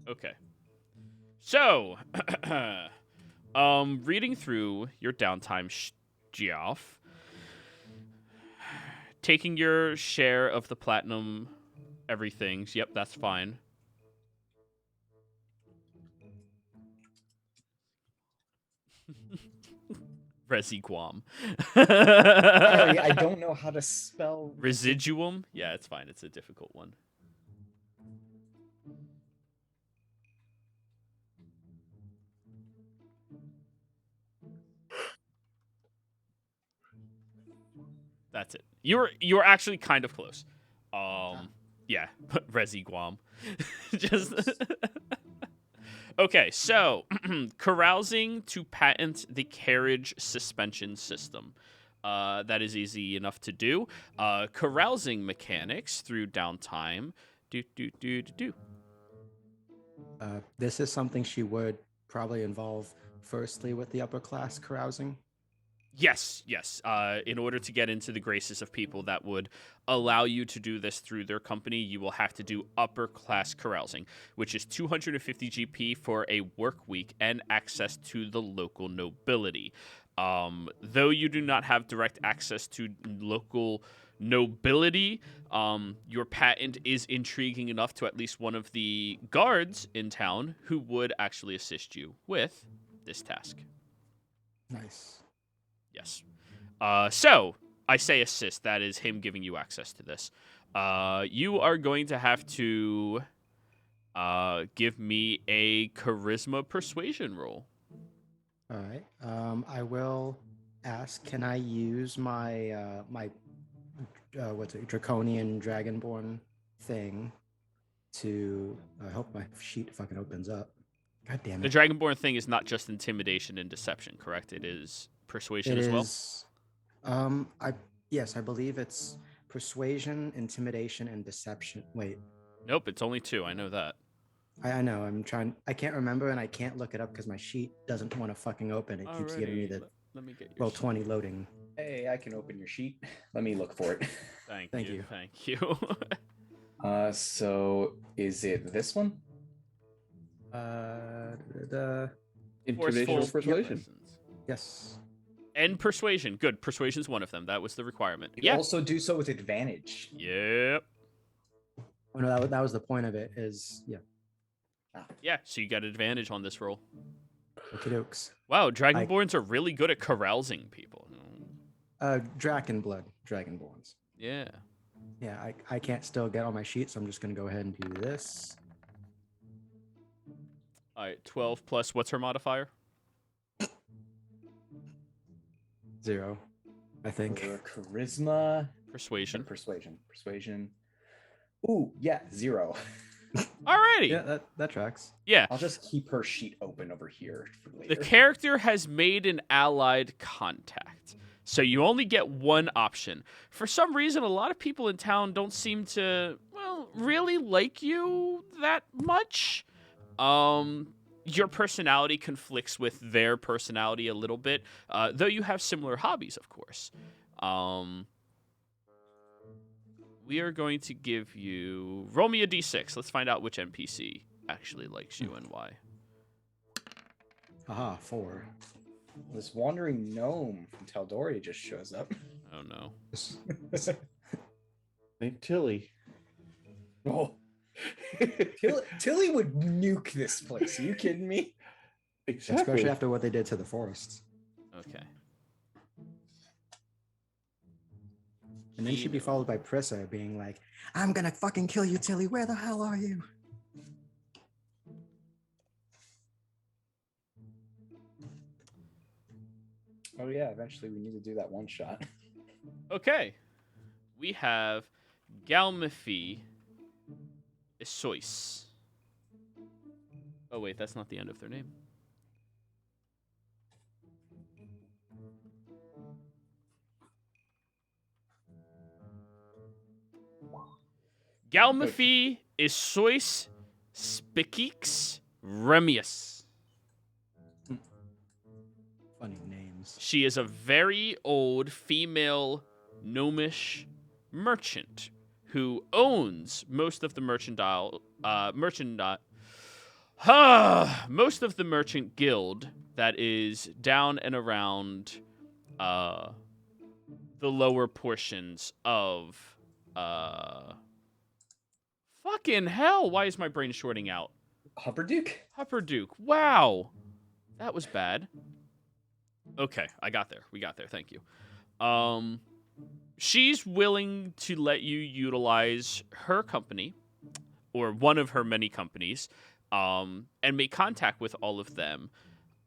Okay. So, reading through your downtime, Geoff, taking your share of the platinum everythings. Yep, that's fine. Resi Guam. Sorry, I don't know how to spell Residuum? Yeah, it's fine. It's a difficult one. That's it. You were actually kind of close. Yeah, Resi Guam. Just okay. So, carousing to patent the carriage suspension system. That is easy enough to do. Carousing mechanics through downtime. Do. This is something she would probably involve firstly with the upper class carousing. Yes. In order to get into the graces of people that would allow you to do this through their company, you will have to do upper class carousing, which is 250 GP for a work week and access to the local nobility. Though you do not have direct access to local nobility, your patent is intriguing enough to at least one of the guards in town who would actually assist you with this task. Nice. Yes. So I say assist. That is him giving you access to this. You are going to have to give me a charisma persuasion roll. All right. I will ask. Can I use my what's it, draconian dragonborn thing to? I hope my sheet fucking opens up. God damn The it! Dragonborn thing is not just intimidation and deception, correct? It is persuasion It as well. is. I yes, I believe it's persuasion, intimidation, and deception. Wait, Nope, it's only 2. I know that. I know. I'm trying. I can't remember, and I can't look it up because my sheet doesn't want to fucking open. It keeps giving me Alrighty, the let me get your roll sheet. 20 loading. Hey, I can open your sheet. Let me look for it. Thank Thank you. you. Thank you. So is it this one? The Forceful Intimidation or persuasion? presence. yes. And persuasion. Good. Persuasion's one of them. That was the requirement. You Yeah. also do so with advantage. Yep. Oh, no, that was the point of it. Is yeah. Yeah, so you got advantage on this roll. Okie dokes. Wow, Dragonborns are really good at carousing people. Draken blood, dragonborns. Yeah. Yeah, I can't still get on my sheet, so I'm just gonna go ahead and do this. All right, 12 plus what's her modifier? 0, I think. For charisma Persuasion. and persuasion. Ooh, yeah, 0. Alrighty. Yeah, that tracks. Yeah. I'll just keep her sheet open over here for later. The character has made an allied contact. So you only get one option. For some reason, a lot of people in town don't seem to, well, really like you that much. Your personality conflicts with their personality a little bit, though you have similar hobbies, of course. We are going to give you... Roll me a d6. Let's find out which NPC actually likes you and why. Aha, 4. This wandering gnome from Tal'Dorei just shows up. Oh, no. Think Tilly. Oh. Tilly would nuke this place. Are you kidding me? Exactly. Especially after what they did to the forests. Okay. And then she'd be followed by Prissa being like, I'm gonna fucking kill you, Tilly. Where the hell are you? Oh yeah, eventually we need to do that one shot. Okay. We have Galmafi Isois. Oh, wait, that's not the end of their name. Galmafi Isois Spikix Remius. Funny names. She is a very old female gnomish merchant who owns most of the Most of the merchant guild that is down and around the lower portions of fucking hell, why is my brain shorting out? Hupperduke? Upper Duke. Wow. That was bad. Okay, I got there. We got there. Thank you. She's willing to let you utilize her company or one of her many companies and make contact with all of them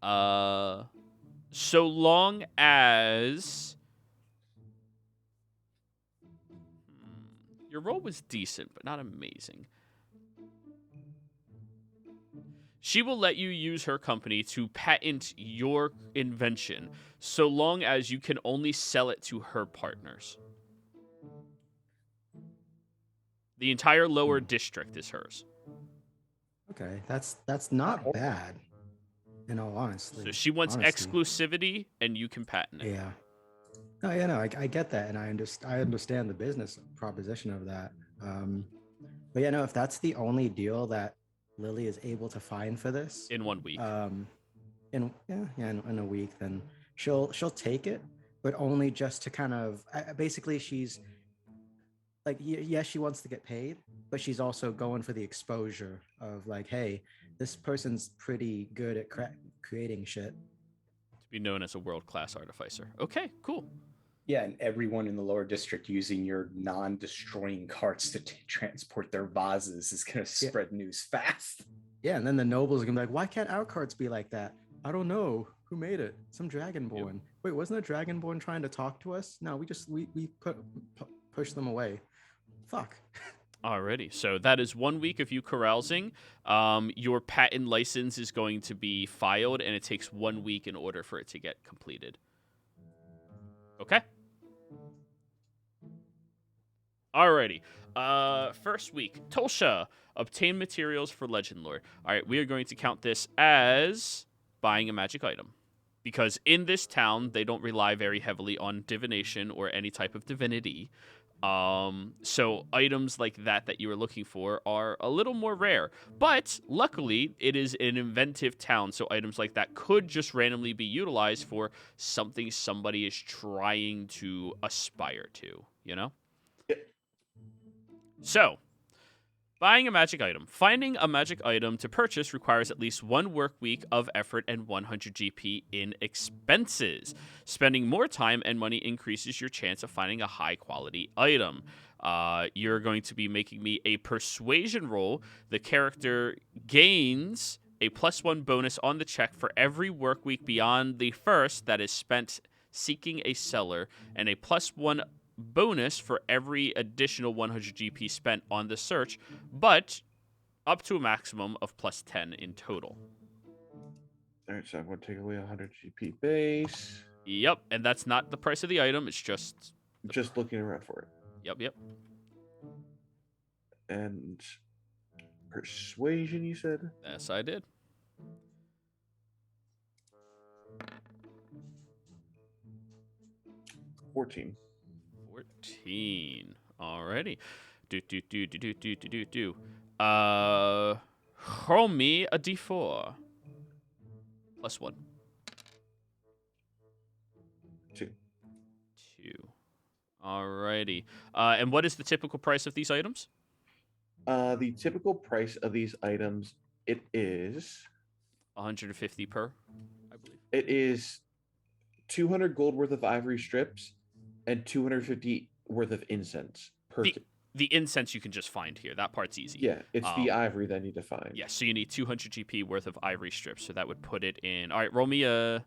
so long as your role was decent but not amazing. She will let you use her company to patent your invention so long as you can only sell it to her partners. The entire lower district is hers. Okay, that's not bad. In all honesty. So she wants honesty. exclusivity, and you can patent it. Yeah. No, yeah, no, I get that, and I understand the business proposition of that. But yeah, no, if that's the only deal that Lily is able to find for this In 1 week. in a week, then she'll take it, but only just to kind of basically she's like, yes, she wants to get paid, but she's also going for the exposure of like, hey, this person's pretty good at creating shit. To be known as a world-class artificer. Okay, cool. Yeah, and everyone in the lower district using your non-destroying carts to transport their vases is going to spread news fast. Yeah, and then the nobles are gonna be like, why can't our carts be like that? I don't know. Who made it? Some dragonborn. Yep. Wait, wasn't a dragonborn trying to talk to us? No, we push them away. Fuck. Alrighty, so that is 1 week of you carousing. Your patent license is going to be filed, and it takes 1 week in order for it to get completed. Okay? Alrighty. First week, Tolsha, obtain materials for Legend Lord. Alright, we are going to count this as buying a magic item. Because in this town, they don't rely very heavily on divination or any type of divinity. So items like that you are looking for are a little more rare. But luckily, it is an inventive town, so items like that could just randomly be utilized for something somebody is trying to aspire to, you know? So, buying a magic item. Finding a magic item to purchase requires at least 1 work week of effort and 100 GP in expenses. Spending more time and money increases your chance of finding a high quality item. You're going to be making me a persuasion roll. The character gains a +1 bonus on the check for every work week beyond the first that is spent seeking a seller, and a +1 bonus for every additional 100 GP spent on the search, but up to a maximum of +10 in total. All right, so I'm going to take away 100 GP base. Yep, and that's not the price of the item. It's just Looking around for it. Yep. And persuasion, you said? Yes, I did. $14. 14. Alrighty. Roll me a d4. +1. 2. 2. Alrighty. And what is the typical price of these items? The typical price of these items, it is 150 per, I believe. It is 200 gold worth of ivory strips and 250 worth of incense per. The incense you can just find here. That part's easy. Yeah, it's the ivory that I need to find. Yeah, so you need 200 GP worth of ivory strips. So that would put it in. All right, roll me a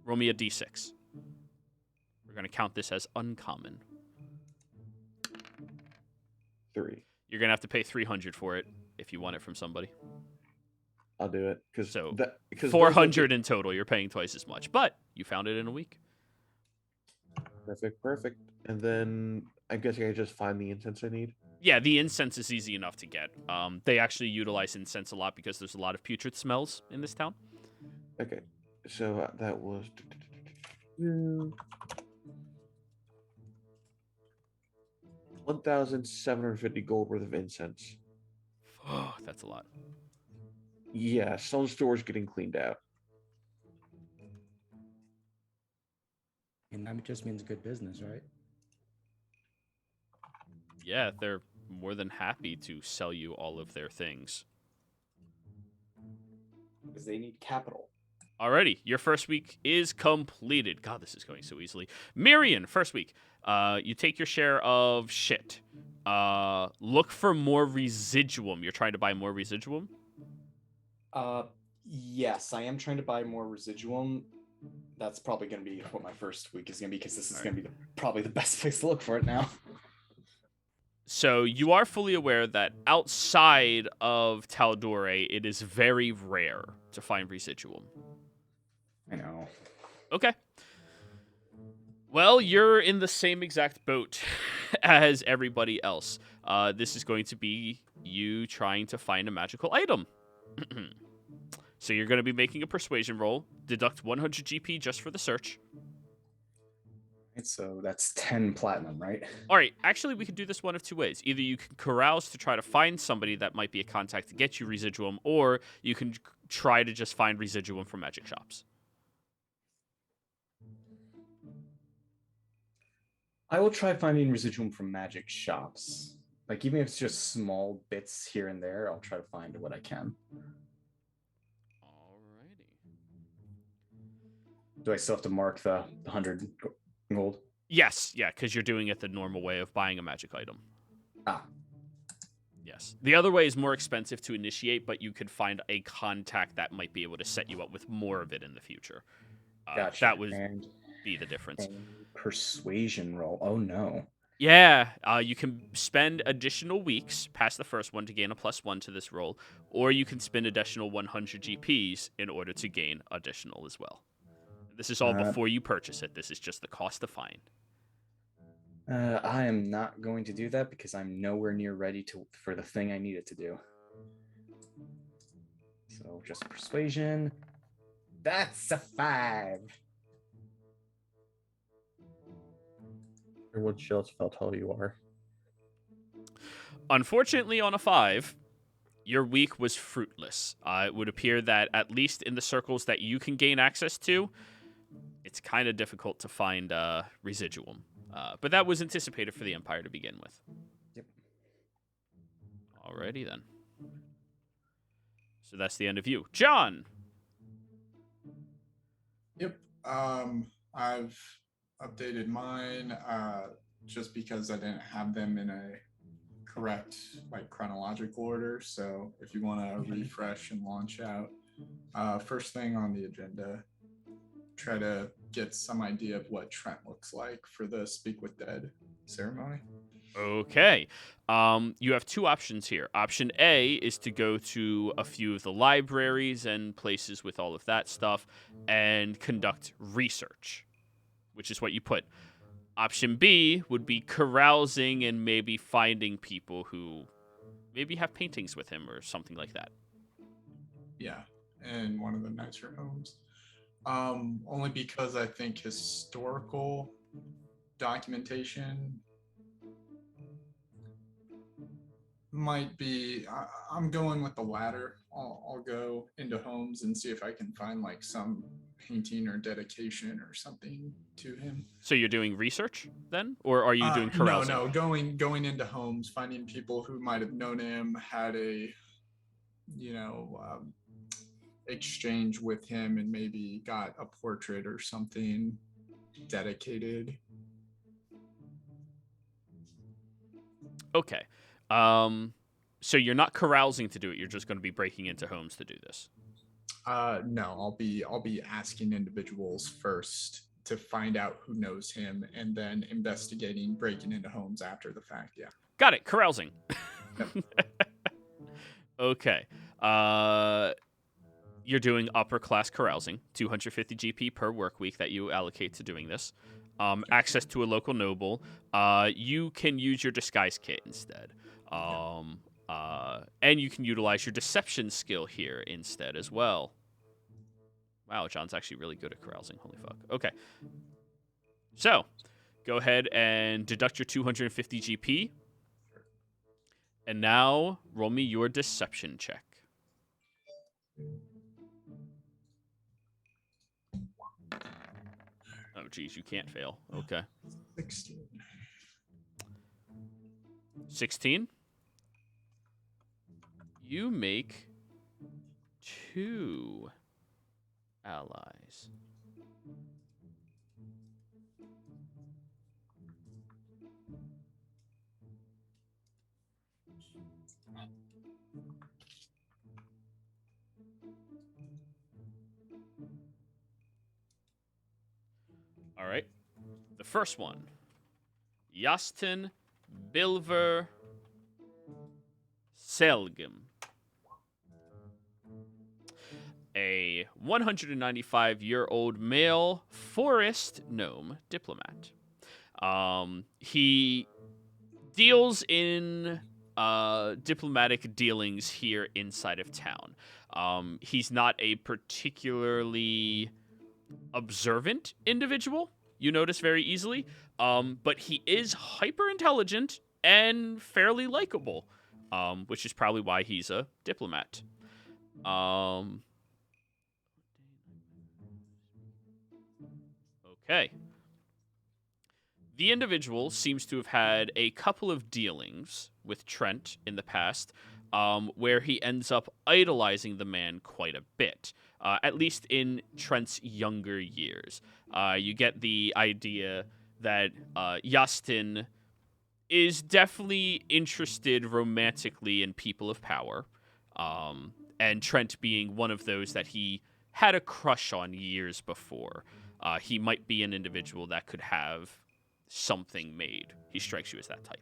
d6. We're gonna count this as uncommon. 3. You're gonna have to pay 300 for it if you want it from somebody. I'll do it because 400 in total. You're paying twice as much, but you found it in a week. Perfect. And then I guess I just find the incense I need. Yeah, the incense is easy enough to get. They actually utilize incense a lot because there's a lot of putrid smells in this town. Okay, so that was 1,750 gold worth of incense. Oh, that's a lot. Yeah, some stores getting cleaned out. And that just means good business, right? Yeah, they're more than happy to sell you all of their things. Because they need capital. Alrighty, your first week is completed. God, this is going so easily. Miriam, first week. You take your share of shit. Look for more residuum. You're trying to buy more residuum? Yes, I am trying to buy more residuum. That's probably going to be what my first week is going to be, because this is going to be probably the best place to look for it now. So you are fully aware that outside of Taldore, it is very rare to find residuum. I know. Okay. Well, you're in the same exact boat as everybody else. This is going to be you trying to find a magical item. So you're going to be making a persuasion roll. Deduct 100 GP just for the search. Right, so that's 10 platinum, right? All right, actually, we could do this one of two ways. Either you can carouse to try to find somebody that might be a contact to get you residuum, or you can try to just find residuum from magic shops. I will try finding residuum from magic shops. Like, even if it's just small bits here and there, I'll try to find what I can. Alrighty. Do I still have to mark the 100 gold? Yes, yeah, because you're doing it the normal way of buying a magic item. Ah. Yes. The other way is more expensive to initiate, but you could find a contact that might be able to set you up with more of it in the future. Gotcha. That would be the difference. Persuasion roll. Oh, no. Yeah, you can spend additional weeks past the first one to gain a +1 to this roll, or you can spend additional 100 GPs in order to gain additional as well. This is all before you purchase it. This is just the cost to find. I am not going to do that because I'm nowhere near ready for the thing I needed to do. So just persuasion. That's a 5. Everyone shows how tall you are. Unfortunately, on a 5, your week was fruitless. It would appear that, at least in the circles that you can gain access to, it's kind of difficult to find residuum. But that was anticipated for the Empire to begin with. Yep. Alrighty then. So that's the end of you. John! Yep. I've updated mine just because I didn't have them in a correct chronological order. So if you want to refresh and launch out, first thing on the agenda, try to get some idea of what Trent looks like for the Speak with Dead ceremony. Okay. You have two options here. Option A is to go to a few of the libraries and places with all of that stuff and conduct research, which is what you put. Option B would be carousing and maybe finding people who maybe have paintings with him or something like that. Yeah, in one of the nicer homes. Only because I think historical documentation might be. I'm going with the latter. I'll go into homes and see if I can find some painting or dedication or something to him. So you're doing research then, or are you doing carousing? No. Going into homes, finding people who might have known him, had a exchange with him, and maybe got a portrait or something dedicated. Okay. So you're not carousing to do it. You're just going to be breaking into homes to do this. No, I'll be asking individuals first to find out who knows him, and then investigating, breaking into homes after the fact. Yeah. Got it. Carousing. Okay. You're doing upper class carousing, 250 GP per work week that you allocate to doing this. Access to a local noble. You can use your disguise kit instead. And you can utilize your deception skill here instead as well. Wow, John's actually really good at carousing. Holy fuck. Okay. So, go ahead and deduct your 250 GP. And now, roll me your deception check. Oh, geez, you can't fail. Okay. 16. 16. You make 2 allies. All right. The first one, Yastin Bilver Selgim, a 195-year-old male forest gnome diplomat. He deals in diplomatic dealings here inside of town. He's not a particularly observant individual, you notice very easily, but he is hyper intelligent and fairly likable, which is probably why he's a diplomat. Okay. The individual seems to have had a couple of dealings with Trent in the past, where he ends up idolizing the man quite a bit, at least in Trent's younger years. You get the idea that Yastin is definitely interested romantically in people of power, and Trent being one of those that he had a crush on years before. He might be an individual that could have something made. He strikes you as that type.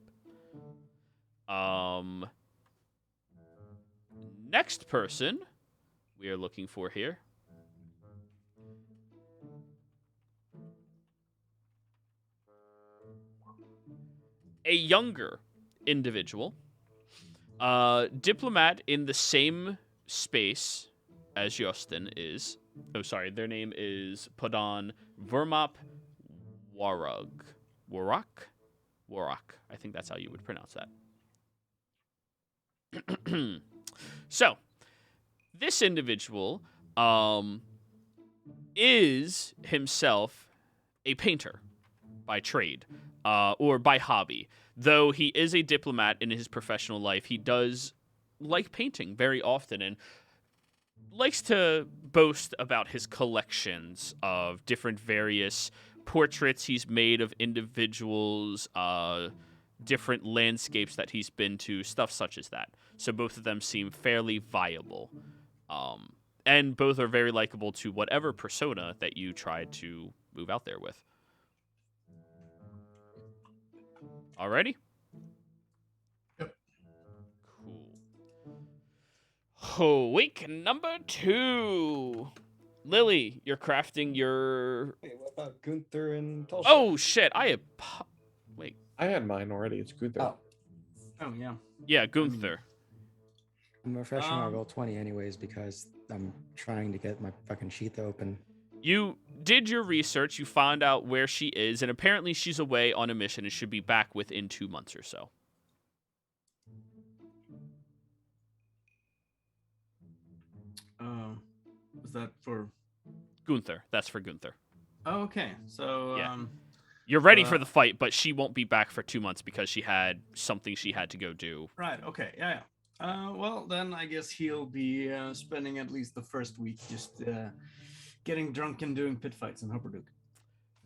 Next person we are looking for here. A younger individual. Diplomat in the same space as Justin is. Oh, sorry. Their name is Padan Vermop Warug. Warak. I think that's how you would pronounce that. So, this individual is himself a painter by trade or by hobby. Though he is a diplomat in his professional life, he does like painting very often and likes to boast about his collections of different various portraits he's made of individuals, different landscapes that he's been to, stuff such as that. So both of them seem fairly viable. And both are very likable to whatever persona that you try to move out there with. Alrighty? Yep. Cool. Week number 2. Lily, you're crafting your... Wait, what about Gunther and Tulsa? Oh, shit. Wait. I had mine already. It's good though. Oh, yeah. Yeah, Gunther. I'm refreshing my roll 20 anyways because I'm trying to get my fucking sheet to open. You did your research. You found out where she is, and apparently she's away on a mission and should be back within 2 months or so. Was that for... Gunther. That's for Gunther. Oh, okay. So, Yeah. You're ready for the fight, but she won't be back for 2 months because she had something she had to go do. Right, okay, yeah. Well, then I guess he'll be spending at least the first week just getting drunk and doing pit fights in Hopperduke.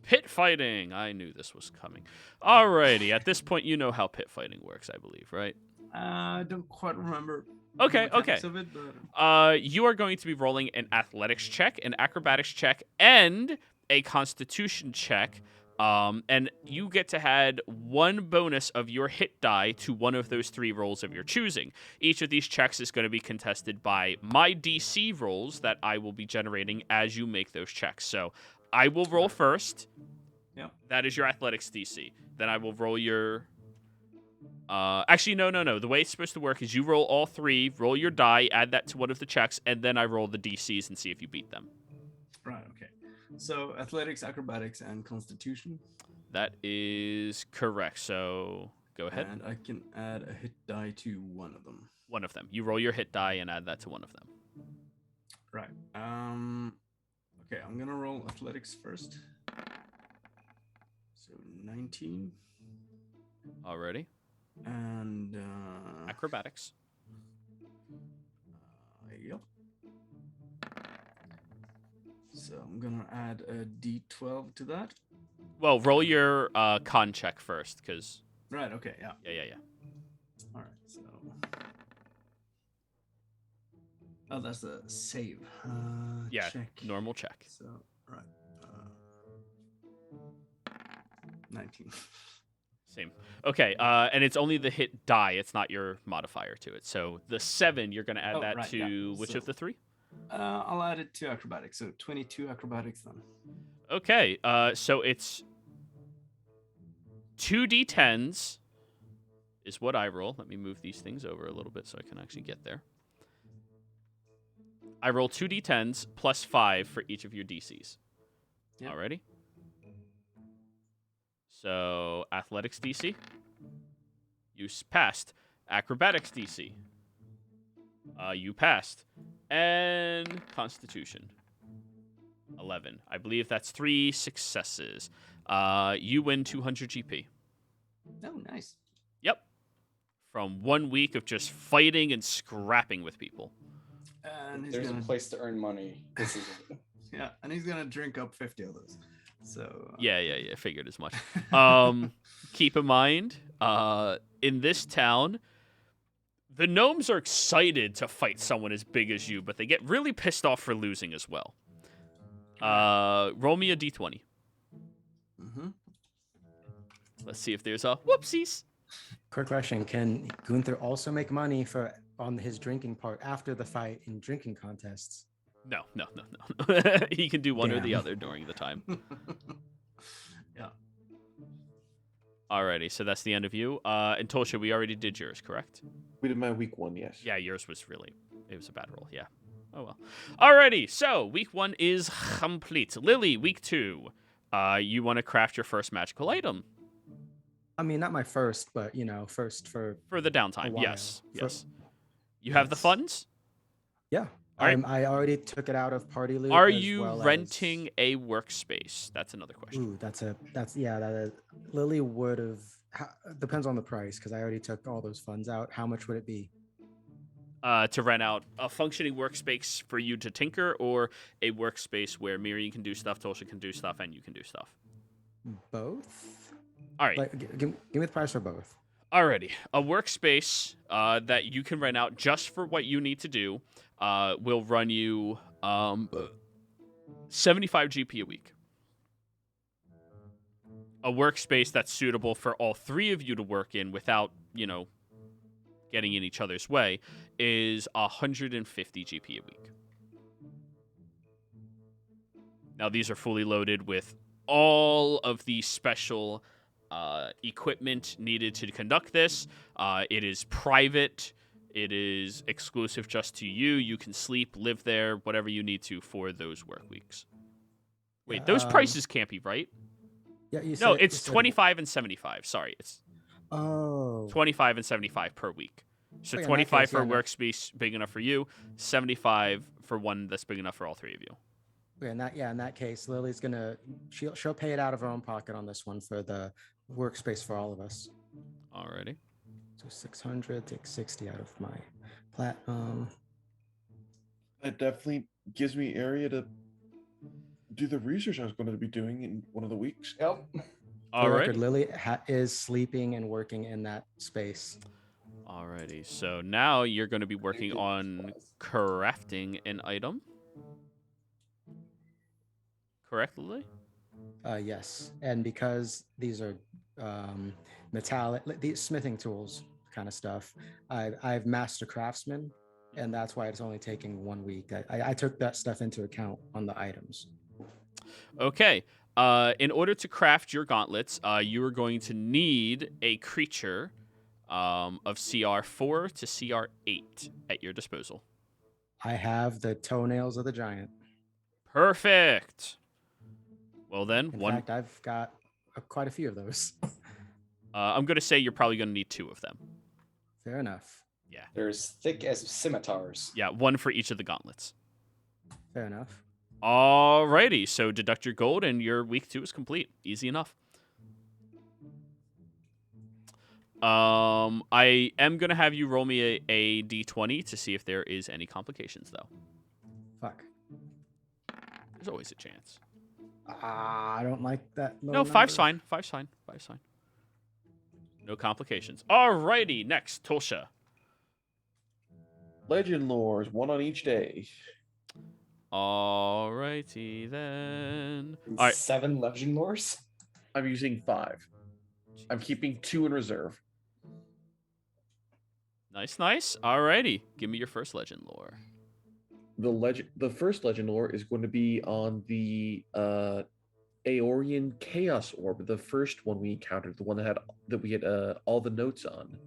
Pit fighting. I knew this was coming. Alrighty. At this point, you know how pit fighting works, I believe, right? I don't quite remember Okay, the mechanics of it, but... You are going to be rolling an athletics check, an acrobatics check, and a constitution check. And you get to add 1 bonus of your hit die to one of those 3 rolls of your choosing. Each of these checks is going to be contested by my DC rolls that I will be generating as you make those checks. So I will roll first. Yeah. That is your athletics DC. Then I will roll your... Actually, no. The way it's supposed to work is you roll all 3, roll your die, add that to one of the checks, and then I roll the DCs and see if you beat them. Right, okay. So, athletics, acrobatics, and constitution. That is correct. So, go ahead. And I can add a hit die to one of them. One of them. You roll your hit die and add that to one of them. Right. Okay, I'm gonna roll athletics first. So 19 Alrighty. and Acrobatics. yep. So I'm gonna add a D12 to that. Well, roll your con check first, because Right. Okay. Yeah. yeah. All right. So. Oh, that's a save. Yeah, Check. normal check. So right. 19. Same. Okay, and it's only the hit die. It's not your modifier to it. So the 7, you're going to add Oh, that right, to yeah. which So- of the 3? I'll add it to acrobatics. So 22 acrobatics then. Okay, so it's 2d10s is what I roll. Let me move these things over a little bit so I can actually get there. I roll 2d10s plus 5 for each of your DCs. Yep. Alrighty. So athletics DC. You passed. Acrobatics DC. You passed. And Constitution. 11. I believe that's 3 successes. You win 200 GP. Oh, nice. Yep. From 1 week of just fighting and scrapping with people. And he's There's gonna a place to earn money. This is it. yeah, and he's gonna drink up 50 of those. So Yeah. Figured as much. Keep in mind, in this town, the gnomes are excited to fight someone as big as you, but they get really pissed off for losing as well. Roll me a d20. Mm-hmm. Let's see if there's a whoopsies. Quick question: can Gunther also make money on his drinking part after the fight in drinking contests? No. He can do one or the Damn. other during the time. Yeah. Alrighty, so that's the end of you. And Tosha, we already did yours, correct? We did my week 1, yes. Yeah, yours was it was a bad roll, yeah. Oh well. Alrighty, so week 1 is complete. Lily, week 2. You want to craft your first magical item I mean, not my first, but first for for the downtime. while. Yes. For- Yes. You have the Yes. funds? yeah. All right. I already took it out of party loot. Are as you well as- renting a workspace? That's another question. Ooh, that is, Lily would have. Depends on the price because I already took all those funds out. How much would it be? To rent out a functioning workspace for you to tinker, or a workspace where Miriam can do stuff, Tosha can do stuff, and you can do stuff. Both. All right. Like, give me the price for both. Alrighty. A workspace that you can rent out just for what you need to do will run you 75 GP a week. A workspace that's suitable for all 3 of you to work in without, getting in each other's way is 150 GP a week. Now, these are fully loaded with all of the special equipment needed to conduct this. It is private. It is exclusive just to you. You can sleep, live there, whatever you need to for those work weeks. Wait, Yeah, those prices can't be right. Yeah, you No, said, it's you said- 25 and 75. Sorry, it's Oh, 25 and 75 per week. So Oh, yeah, in that 25 case, for a yeah, no. workspace big enough for you, 75 for one that's big enough for all 3 of you. okay, in that case, Lily's gonna she'll pay it out of her own pocket on this one for the workspace for all of us. Alrighty. So 600, take 60 out of my platinum. That definitely gives me area to do the research I was going to be doing in one of the weeks. Yep. For the record, Alrighty. Lily is sleeping and working in that space. Alrighty. So now you're going to be working Did on pause. crafting an item. Correct, Lily? Yes, and because these are metallic, these smithing tools kind of stuff, I've master craftsman, and that's why it's only taking 1 week. I took that stuff into account on the items. Okay. In order to craft your gauntlets, you are going to need a creature of CR4 to CR8 at your disposal. I have the toenails of the giant. Perfect. Well then, In one. fact, I've got quite a few of those. I'm going to say you're probably going to need 2 of them. Fair enough. They're as thick as scimitars. Yeah, one for each of the gauntlets. Fair enough. Alrighty, so deduct your gold, and your week 2 is complete. Easy enough. I am gonna have you roll me a d20 to see if there is any complications, though. Fuck. There's always a chance. I don't like that low No, number. five's fine. Five's fine. Five's fine. No complications. Alrighty, next, Tulsha. Legend lores, one on each day. Alrighty then. All right. 7 legend lores. I'm using 5. I'm keeping 2 in reserve. Nice, nice. Alrighty. Give me your first legend lore. The first legend lore is going to be on the Aeorian Chaos Orb, the first one we encountered, the one that we had all the notes on,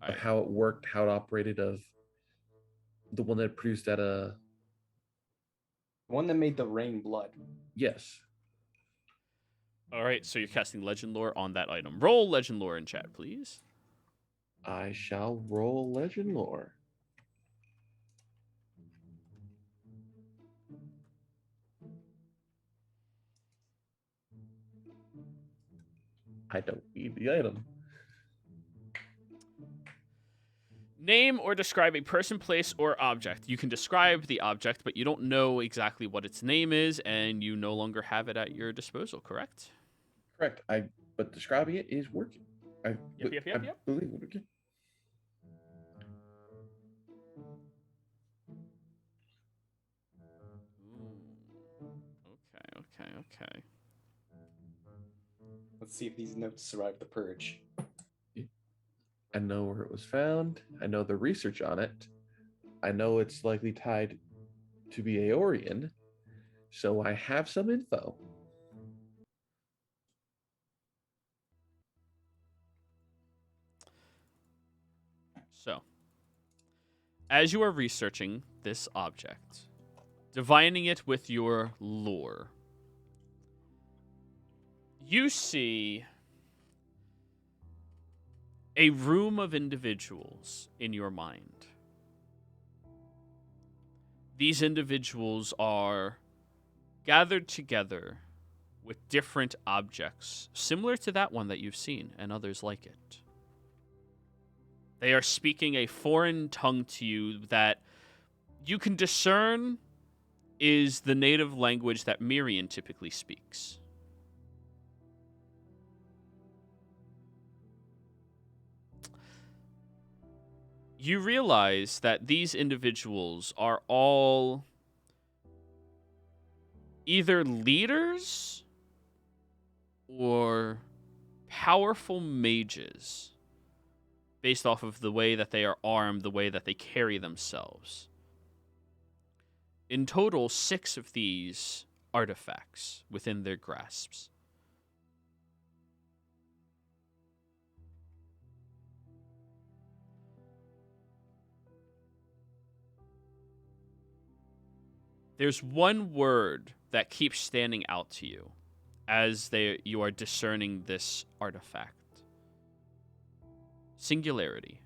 of Alright. how it worked, how it operated, of the one that produced that One that made the rain blood. yes. Alright, so you're casting legend lore on that item. Roll legend lore in chat, please. I shall roll legend lore. I don't need the item. Name or describe a person, place, or object. You can describe the object, but you don't know exactly what its name is, and you no longer have it at your disposal, correct? Correct. But describing it is working. I Yep. believe it again. Okay. Let's see if these notes survive the purge. I know where it was found. I know the research on it. I know it's likely tied to be Aeorian. So I have some info. So, as you are researching this object, divining it with your lore, you see a room of individuals in your mind. These individuals are gathered together with different objects, similar to that one that you've seen and others like it. They are speaking a foreign tongue to you that you can discern is the native language that Mirian typically speaks. You realize that these individuals are all either leaders or powerful mages based off of the way that they are armed, the way that they carry themselves. In total, 6 of these artifacts within their grasps. There's one word that keeps standing out to you as you are discerning this artifact. Singularity.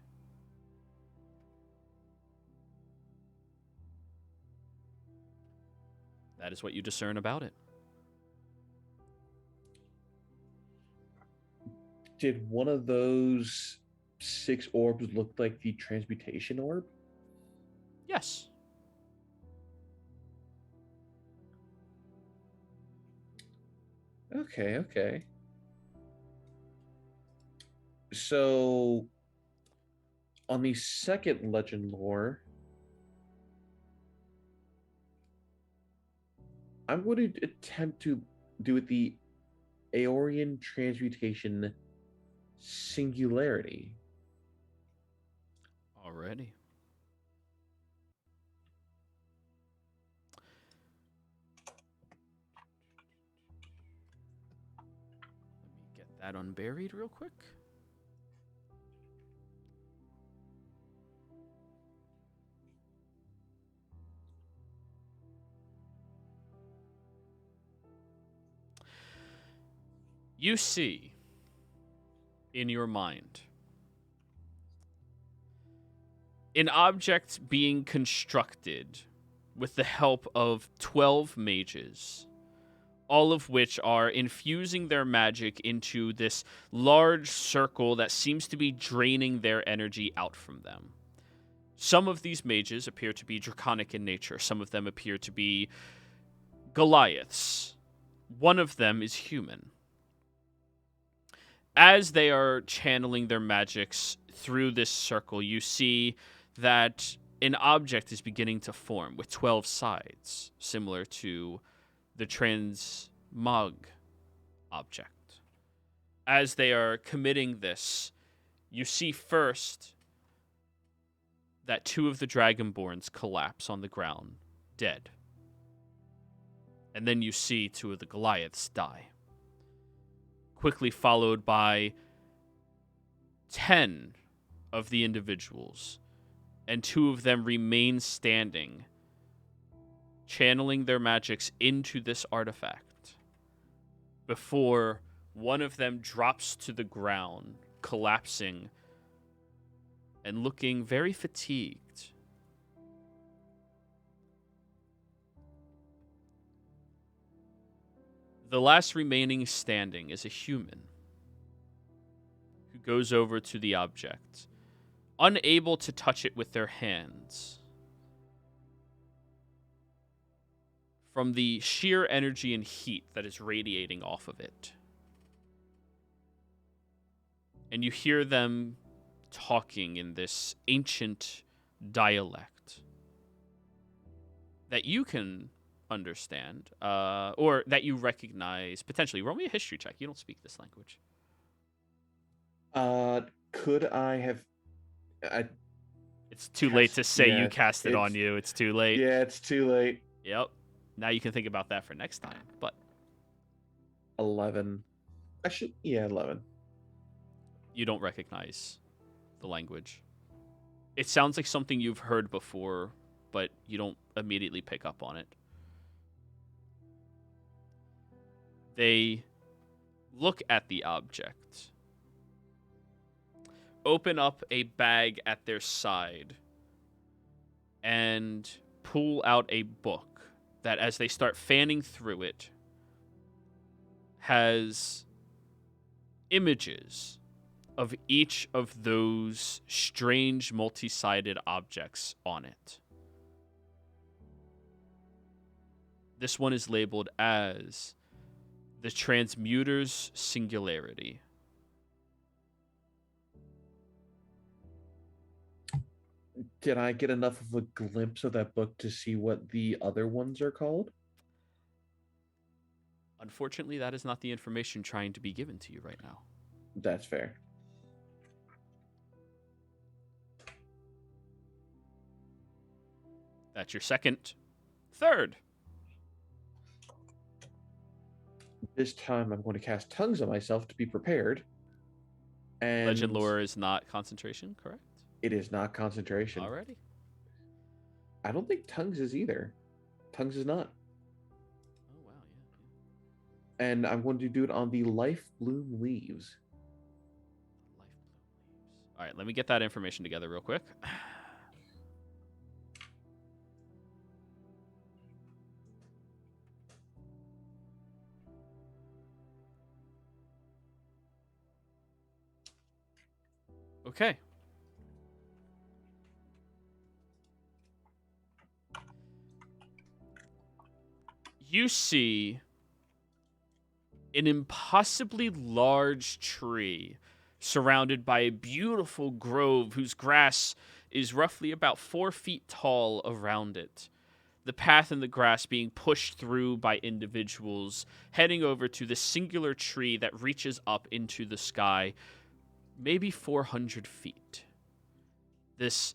That is what you discern about it. Did one of those 6 orbs look like the transmutation orb? Yes. Okay. So, on the second legend lore, I'm going to attempt to do it the Aeorian transmutation singularity. Already. Let me get that unburied real quick. You see in your mind an object being constructed with the help of 12 mages, all of which are infusing their magic into this large circle that seems to be draining their energy out from them. Some of these mages appear to be draconic in nature. Some of them appear to be Goliaths. One of them is human. As they are channeling their magics through this circle, you see that an object is beginning to form with 12 sides, similar to the transmog object. As they are committing this, you see first that 2 of the Dragonborns collapse on the ground, dead. And then you see 2 of the Goliaths die. Quickly followed by 10 of the individuals, and 2 of them remain standing, channeling their magics into this artifact, before one of them drops to the ground, collapsing and looking very fatigued. The last remaining standing is a human who goes over to the object, unable to touch it with their hands. From the sheer energy and heat that is radiating off of it. And you hear them talking in this ancient dialect that you can understand, or that you recognize potentially. Roll me a history check. You don't speak this language. Could I have? It's too late to say you cast it on it's- you. It's too late. Yeah, it's too late. Yep. Now you can think about that for next time. But 11. 11. you don't recognize the language. It sounds like something you've heard before, but you don't immediately pick up on it. They look at the object, open up a bag at their side, and pull out a book that, as they start fanning through it, has images of each of those strange multi-sided objects on it. This one is labeled as the Transmuter's Singularity. Did I get enough of a glimpse of that book to see what the other ones are called? Unfortunately, that is not the information trying to be given to you right now. That's fair. That's your second. Third. This time I'm going to cast Tongues on myself to be prepared. And Legend lore is not concentration, correct? It is not concentration. Alrighty. I don't think Tongues is either. Tongues is not. Oh, wow, yeah. And I'm going to do it on the Life Bloom Leaves. Life bloom leaves. All right, let me get that information together real quick. Okay. You see an impossibly large tree surrounded by a beautiful grove whose grass is roughly about 4 feet tall around it. The path in the grass being pushed through by individuals heading over to the singular tree that reaches up into the sky, maybe 400 feet. This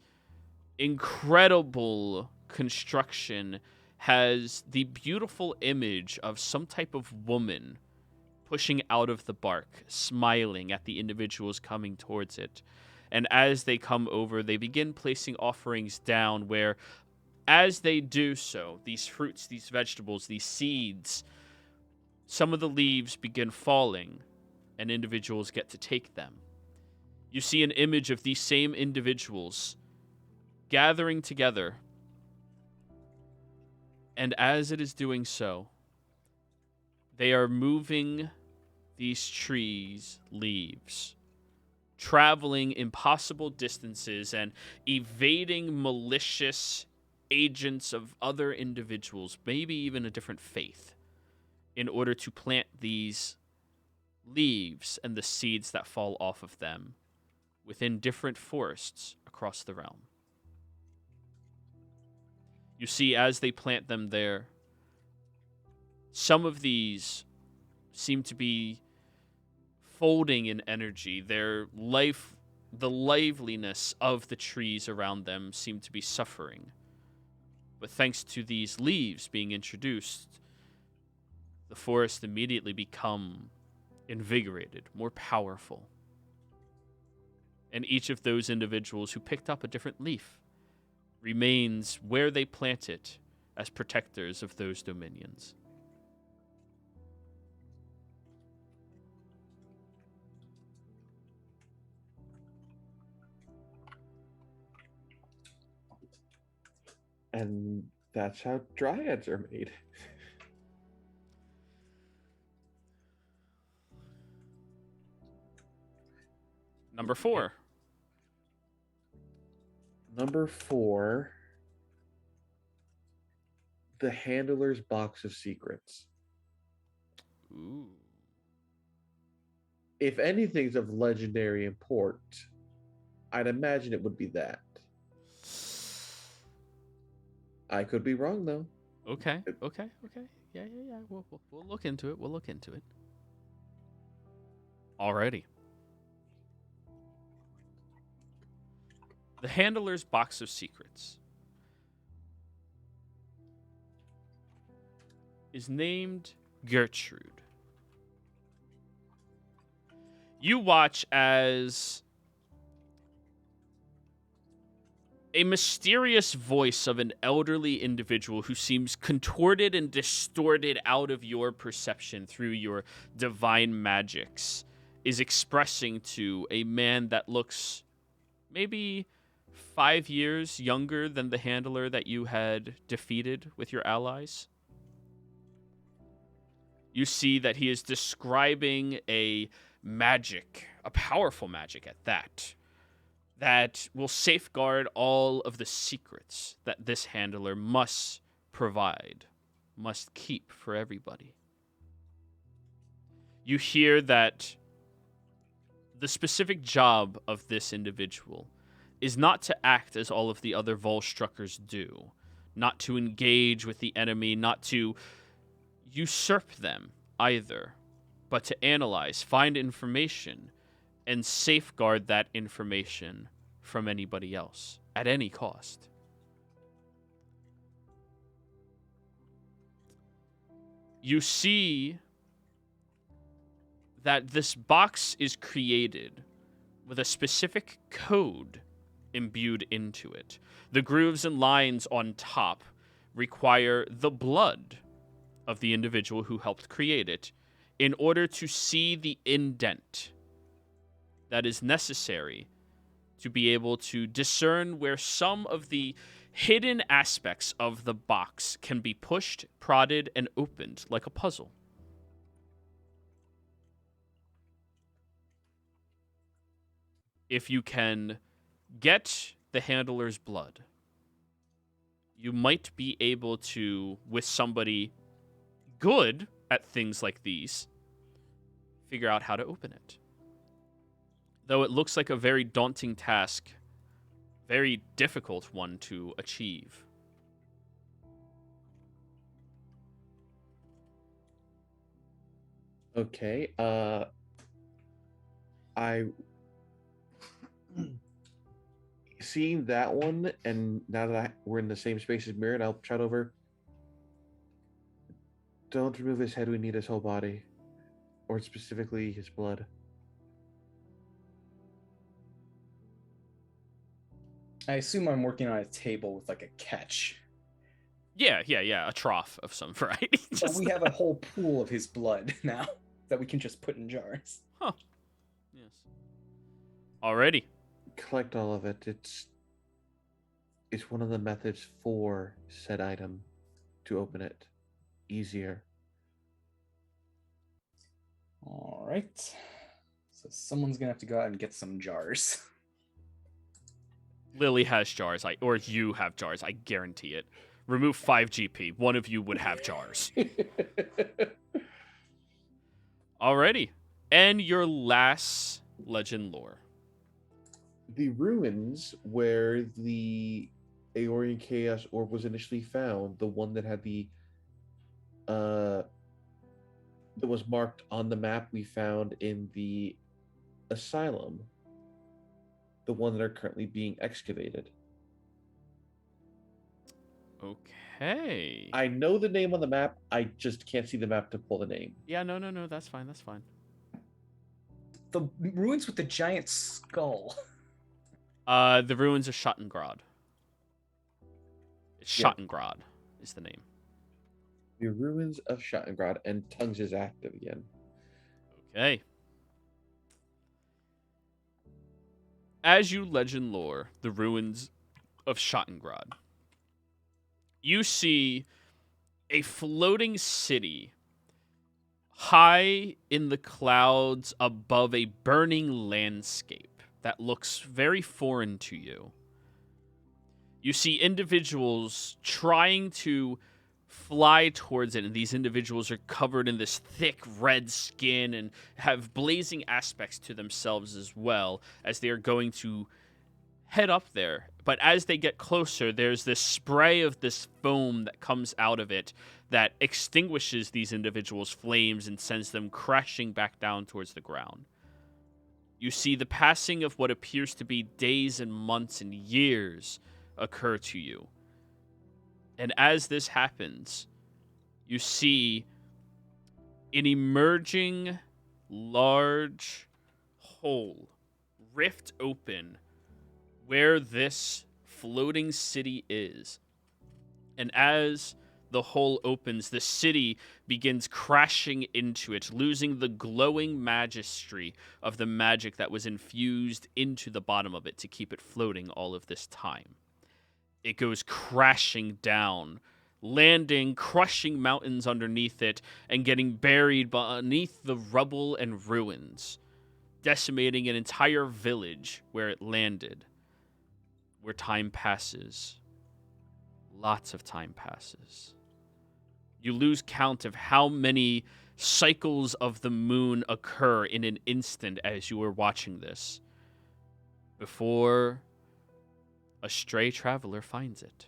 incredible construction has the beautiful image of some type of woman pushing out of the bark, smiling at the individuals coming towards it. And as they come over, they begin placing offerings down where, as they do so, these fruits, these vegetables, these seeds, some of the leaves begin falling, and individuals get to take them. You see an image of these same individuals gathering together And as it is doing so, they are moving these trees' leaves, traveling impossible distances and evading malicious agents of other individuals, maybe even a different faith, in order to plant these leaves and the seeds that fall off of them within different forests across the realm. You see, as they plant them there, some of these seem to be folding in energy. The liveliness of the trees around them seem to be suffering. But thanks to these leaves being introduced, the forest immediately become invigorated, more powerful. And each of those individuals who picked up a different leaf remains where they plant it as protectors of those dominions. And that's how dryads are made. Number 4. Number 4, the Handler's Box of Secrets. Ooh. If anything's of legendary import, I'd imagine it would be that. I could be wrong, though. Okay. Yeah. We'll look into it. Alrighty. The Handler's Box of Secrets is named Gertrude. You watch as a mysterious voice of an elderly individual who seems contorted and distorted out of your perception through your divine magics is expressing to a man that looks maybe 5 years younger than the handler that you had defeated with your allies. You see that he is describing a magic, a powerful magic at that will safeguard all of the secrets that this handler must provide, must keep for everybody. You hear that the specific job of this individual is not to act as all of the other Volstruckers do, not to engage with the enemy, not to usurp them either, but to analyze, find information, and safeguard that information from anybody else at any cost. You see that this box is created with a specific code imbued into it. The grooves and lines on top require the blood of the individual who helped create it in order to see the indent that is necessary to be able to discern where some of the hidden aspects of the box can be pushed, prodded, and opened like a puzzle. If you can get the handler's blood, you might be able to, with somebody good at things like these, figure out how to open it. Though it looks like a very daunting task, very difficult one to achieve. Okay. I seeing that one, and now that we're in the same space as Mirren, I'll shout over. Don't remove his head. We need his whole body, or specifically his blood. I assume I'm working on a table with like a catch. Yeah, a trough of some variety. But we have a whole pool of his blood now that we can just put in jars. Huh. Yes. Alrighty. Collect all of it. It's one of the methods for said item to open it easier. All right. So someone's gonna have to go out and get some jars. Lily has jars, or you have jars. I guarantee it. Remove 5 GP. One of you would have jars. Alrighty. And your last legend lore. The ruins where the Aeorian Chaos Orb was initially found, the one that had the that was marked on the map we found in the asylum, the one that are currently being excavated. Okay. I know the name on the map, I just can't see the map to pull the name. Yeah, no, that's fine, that's fine. The ruins with the giant skull. The ruins of Schottengrad. Yeah. Schottengrad is the name. The ruins of Schottengrad, and Tongues is active again. Okay. As you legend lore the ruins of Schottengrad, you see a floating city high in the clouds above a burning landscape that looks very foreign to you. You see individuals trying to fly towards it, and these individuals are covered in this thick red skin and have blazing aspects to themselves as well as they are going to head up there. But as they get closer, there's this spray of this foam that comes out of it that extinguishes these individuals' flames and sends them crashing back down towards the ground. You see the passing of what appears to be days and months and years occur to you. And as this happens, you see an emerging large hole rift open where this floating city is. And as the hole opens, the city begins crashing into it, losing the glowing magistry of the magic that was infused into the bottom of it to keep it floating all of this time. It goes crashing down, landing, crushing mountains underneath it, and getting buried beneath the rubble and ruins, decimating an entire village where it landed, where time passes. Lots of time passes. You lose count of how many cycles of the moon occur in an instant as you are watching this, before a stray traveler finds it.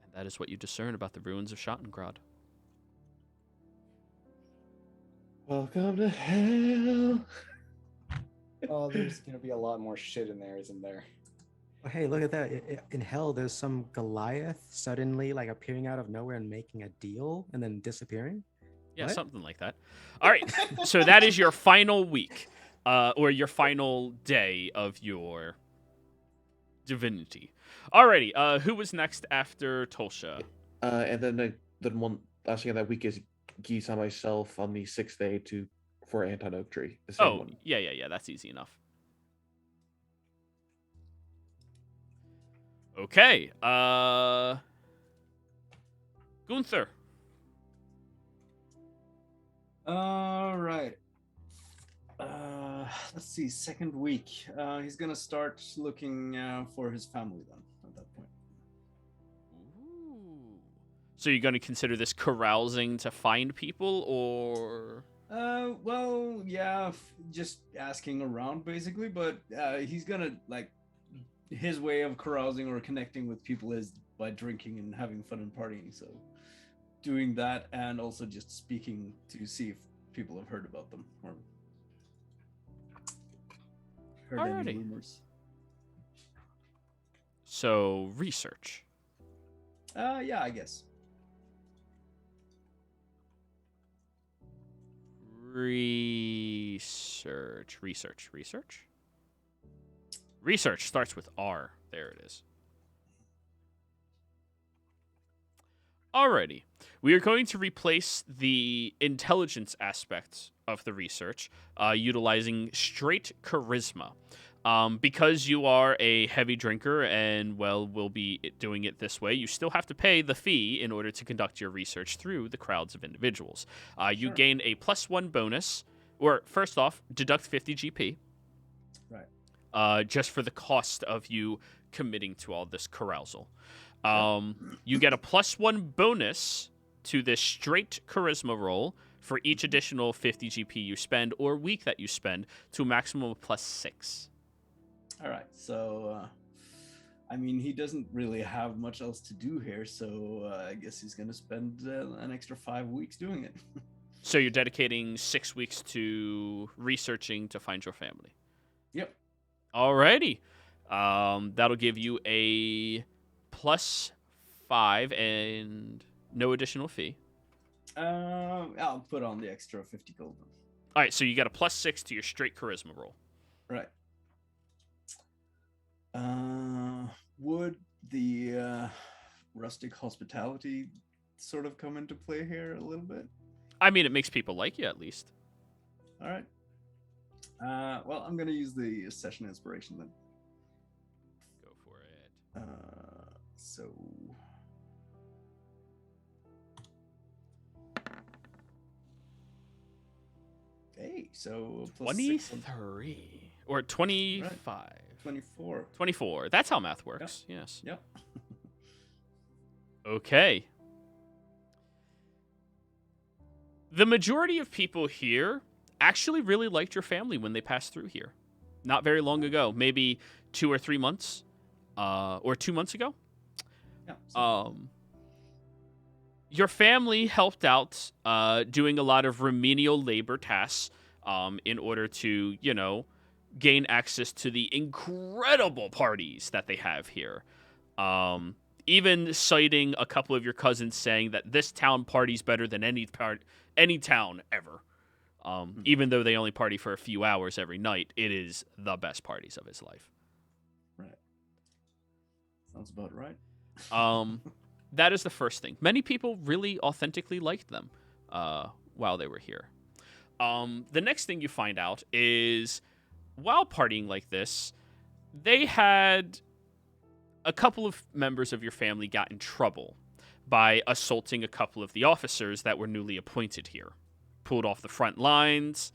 And that is what you discern about the ruins of Schottengrad. Welcome to hell. Oh, there's gonna be a lot more shit in there, isn't there? Oh, hey, look at that. In hell, there's some Goliath suddenly like appearing out of nowhere and making a deal and then disappearing. Yeah, What? something like that. All right, so that is your final week, or your final day of your divinity. Alrighty, who was next after Tolsha? And then the one last thing of that week is Geese and myself on the 6th day for Anton Oak Tree. The same Oh, one. yeah, that's easy enough. Okay, Gunther. All right. Let's see. Second week. He's gonna start looking for his family then. At that point. Ooh. So you're going to consider this carousing to find people, or? Well, yeah, just asking around basically. But he's gonna his way of carousing or connecting with people is by drinking and having fun and partying. So doing that, and also just speaking to see if people have heard about them or heard any Alrighty. rumors. So research. Yeah, I guess. Research starts with R. There it is. Alrighty. We are going to replace the intelligence aspect of the research, utilizing straight charisma. Because you are a heavy drinker and, well, will be doing it this way, you still have to pay the fee in order to conduct your research through the crowds of individuals. You Sure. gain a +1 bonus, or first off, deduct 50 GP. Right. Just for the cost of you committing to all this carousal. Yep. You get a +1 bonus to this straight charisma roll for each additional 50 GP you spend or week that you spend to a maximum of +6. All right. So, I mean, he doesn't really have much else to do here, so I guess he's gonna spend an extra 5 weeks doing it. So you're dedicating 6 weeks to researching to find your family. Yep. Alrighty. That'll give you a +5 and no additional fee. I'll put on the extra 50 gold. All right, so you got a +6 to your straight charisma roll. Right. Would the rustic hospitality sort of come into play here a little bit? I mean, it makes people like you at least. All right. Well, I'm gonna use the session inspiration then. Go for it. So. Hey, so plus 6 on 23 or 25. 24. 24. That's how math works. Yes. Yep. Okay. The majority of people here actually really liked your family when they passed through here. Not very long ago, maybe 2 or 3 months, or 2 months ago. Yeah. Your family helped out doing a lot of remedial labor tasks in order to, gain access to the incredible parties that they have here. Even citing a couple of your cousins saying that this town parties better than any town ever. Even though they only party for a few hours every night, it is the best parties of his life. Right. Sounds about right. That is the first thing. Many people really authentically liked them while they were here. The next thing you find out is, while partying like this, they had a couple of members of your family got in trouble by assaulting a couple of the officers that were newly appointed here. Pulled off the front lines.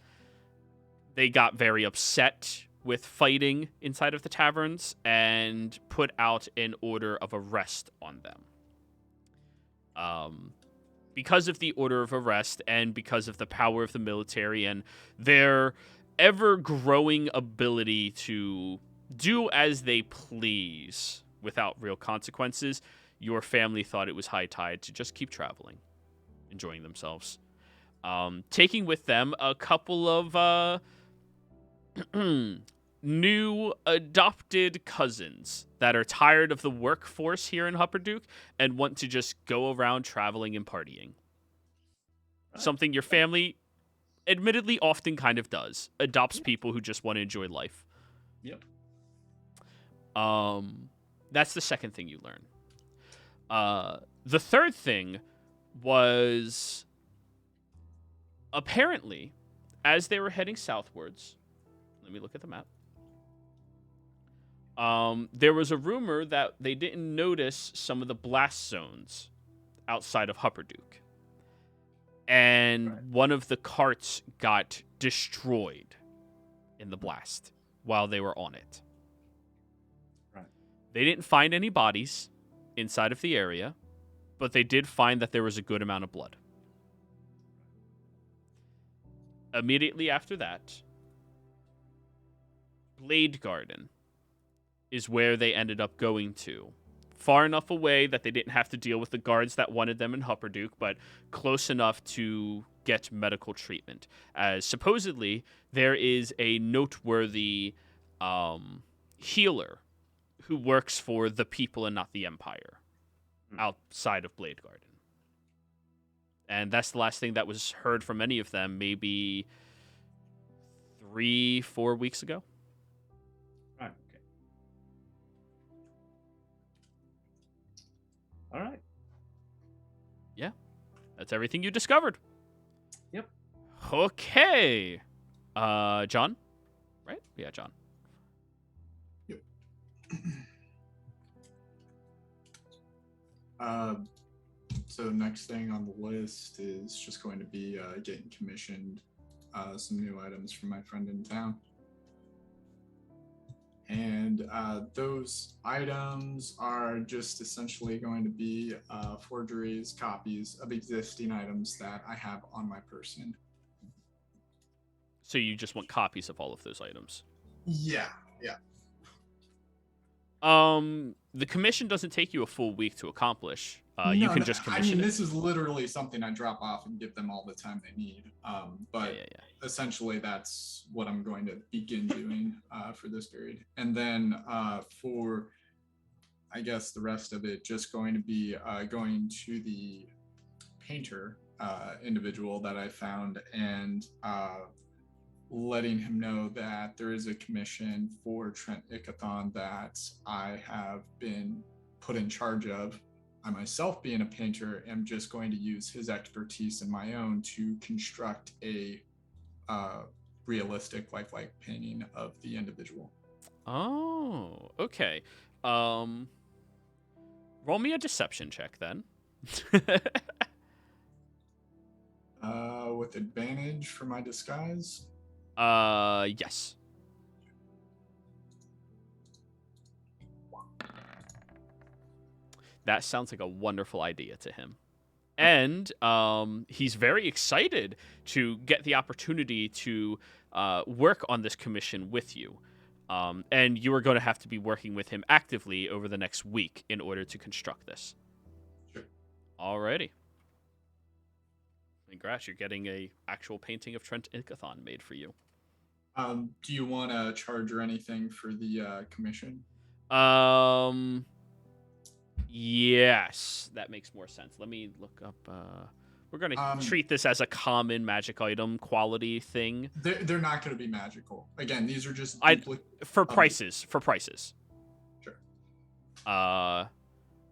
They got very upset with fighting inside of the taverns and put out an order of arrest on them. Because of the order of arrest and because of the power of the military and their ever-growing ability to do as they please without real consequences, your family thought it was high tide to just keep traveling, enjoying themselves. Taking with them a couple of new adopted cousins that are tired of the workforce here in Hupperduke and want to just go around traveling and partying. Right. Something your family admittedly often kind of does. Adopts people who just want to enjoy life. Yep. That's the second thing you learn. The third thing was, apparently, as they were heading southwards, let me look at the map. There was a rumor that they didn't notice some of the blast zones outside of Hupperduke. And one of the carts got destroyed in the blast while they were on it. Right. They didn't find any bodies inside of the area, but they did find that there was a good amount of blood. Immediately after that, Blade Garden is where they ended up going to. Far enough away that they didn't have to deal with the guards that wanted them in Hupperduke, but close enough to get medical treatment. As supposedly, there is a noteworthy healer who works for the people and not the Empire outside of Blade Garden. And that's the last thing that was heard from any of them, maybe 3-4 weeks ago. Right. Okay. All right. Yeah. That's everything you discovered. Yep. Okay. John? Right? Yeah, John. So next thing on the list is just going to be getting commissioned some new items from my friend in town. And those items are just essentially going to be forgeries, copies of existing items that I have on my person. So you just want copies of all of those items. Yeah. The commission doesn't take you a full week to accomplish. You No, can no, just I commission mean, it. this is literally something I drop off and give them all the time they need. But Yeah. essentially, that's what I'm going to begin doing for this period. And then for, I guess, the rest of it, just going to be going to the painter individual that I found and letting him know that there is a commission for Trent Ickathon that I have been put in charge of. I myself, being a painter, am just going to use his expertise and my own to construct a realistic lifelike painting of the individual. Oh, okay. Roll me a deception check then. With advantage for my disguise. Yes. That sounds like a wonderful idea to him. And he's very excited to get the opportunity to work on this commission with you. And you are going to have to be working with him actively over the next week in order to construct this. Sure. Alrighty. Congrats, you're getting a actual painting of Trent Ickathon made for you. Do you want to charge or anything for the commission? Yes, that makes more sense. Let me look up. We're going to treat this as a common magic item quality thing. They're not going to be magical. Again, these are just for prices. For prices. Sure.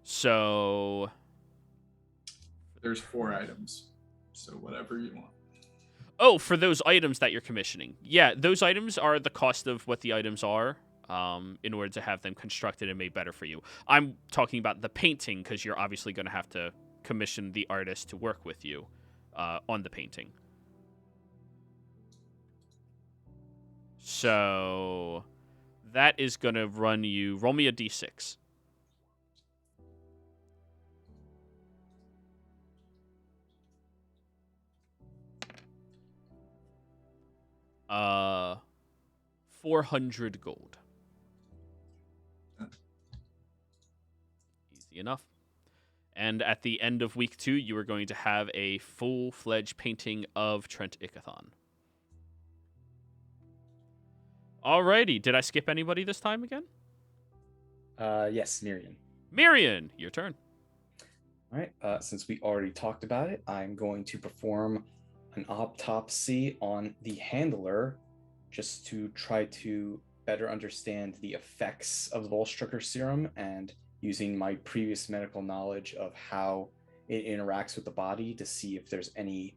So there's 4 items. So whatever you want. Oh, for those items that you're commissioning. Yeah, those items are the cost of what the items are. In order to have them constructed and made better for you. I'm talking about the painting because you're obviously going to have to commission the artist to work with you on the painting. So that is going to run you. Roll me a d6. Uh, 400 gold. Easy enough. And at the end of week 2, you are going to have a full-fledged painting of Trent Ickathon. Alrighty, did I skip anybody this time again? Yes, Miriam. Miriam, your turn. All right, since we already talked about it, I'm going to perform an autopsy on the handler just to try to better understand the effects of the Volstrucker serum and using my previous medical knowledge of how it interacts with the body to see if there's any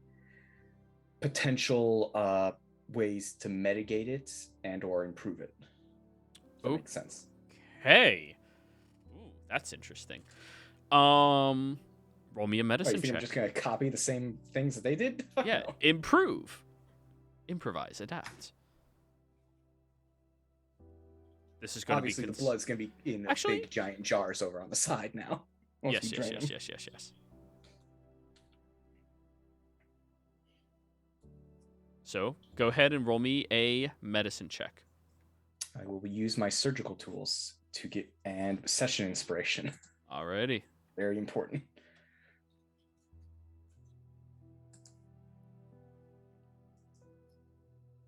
potential ways to mitigate it and or improve it. That makes sense. Hey. Ooh, that's interesting. Roll me a medicine check. I'm just going to copy the same things that they did? Yeah, improve. Improvise, adapt. This is going Obviously, to be... the blood's going to be in big, giant jars over on the side now. Yes. So, go ahead and roll me a medicine check. I will use my surgical tools to get and session inspiration. Alrighty. Very important.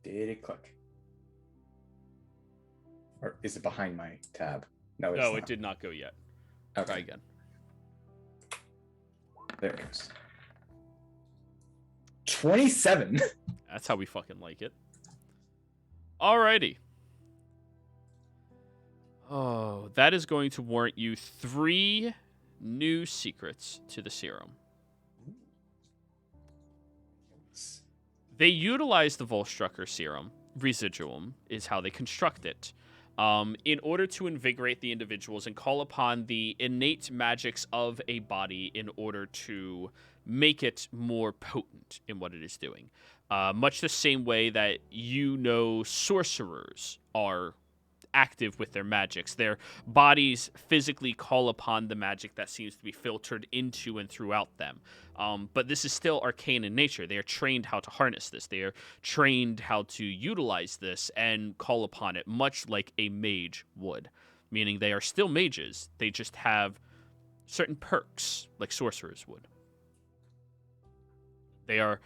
Did it click? Or is it behind my tab? No, it's not. It did not go yet. Okay. Try again. There it goes. 27. That's how we fucking like it. Alrighty. Oh, that is going to warrant you 3 new secrets to the serum. They utilize the Volstrucker serum. Residuum is how they construct it. in order to invigorate the individuals and call upon the innate magics of a body in order to make it more potent in what it is doing. Much the same way that sorcerers are active with their magics. Their bodies physically call upon the magic that seems to be filtered into and throughout them. But this is still arcane in nature. They are trained how to harness this. They are trained how to utilize this and call upon it, much like a mage would. Meaning they are still mages. They just have certain perks, like sorcerers would. They are...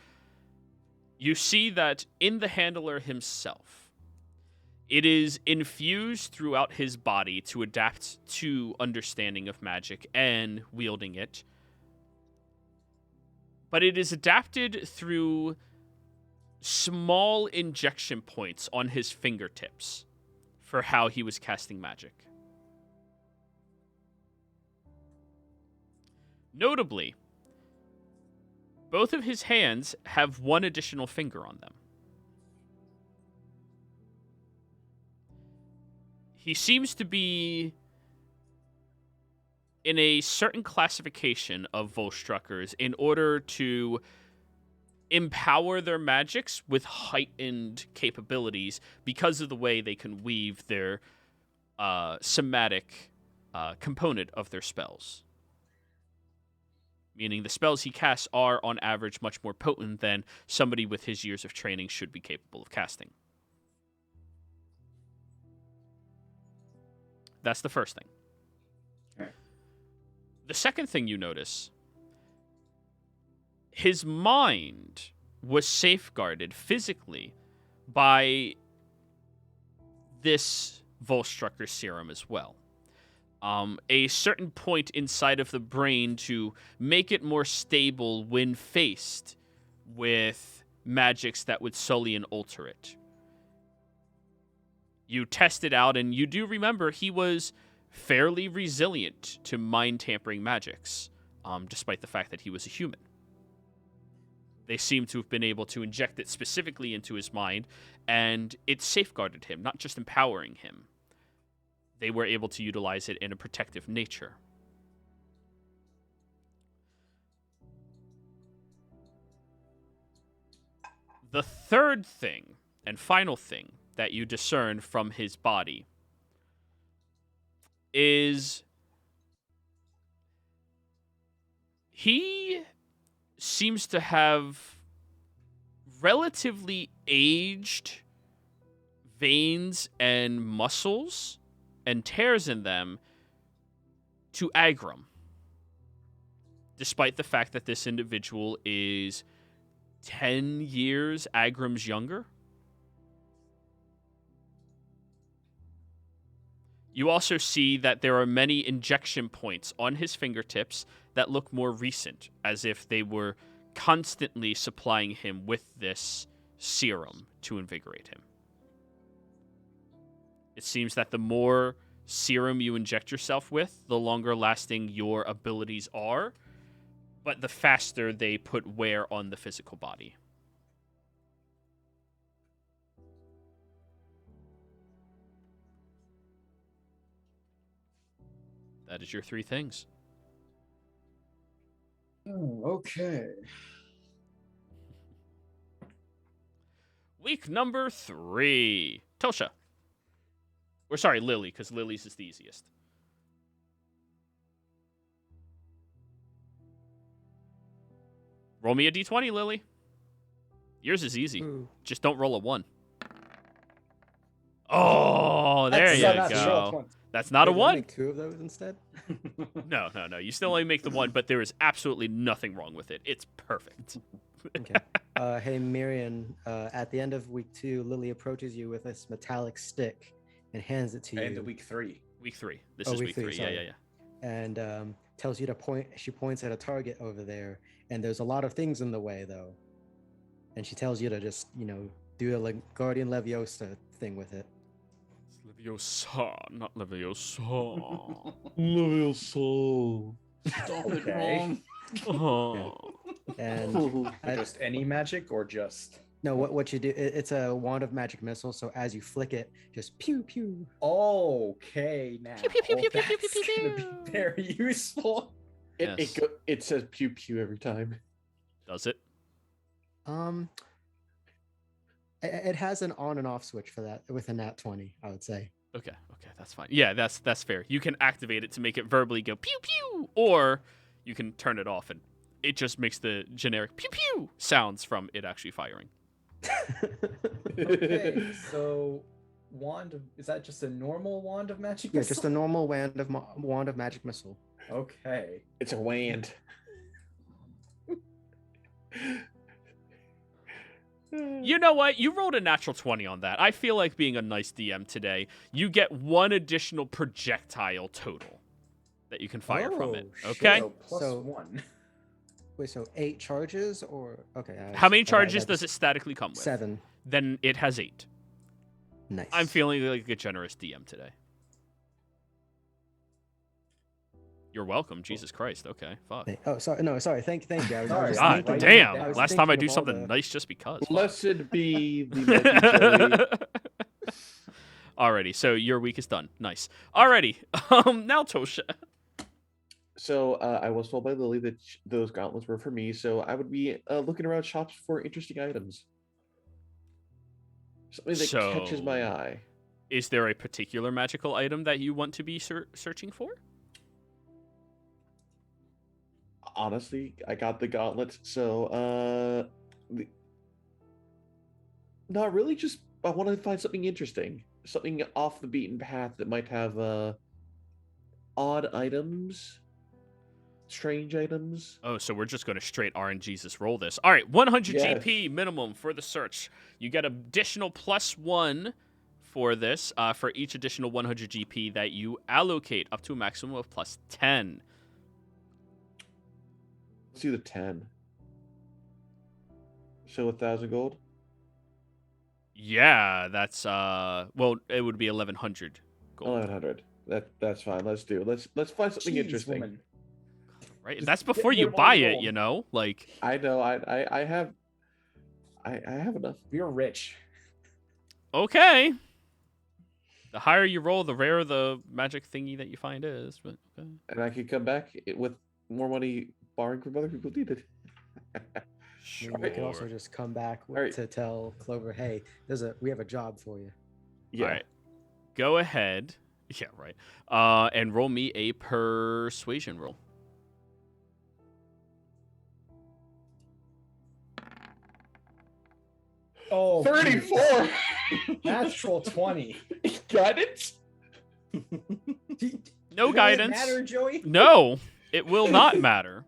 You see that in the handler himself, it is infused throughout his body to adapt to understanding of magic and wielding it. But it is adapted through small injection points on his fingertips for how he was casting magic. Notably, both of his hands have one additional finger on them. He seems to be in a certain classification of Volstruckers in order to empower their magics with heightened capabilities because of the way they can weave their somatic component of their spells. Meaning the spells he casts are, on average, much more potent than somebody with his years of training should be capable of casting. That's the first thing. Okay. The second thing you notice, his mind was safeguarded physically by this Volstrucker serum as well. A certain point inside of the brain to make it more stable when faced with magics that would sully and alter it. You test it out, and you do remember he was fairly resilient to mind-tampering magics, despite the fact that he was a human. They seem to have been able to inject it specifically into his mind, and it safeguarded him, not just empowering him. They were able to utilize it in a protective nature. The third thing, and final thing, that you discern from his body is he seems to have relatively aged veins and muscles and tears in them to Agram, despite the fact that this individual is 10 years Agram's younger. You also see that there are many injection points on his fingertips that look more recent, as if they were constantly supplying him with this serum to invigorate him. It seems that the more serum you inject yourself with, the longer lasting your abilities are, but the faster they put wear on the physical body. That is your three things. Oh, okay. Week number 3. Tosha. Or sorry, Lily, because Lily's is the easiest. Roll me a d20, Lily. Yours is easy. Ooh. Just don't roll a 1. Oh, there you go. That's not a Wait, did I 1. make 2 of those instead? No. You still only make the 1, but there is absolutely nothing wrong with it. It's perfect. Okay. Hey, Miriam, at the end of week 2, Lily approaches you with this metallic stick and hands it to you. End of week 3. Week 3. This is week 3. Sorry. Yeah. And tells you to point. She points at a target over there, and there's a lot of things in the way, though. And she tells you to just, do a Guardian Leviosa thing with it. Leviosa, not Leviosa. Leviosa. Stop Okay. it, Ron. Oh. And Just any magic or just No, what you do? It's a wand of magic missile. So as you flick it, just pew pew. Okay, now Pew, pew, pew, pew, pew, pew, that's pew, gonna pew. be very useful. Yes. It says pew pew every time. Does it? It has an on and off switch for that with a nat 20. I would say. Okay, that's fine. Yeah, that's fair. You can activate it to make it verbally go pew pew, or you can turn it off and it just makes the generic pew pew sounds from it actually firing. Okay, so is that just a normal wand of magic? Yeah, just a normal wand of magic missile. Okay. It's a wand. You know what? You rolled a natural 20 on that. I feel like being a nice DM today. You get one additional projectile total that you can fire from it. Oh, Okay? So plus So- 1. Wait, so 8 charges or okay? How many charges does it statically come with? 7. Then it has 8. Nice. I'm feeling like a generous DM today. You're welcome. Jesus Christ. Okay, fuck. Oh, sorry. No, sorry. Thank you. I was Sorry, just God thinking- damn. I was Last time I thinking do of all something the- nice just because. Fuck. Blessed be the mighty Joey. Alrighty, so your week is done. Nice. Alrighty. Now Tosha. So I was told by Lily that those gauntlets were for me, so I would be looking around shops for interesting items. Something that catches my So- eye. Is there a particular magical item that you want to be searching for? Honestly, I got the gauntlets, so not really. Just I want to find something interesting, something off the beaten path that might have odd items, strange items. Oh, so we're just going to straight RNGesus roll this. All right, 100 Yes. GP minimum for the search. You get additional +1 for this for each additional 100 GP that you allocate up to a maximum of +10. Let's do the 10. So 1,000 gold. Yeah, that's well, it would be 1100 gold, 1,100. That's fine. Let's do. Let's find something Jeez, interesting. woman. right? Just That's get before you them on buy the it, roll. you know? Like I know. I have enough. We're rich. okay. The higher you roll, the rarer the magic thingy that you find is, but okay. And I could come back with more money borrowing from other people who needed. I mean, you could also Sure. just come back Alright. to tell Clover, hey, we have a job for you. Yeah. All right. Go ahead. Yeah, right. And roll me a persuasion roll. Oh, 34. natural 20. Got it. No Will it guidance. matter, Joey? No, it will not matter.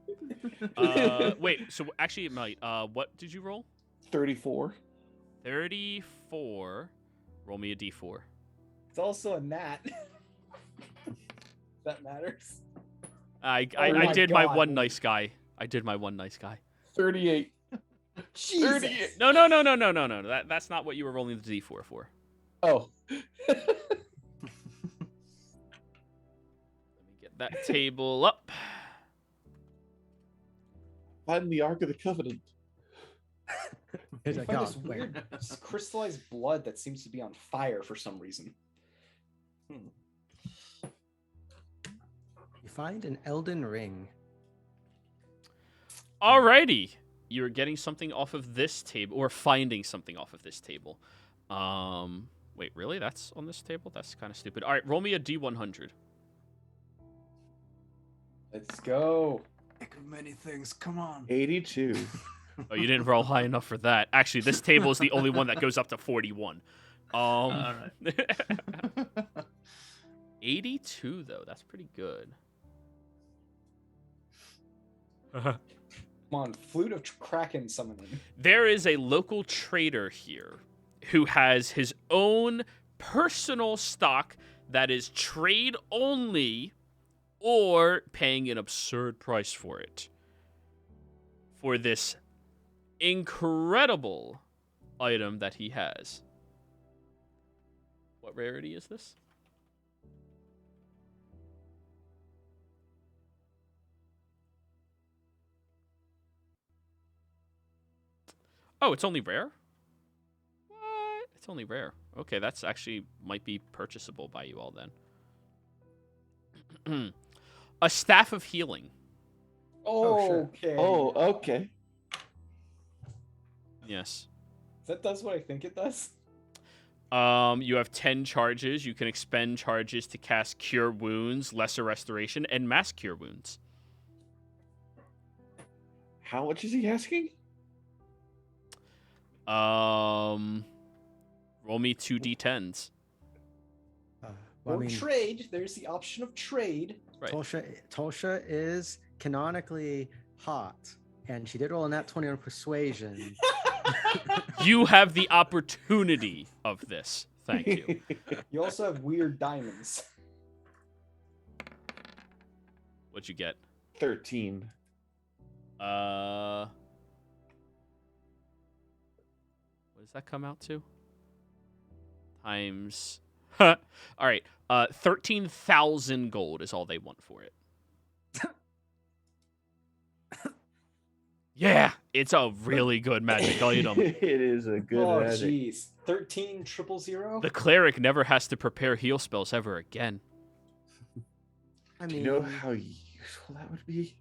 Wait, so actually it might. What did you roll? 34. 34. Roll me a d4. It's also a gnat. That matters. I my did my God. one nice guy. I did my one nice guy. 38. Jesus. 38. No. That's not what you were rolling the d4 for. Oh. Let me get that table up. Find the Ark of the Covenant. He's I like, find "Oh, this wait." weird crystallized blood that seems to be on fire for some reason. You find an Elden Ring. Alrighty. You're getting something off of this table, or finding something off of this table. Wait, really? That's on this table? That's kind of stupid. All right, roll me a D100. Let's go. Think of many things. Come on. 82. Oh, you didn't roll high enough for that. Actually, this table is the only one that goes up to 41. All right. 82 though. That's pretty good. Come on, flute of Kraken summoning. There is a local trader here who has his own personal stock that is trade only or paying an absurd price for it. For this incredible item that he has. What rarity is this? Oh, it's only rare? It's only rare. Okay, that's actually might be purchasable by you all then. A staff of healing. Oh, sure. Okay. Oh, okay. Yes. That does what I think it does. You have 10 charges. You can expend charges to cast Cure Wounds, Lesser Restoration, and Mass Cure Wounds. How much is he asking? Roll me 2d10s. Well, Or trade. There's the option of trade. Right. Tulsha is canonically hot, and she did roll a nat 20 on persuasion. You have the opportunity of this. Thank you. You also have weird diamonds. What'd you get? 13. What does that come out to? Times. All right. 13,000 gold is all they want for it. Yeah, it's a really good magic item. It is a good Oh, magic. jeez. 13,000? The cleric never has to prepare heal spells ever again. I Do mean, you know how useful that would be?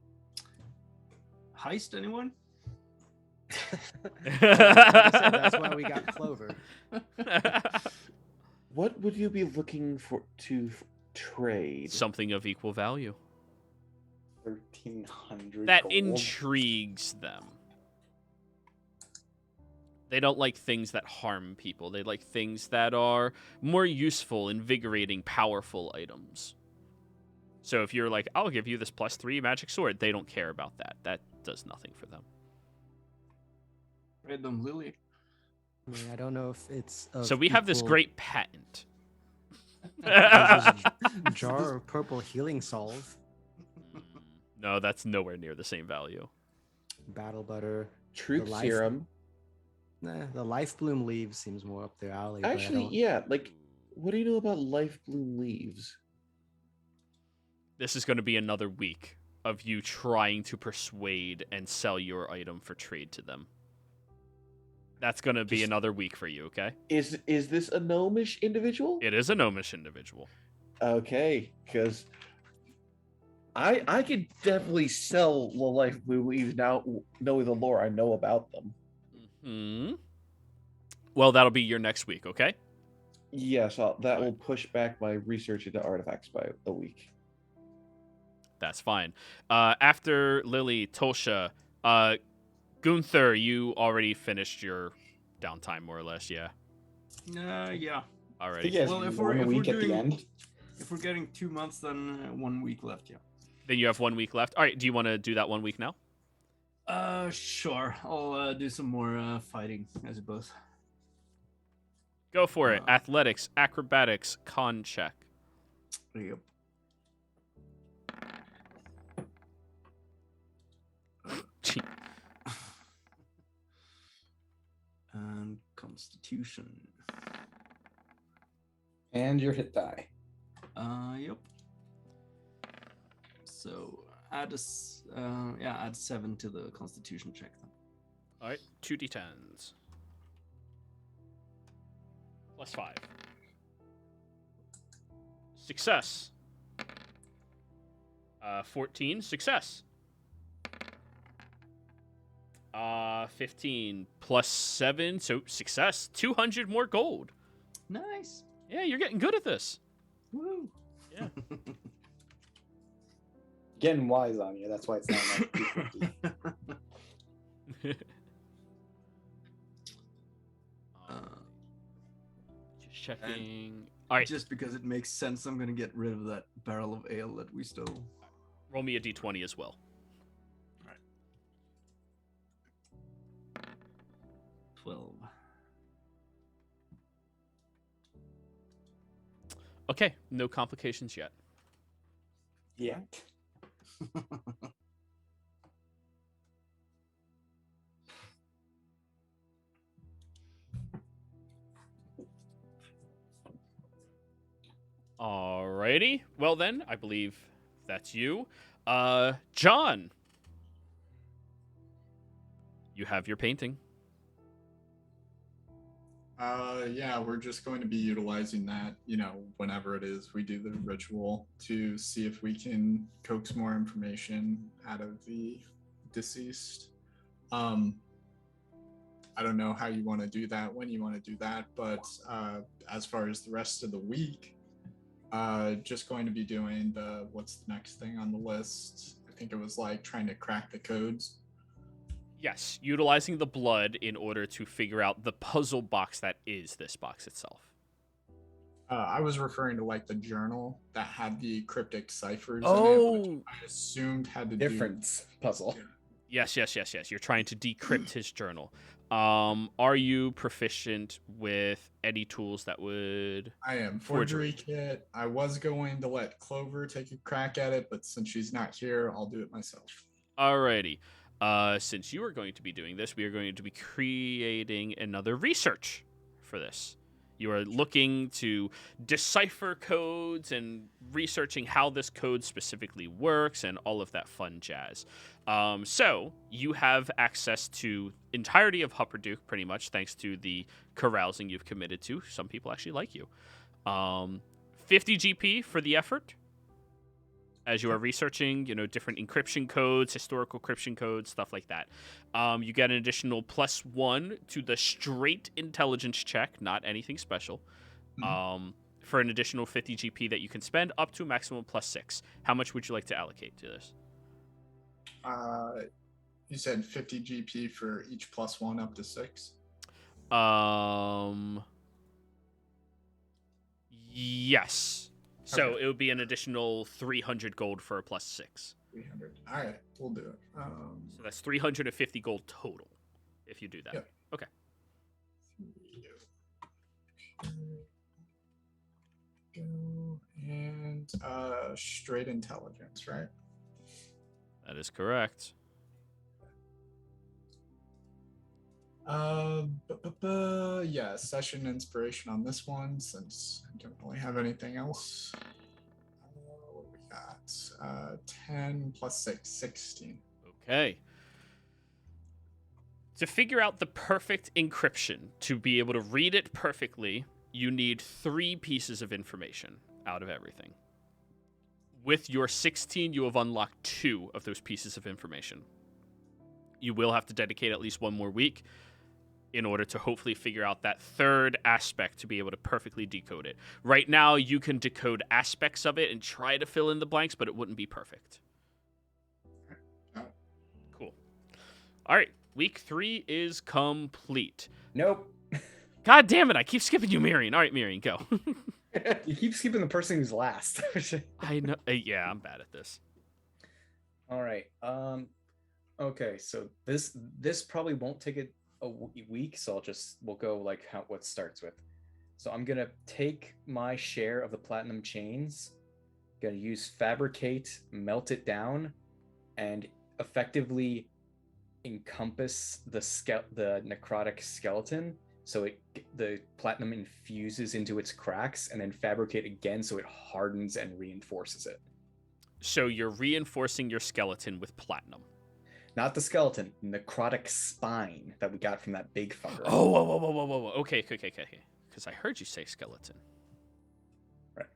Heist, anyone? like I said, that's why we got Clover. What would you be looking for to trade? Something of equal value. 1,300 That gold. intrigues them. They don't like things that harm people. They like things that are more useful, invigorating, powerful items. So if you're like, I'll give you this +3 magic sword, they don't care about that. That does nothing for them. Random Lily. I mean, I don't know if it's. Of So we have this equal- great patent. There's this jar of purple healing salve, No, that's nowhere near the same value. battle butter. Truth the life- serum. Nah, the life bloom leaves seems more up their alley. but I Actually, don't- yeah. Like, what do you know about life bloom leaves? This is going to be another week of you trying to persuade and sell your item for trade to them. That's going to be Just- another week for you, okay? Is this a gnomish individual? It is a gnomish individual. Okay, because I could definitely sell the life bloom leaves now, knowing the lore I know about them. Well, that'll be your next week, okay? Yes, that will Alright. push back my research into artifacts by a week. That's fine. After Lily, Tolsha, Gunther, you already finished your downtime, more or less, yeah? Yeah. I Alrighty. think he has Well, if one we're week at the doing- end. If we're getting 2 months, then 1 week left, yeah. Then you have 1 week left. All right, do you want to do that 1 week now? Sure. I'll do some more fighting, I suppose. Go for it. Uh, Athletics, acrobatics, con check. Yep. And Constitution. And your hit die. Yep. So add add 7 to the Constitution check then. All right, 2d10s. +5. Success. 14, success. 15 +7, so success. 200 more gold. Nice. Yeah, you're getting good at this. Woo. Yeah. Getting wise on you. That's why it's not like 250. Just checking. All right, Just because it makes sense, I'm gonna get rid of that barrel of ale that we stole. roll me a d20 as well. 12. Okay, no complications yet. Yeah. Alrighty. Well then, I believe that's you. John. You have your painting. Yeah, we're just going to be utilizing that, whenever it is we do the ritual to see if we can coax more information out of the deceased. Um, I don't know how you want to do that, when you want to do that, but as far as the rest of the week, just going to be doing what's the next thing on the list? I think it was like trying to crack the codes. Yes, utilizing the blood in order to figure out the puzzle box that is this box itself. I was referring to like the journal that had the cryptic ciphers in it, which Oh, I assumed had to Different puzzle. yes. You're trying to decrypt his journal. Are you proficient with any tools that would... I am forgery kit. I was going to let Clover take a crack at it, but since she's not here, I'll do it myself. Alrighty. Since you are going to be doing this, we are going to be creating another research for this. You are looking to decipher codes and researching how this code specifically works and all of that fun jazz. So you have access to entirety of Hupperduke, pretty much, thanks to the carousing you've committed to. Some people actually like you. 50 GP for the effort. As you are researching, different encryption codes, historical encryption codes, stuff like that. You get an additional +1 to the straight intelligence check, not anything special, for an additional 50 GP that you can spend up to a maximum +6. How much would you like to allocate to this? You said 50 GP for each +1 up to 6? Yes. So Okay. it would be an additional 300 gold for a +6. 300. All right, we'll do it. So that's 350 gold total if you do that. Yep. Okay. Go and straight intelligence, right? That is correct. Yeah, session inspiration on this one since I don't really have anything else. What we got? 10 plus 6, 16. Okay. To figure out the perfect encryption, to be able to read it perfectly, you need 3 pieces of information out of everything. With your 16, you have unlocked 2 of those pieces of information. You will have to dedicate at least 1 more week in order to hopefully figure out that third aspect to be able to perfectly decode it. Right now, you can decode aspects of it and try to fill in the blanks, but it wouldn't be perfect. Cool. All right. Week 3 is complete. Nope. God damn it. I keep skipping you, Miriam. All right, Miriam, go. You keep skipping the person who's last. I know. Yeah, I'm bad at this. All right. Okay, so this probably won't take a week, so we'll go like what it starts with. So I'm gonna take my share of the platinum chains, gonna use fabricate, melt it down, and effectively encompass the necrotic skeleton, so the platinum infuses into its cracks, and then fabricate again so it hardens and reinforces it. So you're reinforcing your skeleton with platinum. Not the skeleton, necrotic spine that we got from that big fucker. Oh, whoa. Okay. Because I heard you say skeleton. Right.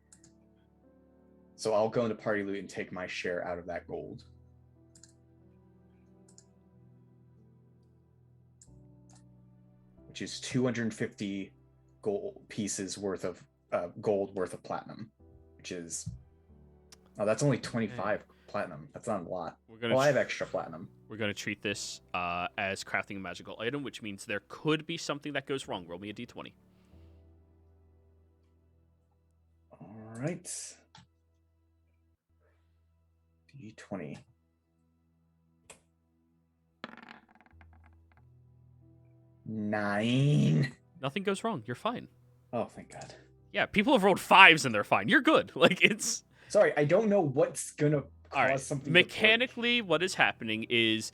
So I'll go into party loot and take my share out of that gold. Which is 250 gold pieces worth of gold worth of platinum. Which is... Oh, that's only 25 platinum. That's not a lot. I have extra platinum. We're going to treat this as crafting a magical item, which means there could be something that goes wrong. Roll me a d20. All right. D20. Nine. Nothing goes wrong. You're fine. Oh, thank God. Yeah, people have rolled 5s and they're fine. You're good. Like, it's... Sorry, I don't know what's gonna cause something. Mechanically, what is happening is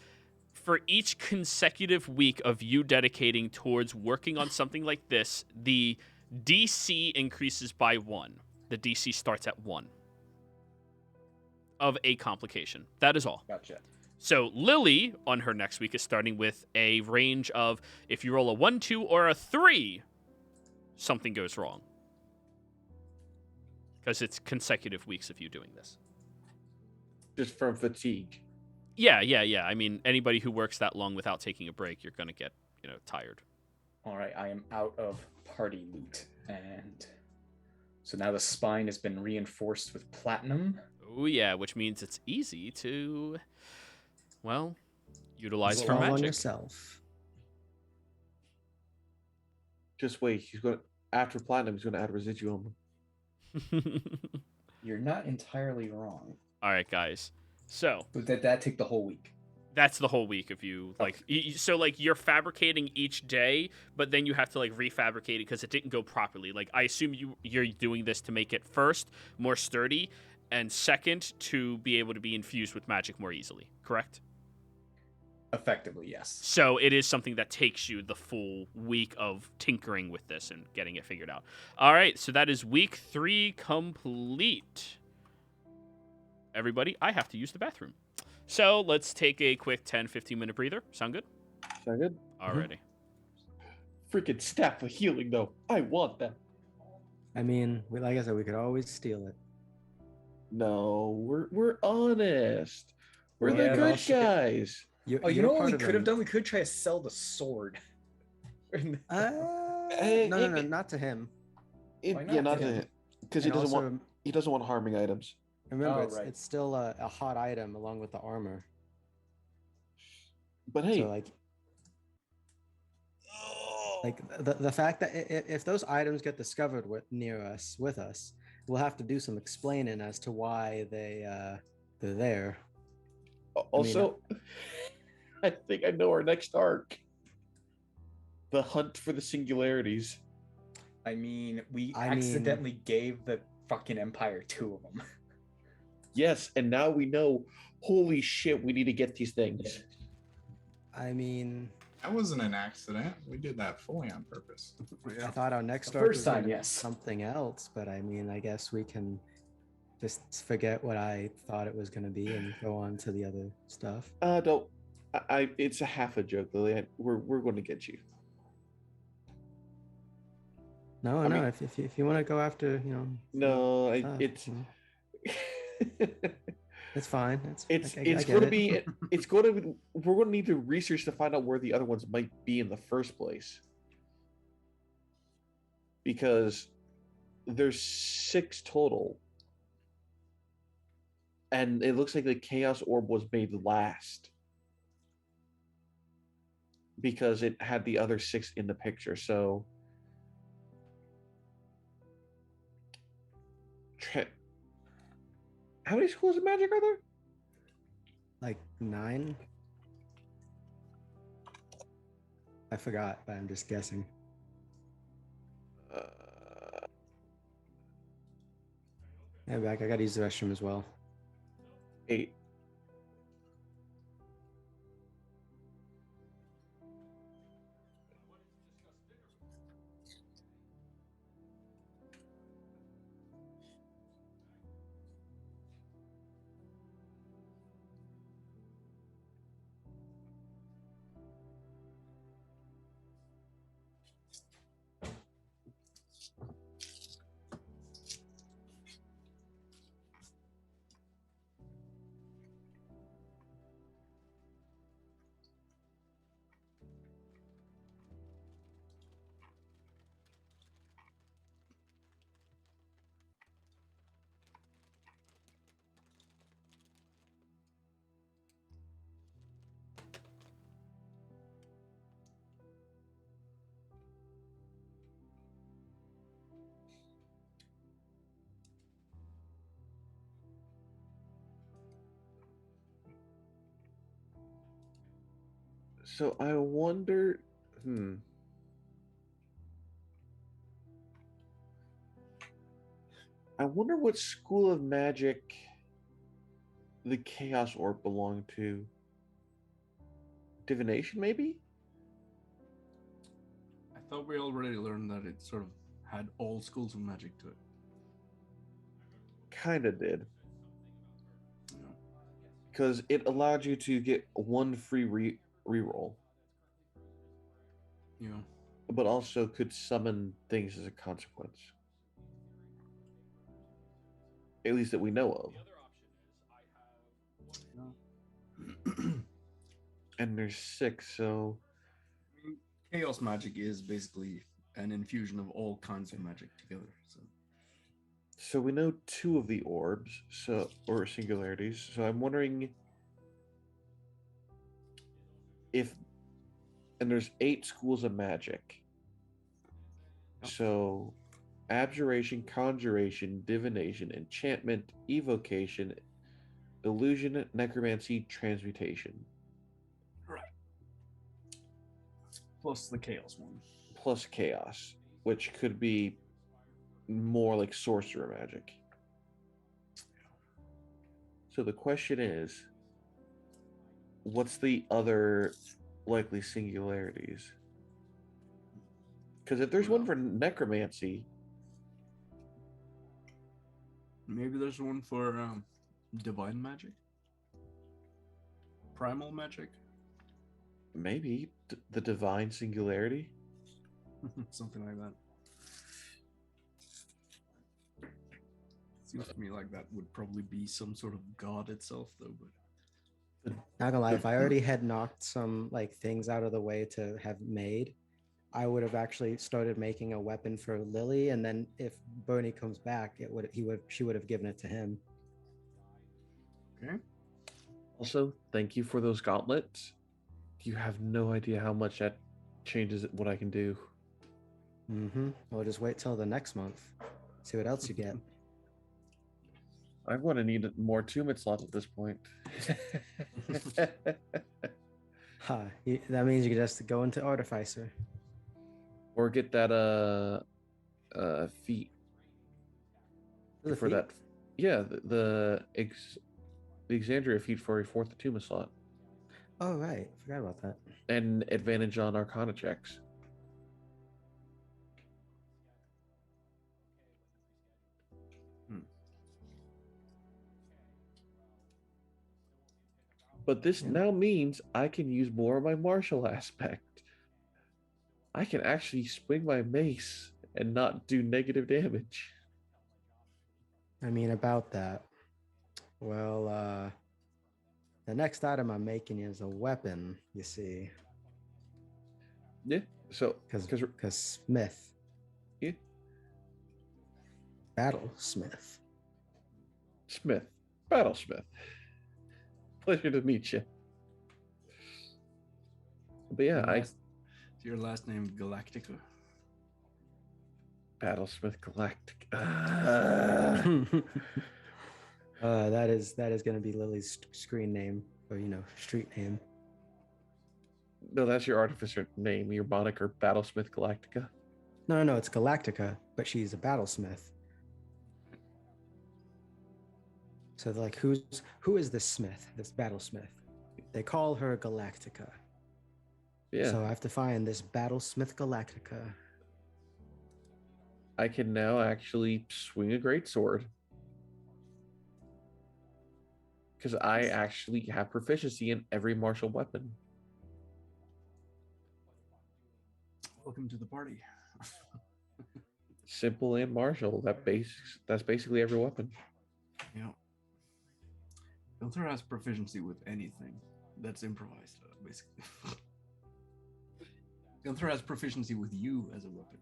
for each consecutive week of you dedicating towards working on something like this, the DC increases by 1. The DC starts at 1 of a complication. That is all. Gotcha. So Lily, on her next week, is starting with a range of, if you roll a 1, 2, or a 3, something goes wrong. Because it's consecutive weeks of you doing this. Just from fatigue. Yeah. I mean, anybody who works that long without taking a break, you're going to get, tired. All right, I am out of party loot, and so now the spine has been reinforced with platinum. Oh, yeah, which means it's easy to, well, utilize It's for all on magic. yourself. Just wait. He's going to, after platinum, he's going to add residuum. You're not entirely wrong. All right, guys. So But that take the whole week. that's the whole week of you so you're fabricating each day, but then you have to refabricate it because it didn't go properly. I assume you're doing this to make it first more sturdy, and second to be able to be infused with magic more easily. Correct? Effectively, yes. So it is something that takes you the full week of tinkering with this and getting it figured out. All right, so that is week 3 complete. Everybody, I have to use the bathroom. So let's take a quick 10-15 minute breather. Sound good? Sound good? Alrighty. Freaking staff of healing, though. I want that. I mean, like I said, we could always steal it. No, we're honest. We're Yeah, the but good also- guys. You You're know what part we of could have them. done? We could try to sell the sword. No, not to him. It, Why yeah, not not to to him? him, because he And doesn't also, want harming items. remember, Oh, it's, right. it's still a hot item along with the armor. But hey, So like the fact that if those items get discovered with us, we'll have to do some explaining as to why they're there. also, I think I know our next arc. The hunt for the singularities. I mean, we I mean- accidentally gave the fucking Empire 2 of them. Yes, and now we know. Holy shit, we need to get these things. I mean, That wasn't an accident. We did that fully on purpose. I thought our next The arc first was time, gonna be yes. something else, but I mean, I guess we can just forget what I thought it was going to be and go on to the other stuff. Don't. It's a half a joke, Lily. We're going to get you. No, I no. mean- If you want to go after, No, stuff, it's. it's fine. It's I it's get going to it. be it's going to we're going to need to research to find out where the other ones might be in the first place, because there's 6 total, and it looks like the chaos orb was made last because it had the other 6 in the picture. So how many schools of magic are there? Like 9. I forgot, but I'm just guessing. Uh, Yeah, back. I got to use the restroom as well. 8. So I wonder. I wonder what school of magic the Chaos Orb belonged to. Divination, maybe? I thought we already learned that it sort of had all schools of magic to it. Kinda did. Yeah. Because it allowed you to get 1 free reroll. Yeah. but also could summon things as a consequence. At least that we know of. And there's 6, so Chaos magic is basically an infusion of all kinds of magic together. So we know 2 of the orbs, or singularities. So I'm wondering if, and there's 8 schools of magic. So abjuration, conjuration, divination, enchantment, evocation, illusion, necromancy, transmutation. right. Plus the chaos one. Plus chaos, which could be more like sorcerer magic. So the question is, what's the other likely singularities? Because if there's one for necromancy, maybe there's one for divine magic, primal magic, maybe the divine singularity. something like that. Seems to me like that would probably be some sort of god itself, though. But Not gonna lie, if I already had knocked some like things out of the way to have made, I would have actually started making a weapon for Lily, and then if Bernie comes back, she would have given it to him. okay. Also, thank you for those gauntlets. You have no idea how much that changes what I can do. We'll just wait till the next month. See what else you get. I'm going to need more tumid slots at this point. That means you can just go into Artificer. Or get that feat The for feat? that. Yeah, the Exandria feat for a 4th tumid slot. Oh right, forgot about that. And advantage on Arcana checks. But this now means I can use more of my martial aspect. I can actually swing my mace and not do negative damage. I mean, about that. Well, the next item I'm making is a weapon, you see. Yeah. So, because Smith. Yeah. Battlesmith. Battlesmith. Pleasure to meet you. But yeah, Is your last name Galactica? Battlesmith Galactic. That is going to be Lily's screen name, or street name. No, that's your artificer name. Your moniker, Battlesmith Galactica. No, it's Galactica, but she's a battlesmith. So like, who is this smith? This battlesmith? They call her Galactica. Yeah. So I have to find this battlesmith Galactica. I can now actually swing a greatsword. Because I actually have proficiency in every martial weapon. Welcome to the party. Simple and martial. That's basically every weapon. Yeah. Gunther has proficiency with anything that's improvised, basically. Gunther has proficiency with you as a weapon.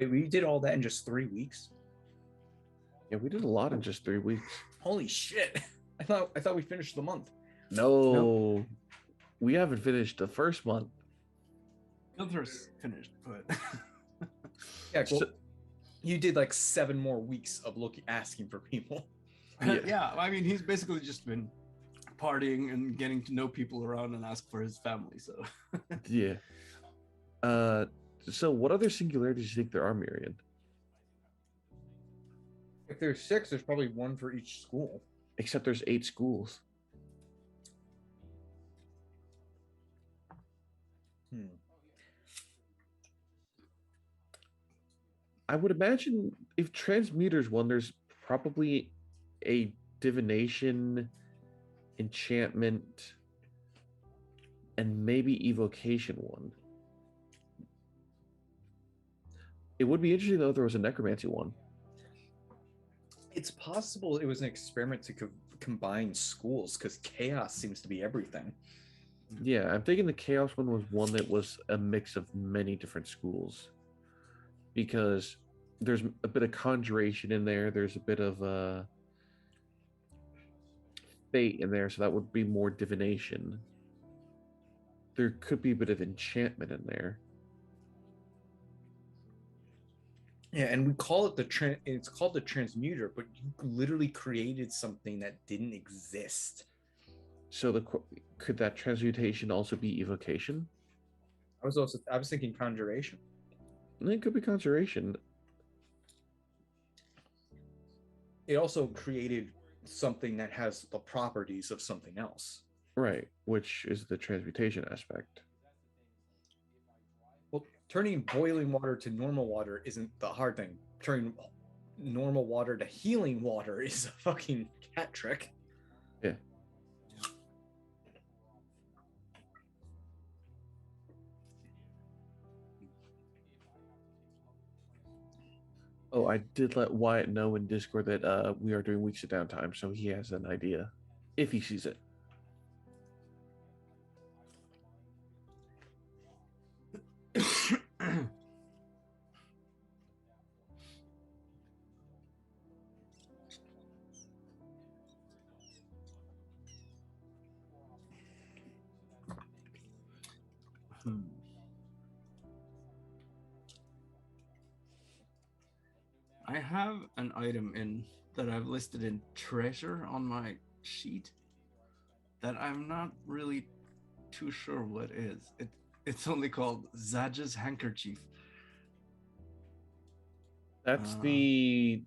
We did all that in just 3 weeks. Yeah, we did a lot in just 3 weeks. Holy shit! I thought we finished the month. No, Nope. We haven't finished the first month. Gunther's finished, but Yeah, well, you did like 7 more weeks of asking for people. yeah, I mean, he's basically just been partying and getting to know people around and ask for his family. So Yeah. So what other singularities do you think there are, Miriam? If there's 6, there's probably 1 for each school. Except there's 8 schools. I would imagine if transmuters one, there's probably a divination, enchantment, and maybe evocation one. It would be interesting though if there was a necromancy one. It's possible it was an experiment to combine schools because chaos seems to be everything. Yeah, I'm thinking the chaos one was one that was a mix of many different schools. Because there's a bit of conjuration in there, there's a bit of fate in there, so that would be more divination. There could be a bit of enchantment in there. Yeah, and we call it it's called the transmuter, but you literally created something that didn't exist. So could that transmutation also be evocation? I was thinking conjuration. It could be conjuration. It also created something that has the properties of something else. Right, which is the transmutation aspect. Well, turning boiling water to normal water isn't the hard thing. Turning normal water to healing water is a fucking cat trick. Yeah. Oh, I did let Wyatt know in Discord that we are doing weeks of downtime, so he has an idea if he sees it. I have an item in that I've listed in treasure on my sheet that I'm not really too sure what is. It's only called Zaj's handkerchief. That's the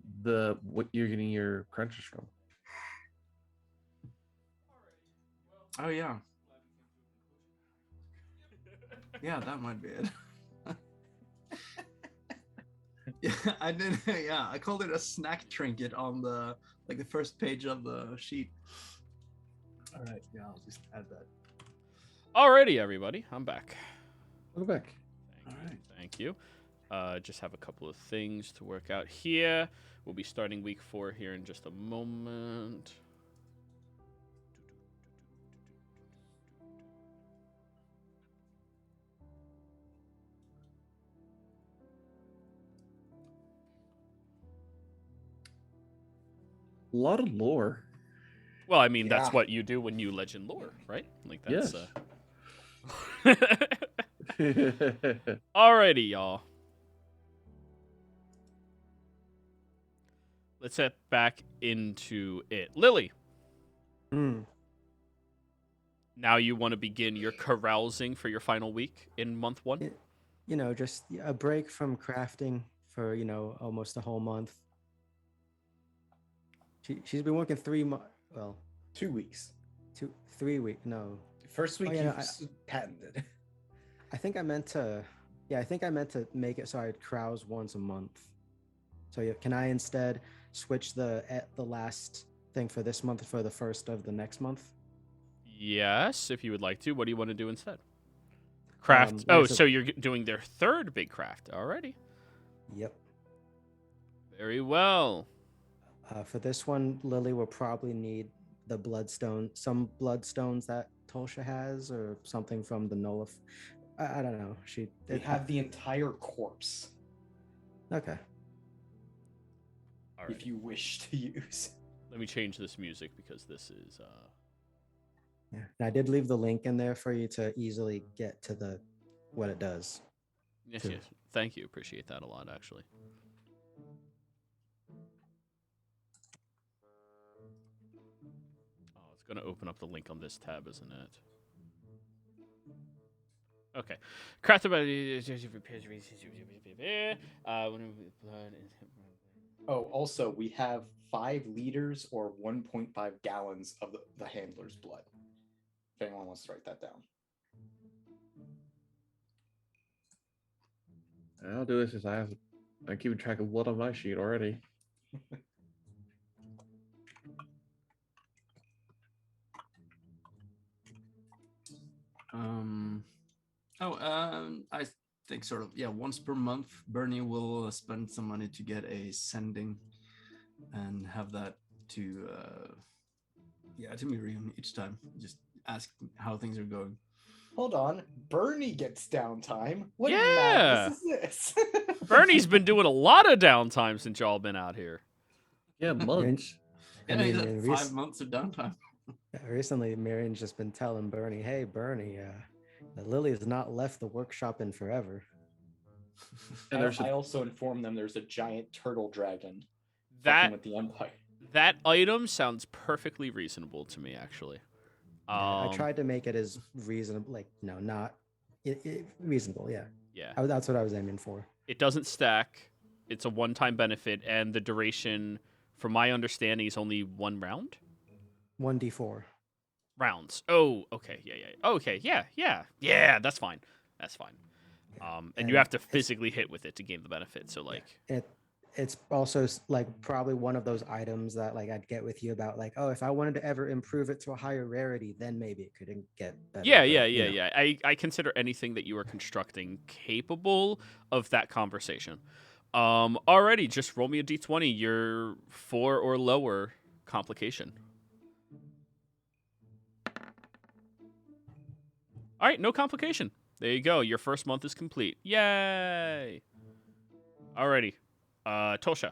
what you're getting your crunches from. Oh yeah. Yeah, that might be it. Yeah, I did. Yeah, I called it a snack trinket on the first page of the sheet. All right, yeah, I'll just add that. Alrighty, everybody, I'm back. Welcome back. Thank you. Just have a couple of things to work out here. We'll be starting week 4 here in just a moment. A lot of lore. Well, I mean, that's Yeah. what you do when you legend lore, right? Like that's Yes. Alrighty, y'all. Let's head back into it. Lily, now you want to begin your carousing for your final week in month 1? You know, just a break from crafting for, almost a whole month. She's been working 3 months. Well, 2 weeks. 3 weeks. No. First week Oh, yeah, you no, patented. I think I meant to. Yeah, I think I meant to make it so I'd carouse once a month. So yeah, can I instead switch the last thing for this month for the first of the next month? Yes, if you would like to. What do you want to do instead? Craft. So you're doing their third big craft. Alrighty. Yep. Very well. For this one, Lily will probably need the bloodstone, some bloodstones that Tulsha has, or something from the Nolaf. I don't know. They have the entire corpse. Okay. All right. If you wish to use. Let me change this music because this is. Yeah, and I did leave the link in there for you to easily get to what it does. Yes, too. yes. Thank you. Appreciate that a lot, actually. Oh, it's going to open up the link on this tab, isn't it? Okay. Crafted by. Oh, also, we have 5 liters or 1.5 gallons of the handler's blood. If anyone wants to write that down. I'll do this as I have I'm keeping track of what on my sheet already. I think sort of once per month, Bernie will spend some money to get a sending, and have that to to Miriam each time. Just ask how things are going. Hold on, Bernie gets downtime. What Yeah. madness is this? Bernie's been doing a lot of downtime since y'all been out here. Yeah, months. I Yeah, he's mean, at in 5 months of downtime. recently, Marion's just been telling Bernie, "Hey, Bernie, Lily has not left the workshop in forever." And there's I also informed them there's a giant turtle dragon fucking That with the Empire. that item sounds perfectly reasonable to me, actually. I tried to make it as reasonable, like not reasonable. Yeah, Yeah. that's what I was aiming for. It doesn't stack. It's a one-time benefit, and the duration, from my understanding, is only 1 round. 1d4. Rounds. Oh, okay. Yeah. Okay. Yeah. That's fine. That's fine. And you have to physically hit with it to gain the benefit. So like, it's also like probably one of those items that like I'd get with you about like, oh, if I wanted to ever improve it to a higher rarity, then maybe it could get better. yeah. I consider anything that you are constructing capable of that conversation. Already, just roll me a d20. Your 4 or lower complication. All right, no complication. There you go. Your first month is complete. Yay! Alrighty. Tosha.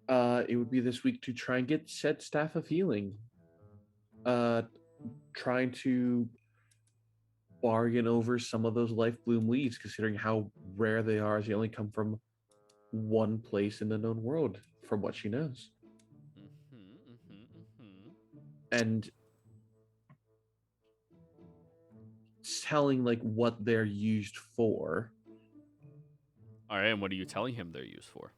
It would be this week to try and get said staff of healing. Trying to bargain over some of those life bloom leaves, considering how rare they are, as they only come from one place in the known world, from what she knows. And telling like what they're used for. All right, and what are you telling him they're used for?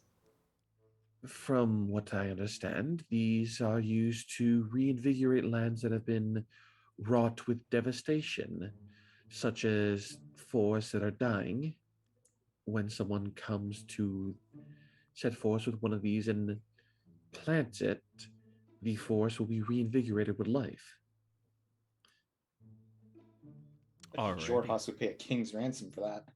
From what I understand, these are used to reinvigorate lands that have been wrought with devastation, such as forests that are dying. When someone comes to set forest with one of these and plants it, the forest will be reinvigorated with life. Short House would pay a king's ransom for that.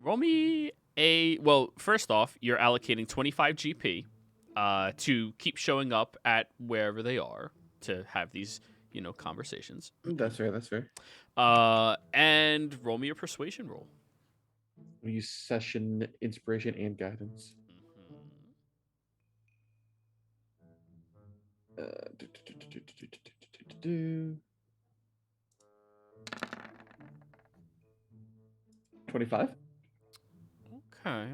Roll me a. Well, first off, you're allocating 25 GP to keep showing up at wherever they are to have these, conversations. That's fair. That's fair. And roll me a persuasion roll. We use session, inspiration, and guidance. 25. Okay.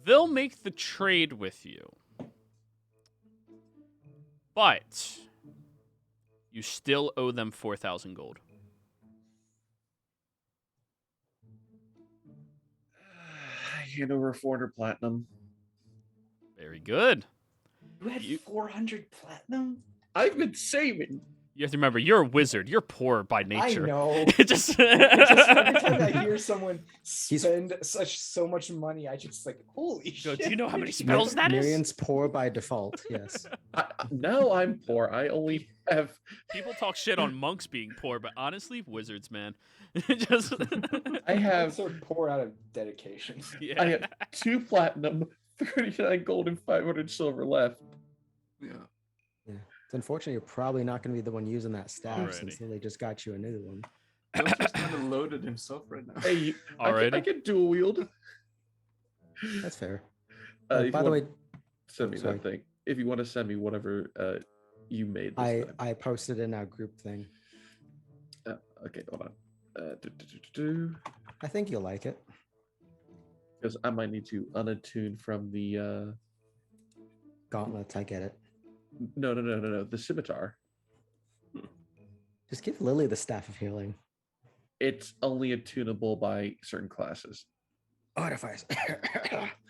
They'll make the trade with you, but you still owe them 4,000 gold. I hand over 400 platinum. Very good. You had 400 platinum? I've been saving. You have to remember, you're a wizard. You're poor by nature. I know. just Every time I hear someone spend so much money, I just like, holy shit. Do you know how many spells that is? Marion's poor by default. Yes. No, I'm poor. I only have. People talk shit on monks being poor, but honestly, wizards, man. Just I have. Sort of poor out of dedication. Yeah. I have 2 platinum, 39 gold, and 500 silver left. Yeah. It's unfortunate you're probably not going to be the one using that staff Alrighty. since Lily just got you a new one. He's just kind of loaded himself right now. Hey, I Alrighty. can dual wield. That's fair. If By you the want- way, send me sorry. that thing. If you want to send me whatever you made this time. I posted in our group thing. Okay, hold on. I think you'll like it. Because I might need to unattune from the Gauntlets, I get it. no, the scimitar. Just give Lily the staff of healing. It's only attunable by certain classes. Artifice.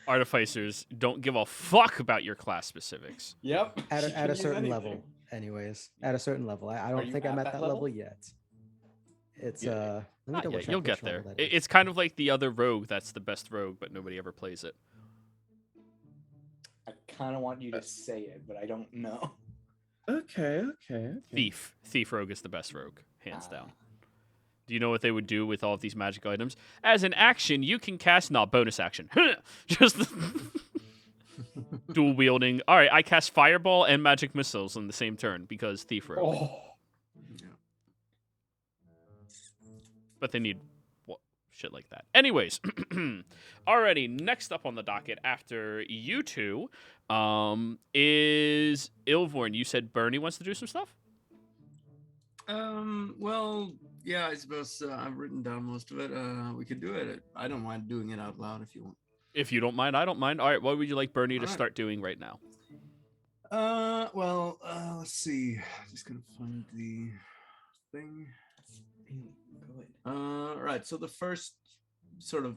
Artificers don't give a fuck about your class specifics. Yep. at She a can use certain anything. level. anyways, at a certain level. I Are don't you think at I'm at that that level? level yet. It's Yeah. let me Not double yet. check You'll which get level there. that is. It's kind of like the other rogue that's the best rogue, but nobody ever plays it. I kind of want you to say it, but I don't know. Okay. Thief rogue is the best rogue, hands Ah. down. Do you know what they would do with all of these magic items? As an action, you can cast, not bonus action. Just dual wielding. All right, I cast fireball and magic missiles in the same turn because thief rogue. Oh, But they need shit like that. Anyways, alrighty. Next up on the docket after you two, is Ilvorn. You said Bernie wants to do some stuff. Well, yeah, I suppose I've written down most of it. We could do it. I don't mind doing it out loud if you want. If you don't mind, I don't mind. All right, what would you like Bernie to All right. start doing right now? Well, let's see. Just gonna find the thing. Right. So the first sort of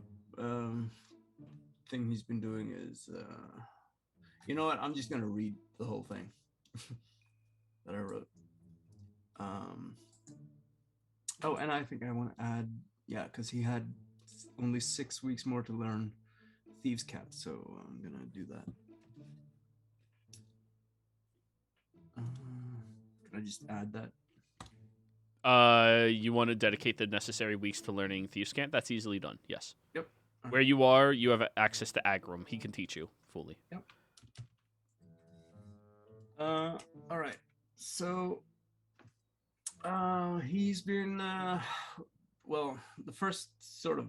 thing he's been doing is, you know what? I'm just gonna read the whole thing that I wrote. Oh, and I think I want to add, yeah, because he had only 6 weeks more to learn Thieves' Cat, so I'm gonna do that. Can I just add that? You want to dedicate the necessary weeks to learning Thieves' Cant? That's easily done. Yes. Yep. Where you are, you have access to Agram. He can teach you fully. Yep. All right. So, he's been well, the first sort of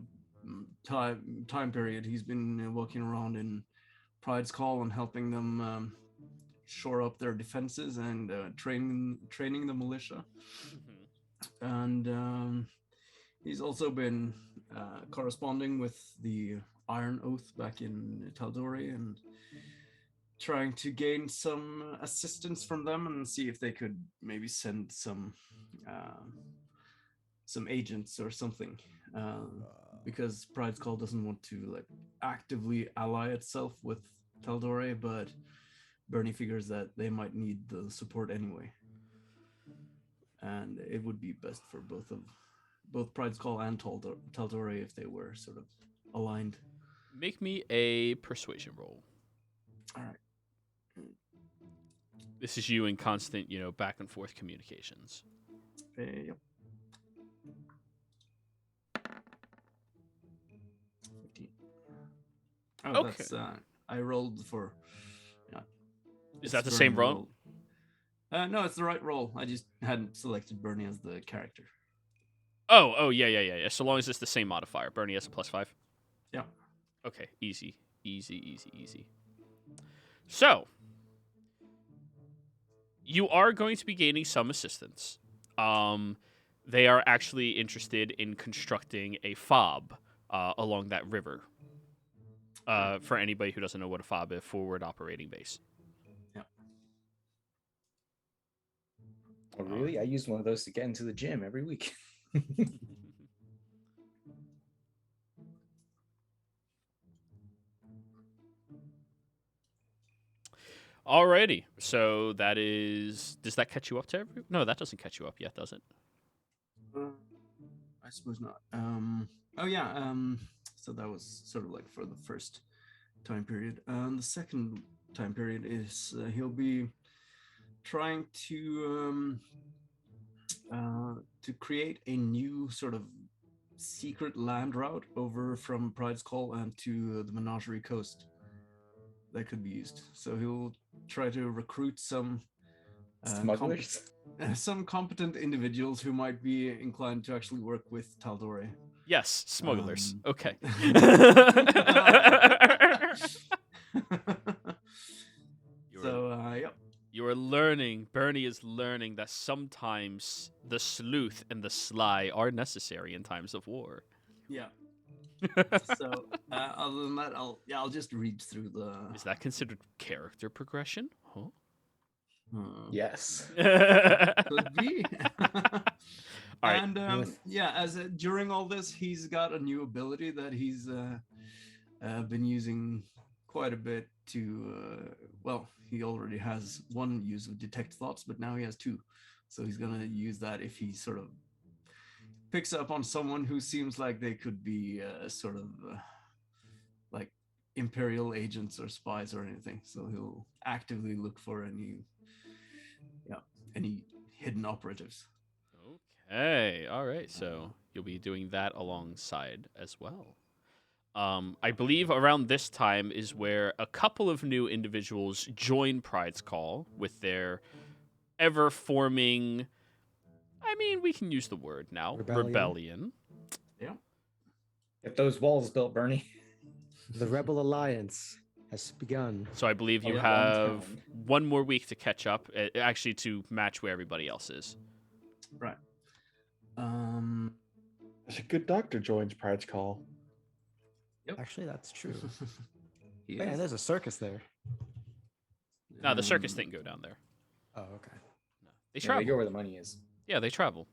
time period he's been walking around in Pride's Call and helping them shore up their defenses and training the militia. And he's also been corresponding with the Iron Oath back in Taldori and trying to gain some assistance from them and see if they could maybe send some agents or something, because Pride's Call doesn't want to like actively ally itself with Taldori, but Bernie figures that they might need the support anyway, and it would be best for both Pride's Call and Taldori if they were sort of aligned. Make me a persuasion roll. All right. This is you in constant, back and forth communications. Yep. 15. Oh, Okay. That's, I rolled for. Is that the same roll? No, it's the right roll. I just hadn't selected Bernie as the character. Oh, yeah. So long as it's the same modifier. Bernie has a +5. Yeah. Okay, easy. So, you are going to be gaining some assistance. They are actually interested in constructing a fob along that river. For anybody who doesn't know what a fob is, forward operating base. Yeah. Oh, really? I use one of those to get into the gym every week. Alrighty, so that is. Does that catch you up to every? No, that doesn't catch you up yet, does it? I suppose not. Oh yeah. So that was sort of like for the first time period. The second time period is he'll be trying to create a new sort of secret land route over from Pride's Call and to the Menagerie Coast that could be used. So he'll try to recruit some Smugglers? some competent individuals who might be inclined to actually work with Taldori. Yes, smugglers. Okay. Yep. You are learning, Bernie is learning that sometimes the sleuth and the sly are necessary in times of war. Yeah. So other than that, I'll just read through the. Is that considered character progression? Huh? Yes. Could be. All right. And during all this, he's got a new ability that he's been using quite a bit to. Well, he already has one use of detect thoughts, but now he has two. So he's gonna use that if he sort of picks up on someone who seems like they could be sort of like Imperial agents or spies or anything. So he'll actively look for any hidden operatives. Okay. All right. So you'll be doing that alongside as well. I believe around this time is where a couple of new individuals join Pride's Call with their ever forming. I mean, we can use the word now. Rebellion. Yeah. Get those walls built, Bernie. The Rebel Alliance has begun. So I believe you Of one have town. one more week to catch up, actually to match where everybody else is. Right. As a good doctor joins Pride's Call. Yep. Actually, that's true. He Man, is. there's a circus there. No, the circus didn't go down there. Oh, okay. No. They Yeah, travel. they go where the money is. Yeah, they travel.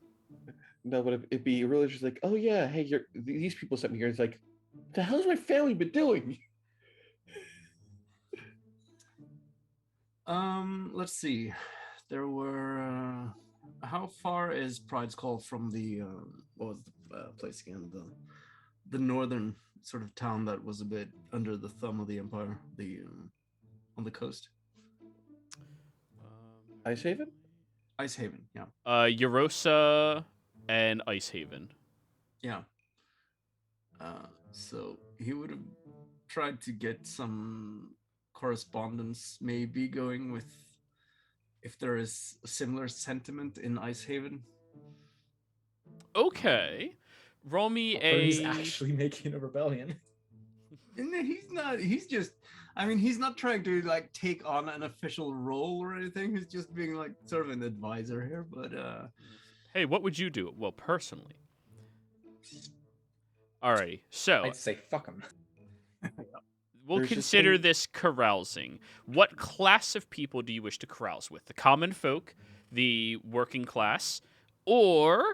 No, but it'd be really just like, oh yeah, hey, these people sent me here. It's like, the hell's my family been doing? Let's see. There were. How far is Pride's Call from the what was the place again? The northern sort of town that was a bit under the thumb of the Empire, the on the coast. Ice Haven? Ice Haven, yeah. Eurosa and Ice Haven. Yeah. So he would have tried to get some correspondence maybe going with if there is a similar sentiment in Ice Haven. Okay. Roll me Bernie's a. actually making a rebellion. And he's not. He's just. I mean, he's not trying to like take on an official role or anything. He's just being like sort of an advisor here. But Hey, what would you do? Well, personally. Alrighty. So I'd say fuck him. we'll There's this consider thing- this carousing. What class of people do you wish to carouse with? The common folk, the working class, or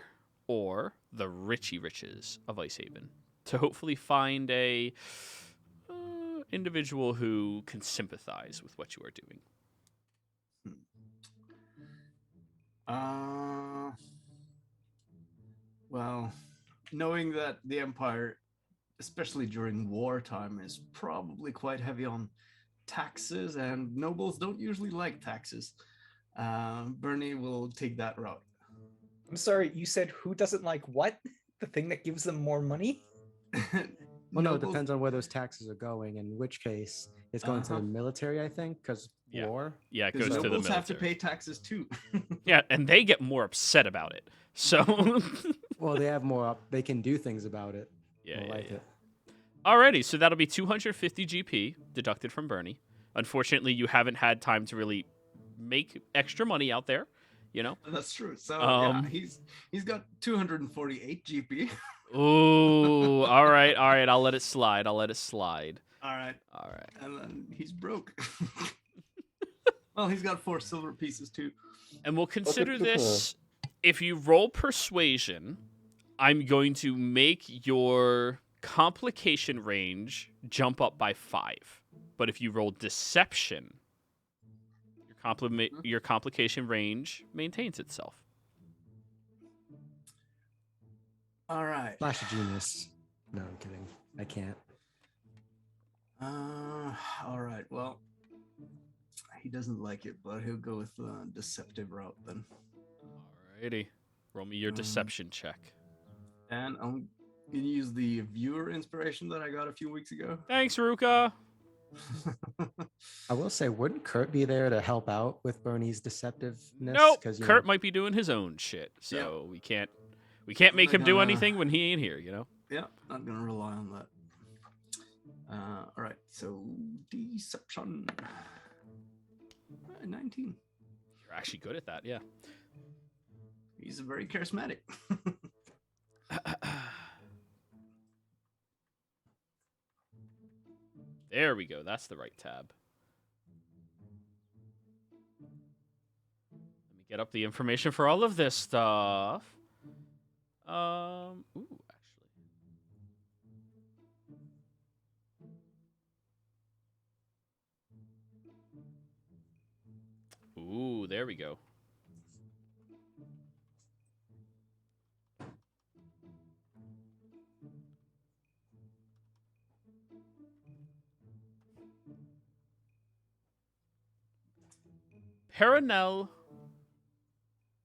the richy riches of Ice Haven? To hopefully find a individual who can sympathize with what you are doing. Well, knowing that the Empire, especially during wartime, is probably quite heavy on taxes, and nobles don't usually like taxes. Bernie will take that route. I'm sorry, you said who doesn't like what? The thing that gives them more money? Well, no, it Nobles- depends on where those taxes are going. In which case, it's going to the military, I think, because Yeah. war. Yeah, it Because goes to the nobles military. have to pay taxes too. Yeah, and they get more upset about it. So Well, they have more. They can do things about it. yeah, I like it. Alrighty, so that'll be 250 GP deducted from Bernie. Unfortunately, you haven't had time to really make extra money out there, you know? That's true. So Um, yeah, he's got 248 GP. Ooh, all right. I'll let it slide. All right, and then he's broke. Well, he's got 4 silver pieces too. And we'll consider the- this. If you roll persuasion, I'm going to make your complication range jump up by 5. But if you roll deception, your complication range maintains itself. All right. Flash of genius. No, I'm kidding. I can't. All right. Well, he doesn't like it, but he'll go with the deceptive route then. Alrighty. Roll me your deception check. And I'm gonna use the viewer inspiration that I got a few weeks ago. Thanks, Ruka. I will say, wouldn't Kurt be there to help out with Bernie's deceptiveness? Nope. 'Cause, you Kurt know, might be doing his own shit, so Yep. we can't make not him do gonna- anything when he ain't here. You know. Yeah, not gonna rely on that. All right. So deception. 19. You're actually good at that, yeah. He's very charismatic. There we go. That's the right tab. Let me get up the information for all of this stuff. Ooh, actually. Ooh, there we go. Perenelle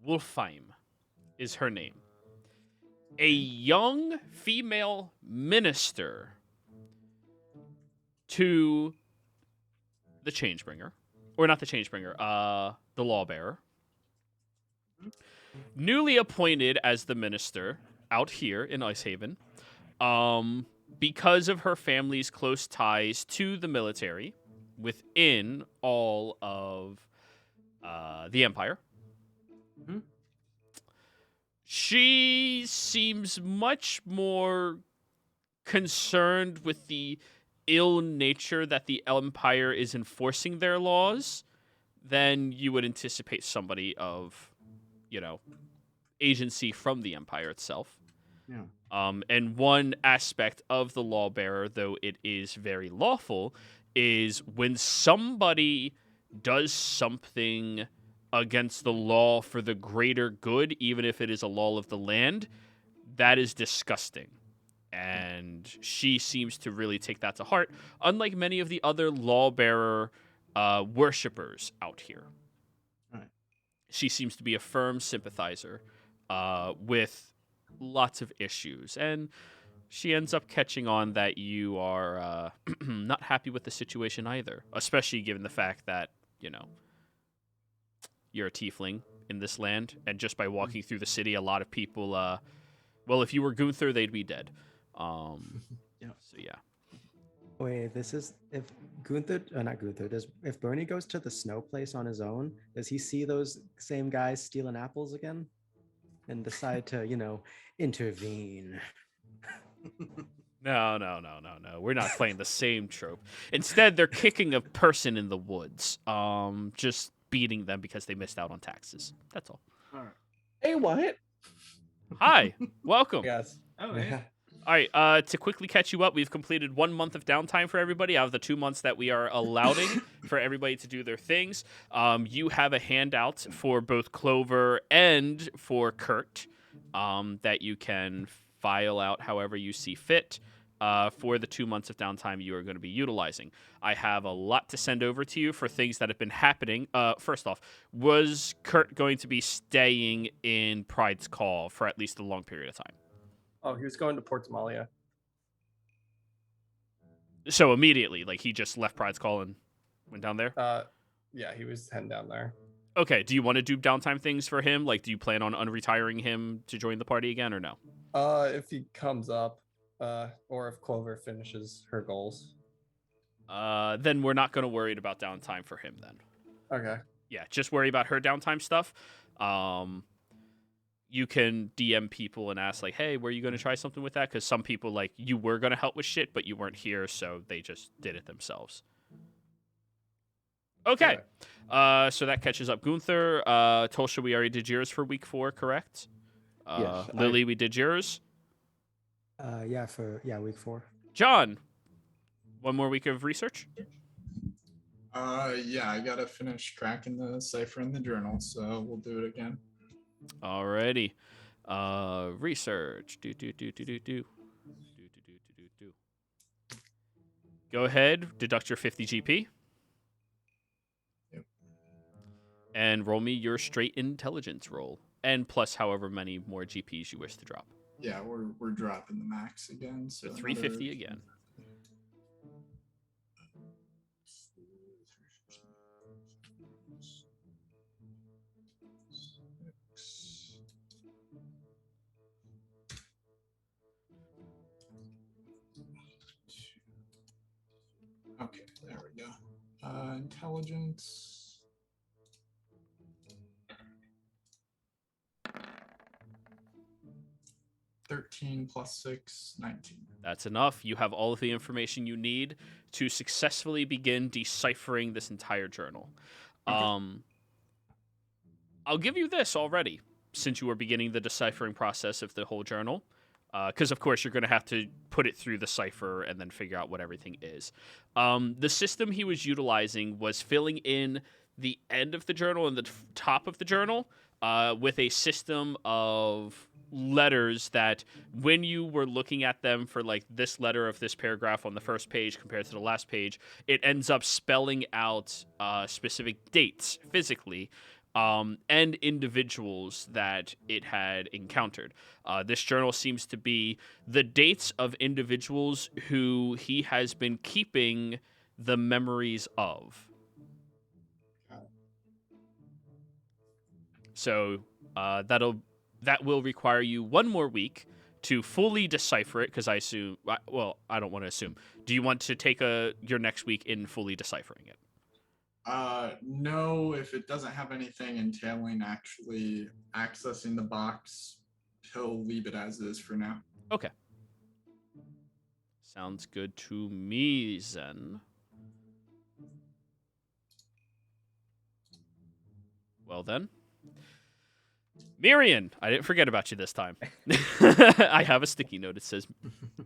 Wolfheim is her name. A young female minister to the Changebringer. Or not the Changebringer, the Lawbearer. Newly appointed as the minister out here in Icehaven. Because of her family's close ties to the military within all of the Empire. Mhm. She seems much more concerned with the ill nature that the Empire is enforcing their laws than you would anticipate somebody of, agency from the Empire itself. Yeah. And one aspect of the lawbearer, though it is very lawful, is when somebody does something against the law for the greater good, even if it is a law of the land, that is disgusting. And she seems to really take that to heart, unlike many of the other lawbearer worshippers out here. Right. She seems to be a firm sympathizer with lots of issues. And she ends up catching on that you are not happy with the situation either, especially given the fact that, you're a tiefling in this land. And just by walking through the city, a lot of people, well, if you were Gunther, they'd be dead. Yeah. So, yeah. Wait, this is if not Gunther. If Bernie goes to the snow place on his own, does he see those same guys stealing apples again, and decide to intervene? No. We're not playing the same trope. Instead, they're kicking a person in the woods. Just beating them because they missed out on taxes. That's all. All right. Hey, what? Hi, welcome. Yes. Oh, yeah. All right, to quickly catch you up, we've completed 1 month of downtime for everybody out of the 2 months that we are allowing for everybody to do their things. You have a handout for both Clover and for Kurt that you can file out however you see fit for the 2 months of downtime you are going to be utilizing. I have a lot to send over to you for things that have been happening. First off, was Kurt going to be staying in Pride's Call for at least a long period of time? Oh, he was going to Port Somalia. So immediately, like he just left Pride's Call and went down there? Yeah, he was heading down there. Okay, do you want to do downtime things for him? Like, do you plan on unretiring him to join the party again or no? If he comes up, or if Clover finishes her goals. Then we're not going to worry about downtime for him then. Okay. Yeah, just worry about her downtime stuff. You can DM people and ask, like, hey, were you going to try something with that? Because some people, like, you were going to help with shit, but you weren't here, so they just did it themselves. Okay. So that catches up Gunther. Tolsha, we already did yours for week 4, correct? Yes, Lily, we did yours. Week 4. John, 1 more week of research? Yeah, I gotta finish cracking the cipher in the journal, so we'll do it again. Alrighty. Research. Do. Go ahead, deduct your 50 GP. Yep. And roll me your straight intelligence roll. And plus however many more GPs you wish to drop. Yeah, we're dropping the max again. So So 350 again. Okay, there we go. Intelligence. $13 plus 6, 19. That's enough. You have all of the information you need to successfully begin deciphering this entire journal. Okay. I'll give you this already, since you are beginning the deciphering process of the whole journal. Because, of course, you're going to have to put it through the cipher and then figure out what everything is. The system he was utilizing was filling in the end of the journal and the top of the journal with a system of letters that when you were looking at them for like this letter of this paragraph on the first page compared to the last page, it ends up spelling out specific dates physically and individuals that it had encountered. This journal seems to be the dates of individuals who he has been keeping the memories of. So that will require you one more week to fully decipher it, because I assume, well, I don't want to assume. Do you want to take your next week in fully deciphering it? No, if it doesn't have anything entailing actually accessing the box, he'll leave it as is for now. Okay. Sounds good to me, Zen. Well then. Mirian, I didn't forget about you this time. I have a sticky note. It says,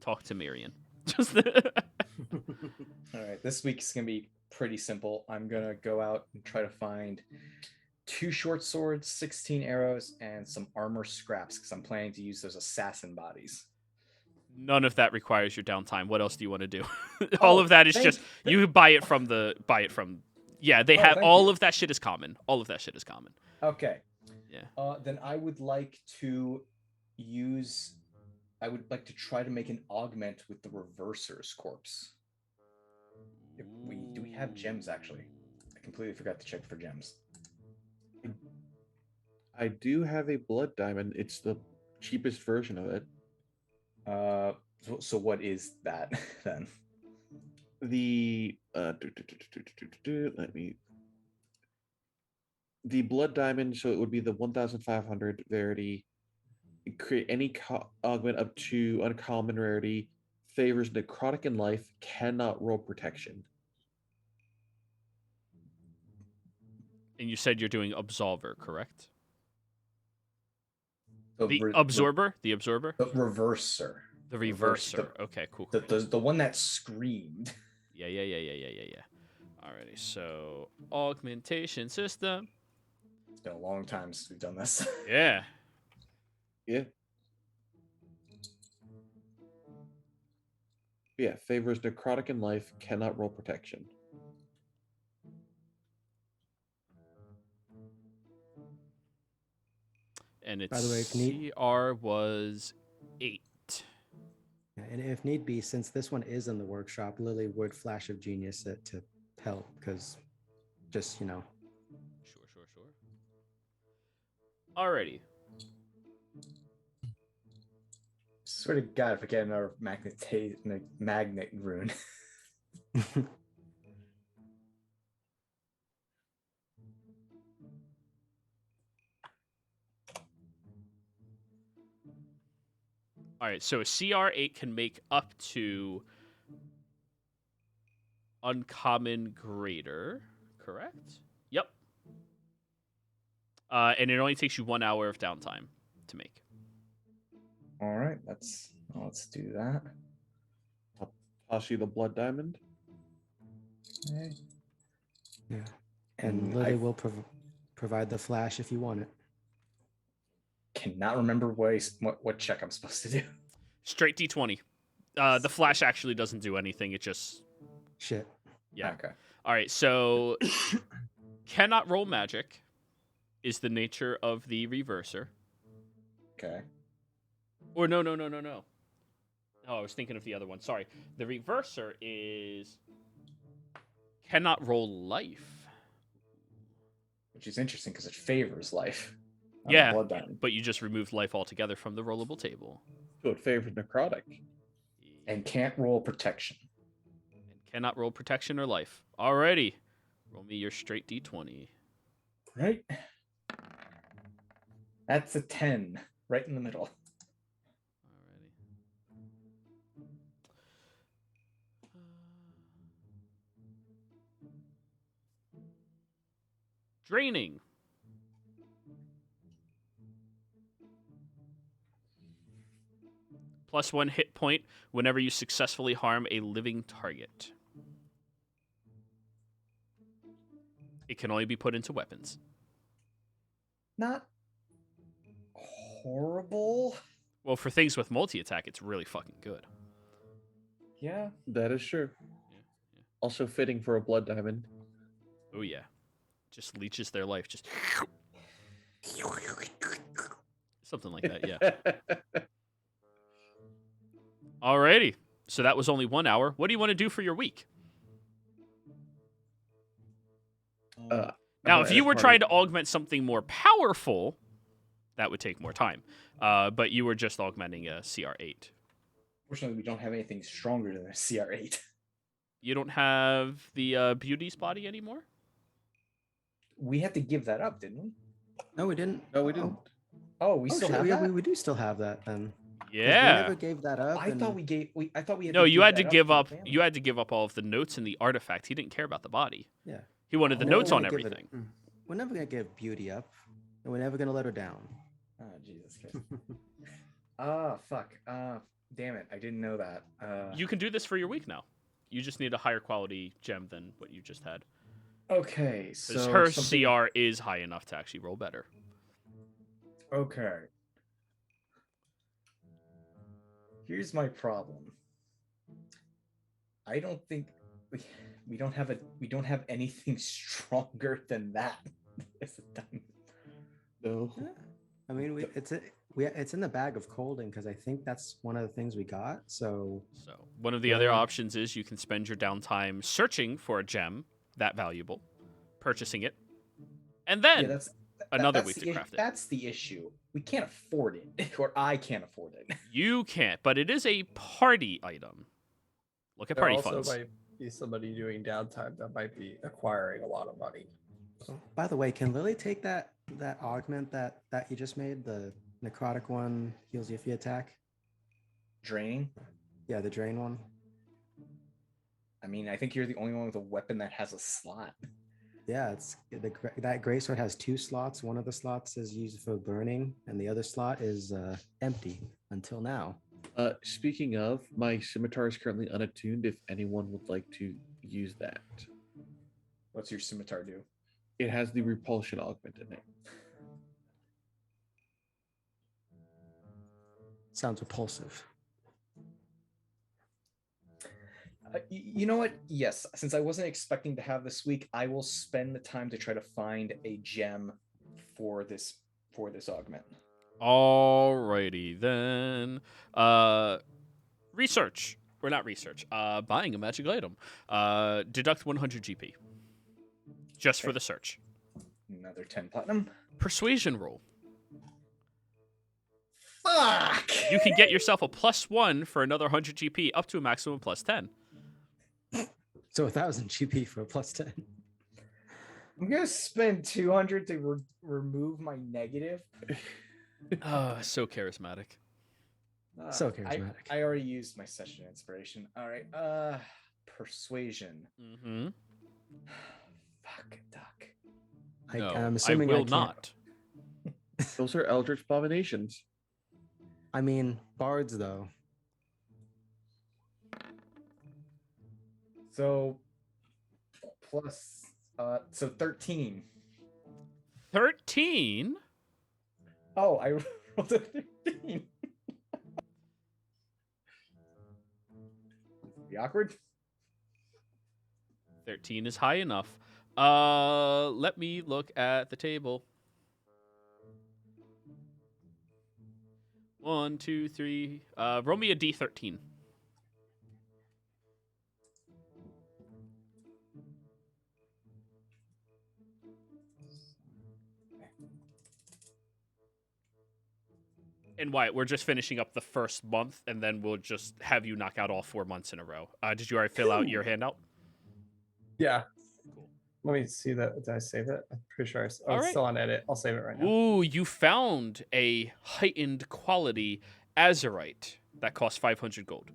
talk to Mirian. Just All right, this week's gonna be pretty simple. I'm gonna go out and try to find 2 short swords, 16 arrows, and some armor scraps because I'm planning to use those assassin bodies. None of that requires your downtime. What else do you want to do? All of that is just you buy it from. Yeah, they have all of that shit is common. All of that shit is common. Okay. Yeah. Then I would like to try to make an augment with the Reverser's corpse. Do we have gems actually? I completely forgot to check for gems. I do have a blood diamond. It's the cheapest version of it. So what is that then? The the blood diamond. So it would be the 1,500 rarity. Create any augment up to uncommon rarity. Favors necrotic in life. Cannot roll protection. And you said you're doing Absolver, correct? The Absorber? The Absorber? The Reverser. The Reverser. Okay, cool. The one that screamed. Yeah. Alrighty, so augmentation system. It's been a long time since we've done this. Yeah. Yeah. Yeah, favors necrotic in life, cannot roll protection. And its By the way, if CR was 8. And if need be, since this one is in the workshop, Lily would Flash of Genius it to help, because just, Sure. Alrighty. Swear to God, if I get another magnet rune. All right, so a CR8 can make up to uncommon greater, correct? Yep. And it only takes you 1 hour of downtime to make. All right, let's do that. I'll toss you the blood diamond. Okay. yeah. And Lily will provide the flash if you want it. Cannot remember what check I'm supposed to do. Straight D20. The flash actually doesn't do anything. It just... Shit. Yeah. Okay. All right, so cannot roll magic is the nature of the Reverser. Okay. Or no. Oh, I was thinking of the other one. Sorry. The Reverser is cannot roll life. Which is interesting because it favors life. Yeah, Blood diamond. but you just removed life altogether from the rollable table. So it favors necrotic. And can't roll protection. And cannot roll protection or life. Alrighty. Roll me your straight D20. Right. That's a 10. Right in the middle. Draining. +1 hit point whenever you successfully harm a living target. It can only be put into weapons. Not horrible. Well, for things with multi-attack, it's really fucking good. Yeah. That is true. Yeah. Also fitting for a blood diamond. Oh yeah, just leeches their life. Just something like that. Yeah. Alrighty. So that was only 1 hour. What do you want to do for your week? Now, if you were trying to augment something more powerful, that would take more time. But you were just augmenting a CR8. Fortunately, we don't have anything stronger than a CR8. You don't have the Beauty's body anymore? We had to give that up, didn't we? No, we didn't. No, we didn't. Oh, we still shit, have yeah, that. we do still have that then. 'Cause Yeah. We never gave that up. I thought we gave. I thought we had. No, to you give had to that give for up. the family. You had to give up all of the notes and the artifact. He didn't care about the body. Yeah. He wanted the We're never notes on gonna give it- everything. We're never gonna give Beauty up, and we're never gonna let her down. Oh Jesus Christ. Fuck. Damn it! I didn't know that. You can do this for your week now. You just need a higher quality gem than what you just had. Okay, Because so her something- CR is high enough to actually roll better. Okay. Here's my problem. I don't think we don't have anything stronger than that. No. Yeah. I mean, it's in the bag of Colding because I think that's one of the things we got. So So one of the other options is you can spend your downtime searching for a gem that valuable, purchasing it, and then that's another that's week the to issue- craft it. That's the issue. We can't afford it, or I can't afford it. You can't, but it is a party item. Look at There party also funds. might be somebody doing downtime that might be acquiring a lot of money. by the way, can Lily take that augment that you just made, the necrotic one, heals you if you attack? Draining. Yeah, the drain one. I mean, I think you're the only one with a weapon that has a slot. Yeah, that greatsword has 2 slots. One of the slots is used for burning, and the other slot is empty until now. Speaking of, my scimitar is currently unattuned. If anyone would like to use that, What's your scimitar do? it has the repulsion augment in it. Sounds repulsive. You know what? Yes, since I wasn't expecting to have this week, I will spend the time to try to find a gem for this augment. Alrighty then. Research. Or not research. Buying a magic item. Deduct 100 GP. Just for Okay. the search. Another 10 platinum. Persuasion roll. Fuck! You can get yourself a +1 for another 100 GP up to a maximum +10. So 1,000 GP for a +10. I'm gonna spend 200 to remove my negative. So charismatic. So charismatic. I already used my session inspiration. All right. Persuasion. Mm-hmm. Fuck, duck. No, I'm I assuming will can't- not. Those are Eldritch Abominations. I mean, bards though. So plus so 13. 13? Oh, I rolled a 15. Be awkward. 13 is high enough. Let me look at the table. 1, 2, 3. Roll me a D13. And Wyatt, we're just finishing up the first month, and then we'll just have you knock out all 4 months in a row. Did you already fill out your handout? Yeah. Cool. Let me see that. Did I save it? I'm pretty sure. It's All right. still on edit. I'll save it right now. Ooh, you found a heightened quality azurite that costs 500 gold.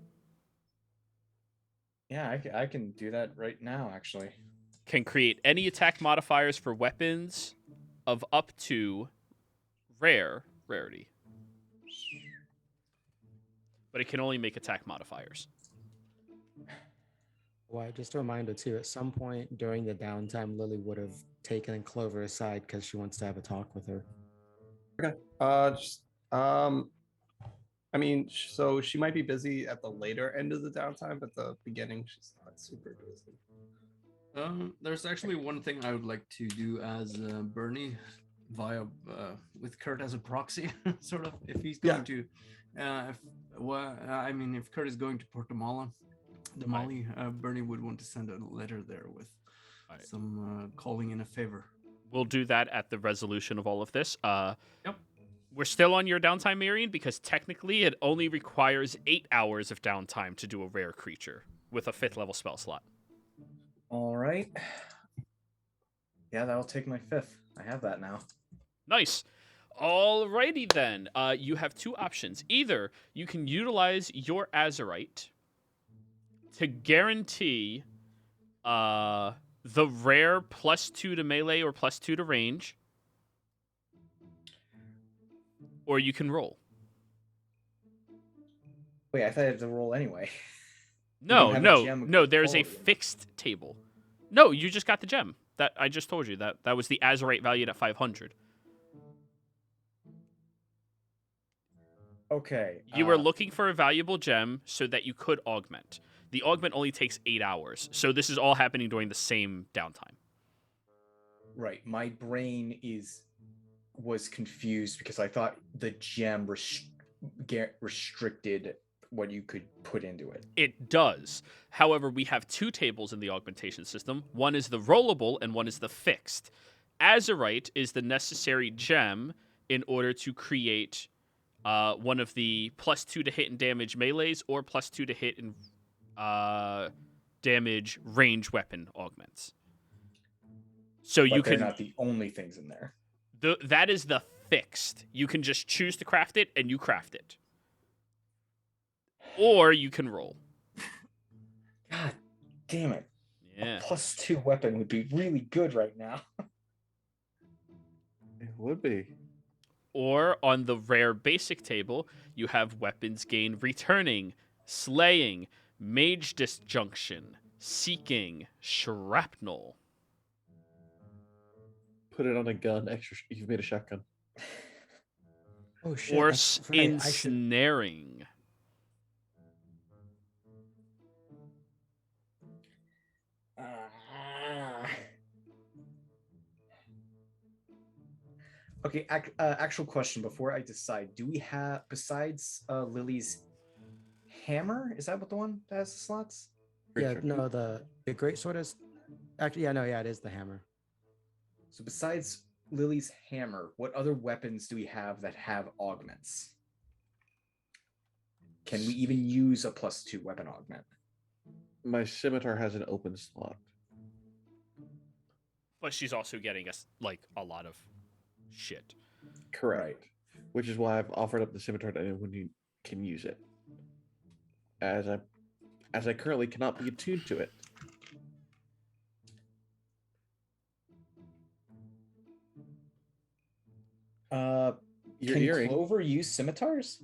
Yeah, I can do that right now, actually. Can create any attack modifiers for weapons of up to rarity. But it can only make attack modifiers. Why? Just a reminder too. At some point during the downtime, Lily would have taken Clover aside because she wants to have a talk with her. Just I mean, so she might be busy at the later end of the downtime, but the beginning she's not super busy. There's actually one thing I would like to do as Bernie, via with Kurt as a proxy, sort of. If he's going to, I mean, if Kurt is going to Portamala, Bernie would want to send a letter there with some calling in a favor. We'll do that at the resolution of all of this. Yep. We're still on your downtime, Marion, because technically it only requires 8 hours of downtime to do a rare creature with a 5th level spell slot. All right. Yeah, that'll take my 5th. I have that now. Nice. Alrighty then. You have 2 options. Either you can utilize your Azurite to guarantee the rare +2 to melee or +2 to range, or you can roll. Wait, I thought I had to roll anyway. No. There's a quality. fixed table. No, you just got the gem. That I just told you that was the Azurite valued at 500. Okay. You were looking for a valuable gem so that you could augment. The augment only takes 8 hours, so this is all happening during the same downtime. Right. My brain was confused because I thought the gem restricted what you could put into it. It does. However, we have 2 tables in the augmentation system. One is the rollable and one is the fixed. Azurite is the necessary gem in order to create one of the +2 to hit and damage melees or +2 to hit and damage range weapon augments. So But you they're can not the only things in there. that is the fixed. You can just choose to craft it and you craft it. Or you can roll. God damn it. Yeah. A +2 weapon would be really good right now. It would be. Or on the rare basic table, you have weapons gain returning, slaying, mage disjunction, seeking, shrapnel. Put it on a gun. Extra. You've made a shotgun. Oh shit! Force that's right, I should. ensnaring. Okay, actual question before I decide. Do we have, besides Lily's hammer, is that what the one that has the slots? Yeah, no, the great sword is actually it is the hammer. So besides Lily's hammer, what other weapons do we have that have augments? Can we even use a +2 weapon augment? My scimitar has an open slot. But she's also getting us a lot of shit. Correct. Right. Which is why I've offered up the scimitar to anyone who can use it. As I currently cannot be attuned to it. Your Can earring. Clover use scimitars?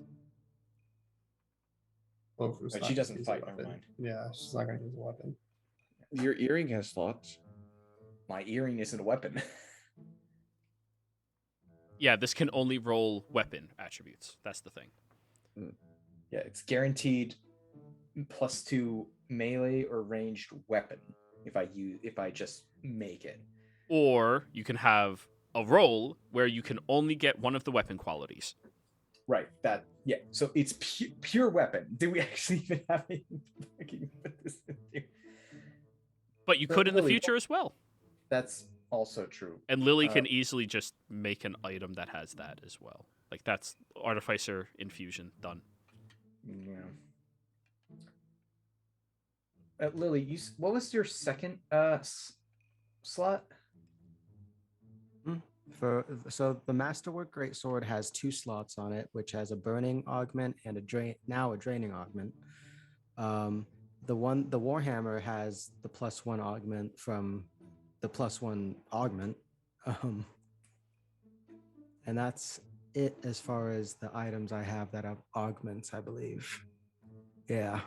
Clover's But not she gonna doesn't use a fight, never weapon. mind. Yeah, she's not gonna use a weapon. Your earring has slots. My earring isn't a weapon. Yeah, this can only roll weapon attributes. That's the thing. Yeah, it's guaranteed +2 melee or ranged weapon if I just make it. Or you can have a roll where you can only get one of the weapon qualities. Right. So it's pure weapon. Do we actually even have any fucking put this in? But you But could in the Lily, future as well. That's also true. And Lily can easily just make an item that has that as well. That's Artificer Infusion done. Yeah. Lily, what was your second slot? So the Masterwork Greatsword has 2 slots on it, which has a burning augment and a draining augment. The Warhammer has the +1 augment from the +1 augment, and that's it as far as the items I have that have augments, I believe. Yeah.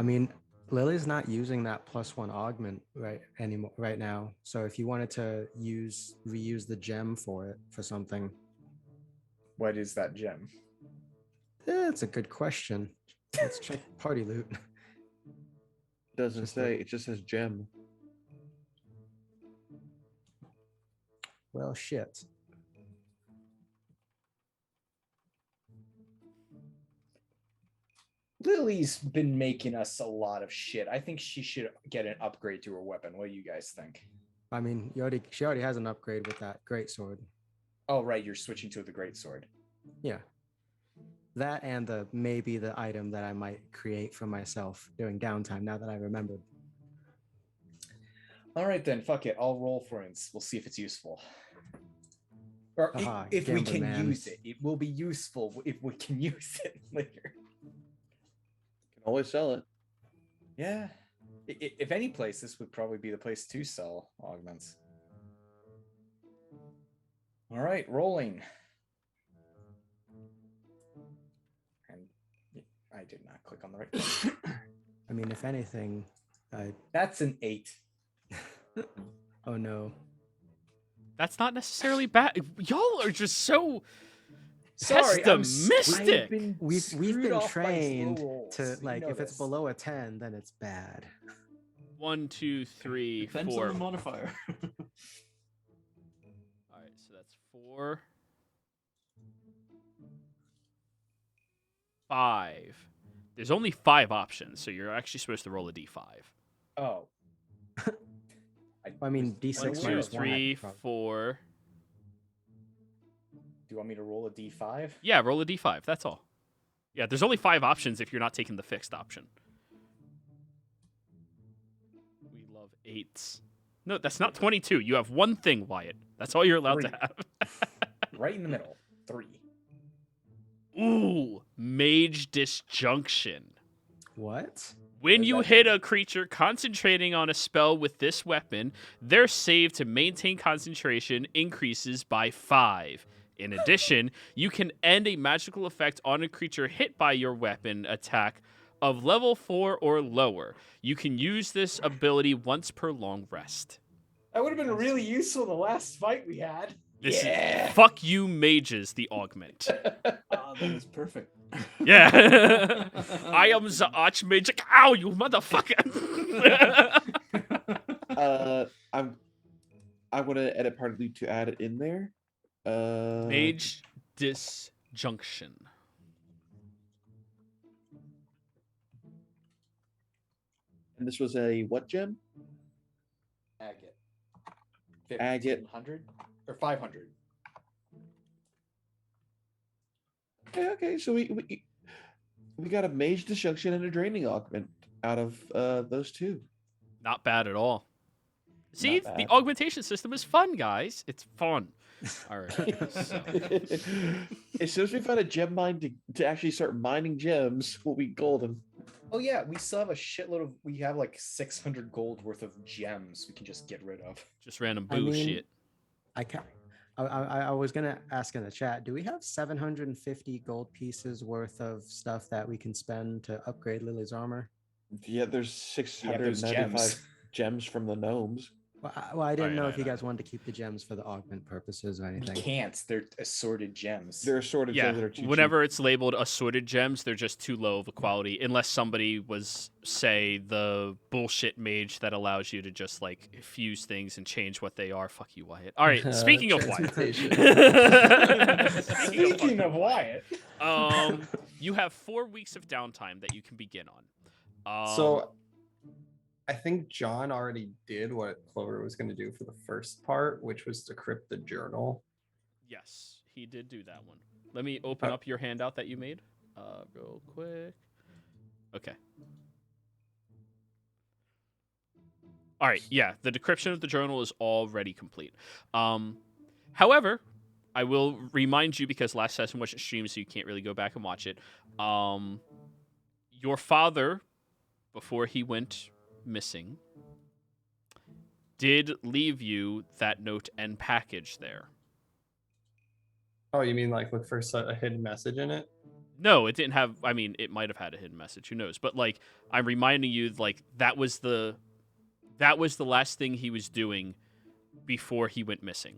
I mean, Lily's not using that +1 augment right now. So if you wanted to reuse the gem for it for something, What is that gem? it's a good question. Let's check party loot. Doesn't Just say. It just says gem. Well, shit. Lily's been making us a lot of shit. I think she should get an upgrade to her weapon. What do you guys think? I mean, she already has an upgrade with that great sword. Oh, right. You're switching to the greatsword. Yeah. That and maybe the item that I might create for myself during downtime, now that I remembered. All right, then. Fuck it. I'll roll for it. We'll see if it's useful. Or if we gambler can man. use it. It will be useful if we can use it later. Can always sell it. Yeah. If any place, this would probably be the place to sell augments. All right, rolling. And I did not click on the right thing. I mean, if anything, That's an 8. oh no. That's not necessarily bad. Y'all are just so Sorry, pessimistic. We've been off by trained slow rolls. to You like know if it's this. below a 10, then it's bad. 1, 2, 3, Depends 4. on the modifier. All right, so that's 4, 5. There's only 5 options, so you're actually supposed to roll a d5. Oh. I mean, D6 1, 2, minus 1. 3, 4. Do you want me to roll a d5? Yeah, roll a d5. That's all. Yeah, there's only 5 options if you're not taking the fixed option. We love 8s. No, that's not 22. You have one thing, Wyatt. That's all you're allowed to 3. have. Right in the middle. 3. Ooh, Mage Disjunction. What? When What you does that hit a creature concentrating on a spell with this weapon, their save to maintain concentration increases by 5. In addition, you can end a magical effect on a creature hit by your weapon attack of level 4 or lower. You can use this ability once per long rest. That would have been really useful the last fight we had. This is fuck you mages, the augment. Ah, that is perfect. Yeah. I am the Archmage. Ow, you motherfucker. I'm gonna edit part of the to add it in there. Mage Disjunction. And this was a what gem? Agate. Agate. 1,500 or 500. Okay. So we got a mage disjunction and a draining augment out of those two. Not bad at all. See, Not the bad. augmentation system is fun, guys. It's fun. All right. So. As soon as we find a gem mine to actually start mining gems, we'll be golden. Oh yeah, we still have a shitload of. We have like 600 gold worth of gems we can just get rid of. Just random I mean, bullshit. I was gonna ask in the chat, do we have 750 gold pieces worth of stuff that we can spend to upgrade Lily's armor? Yeah, there's 695 gems from the gnomes. Well, I didn't know if you know. guys wanted to keep the gems for the augment purposes or We anything. can't. They're assorted gems. They're assorted Yeah, gems that are too whenever it's labeled assorted gems, they're just too low of a quality. Unless somebody was, say, the bullshit mage that allows you to just like fuse things and change what they are. Fuck you, Wyatt. All right, speaking of Wyatt. Speaking of Wyatt, you have 4 weeks of downtime that you can begin on. So I think John already did what Clover was going to do for the first part, which was decrypt the journal. Yes, he did do that one. Let me open up your handout that you made real quick. Okay. All right, yeah, the decryption of the journal is already complete. However, I will remind you, because last session wasn't streamed, so you can't really go back and watch it. Your father, before he went missing, did leave you that note and package there. Oh, you mean like look for a hidden message in it? No, it didn't have. I mean, it might have had a hidden message. Who knows? But like, I'm reminding you, like that was the last thing he was doing before he went missing.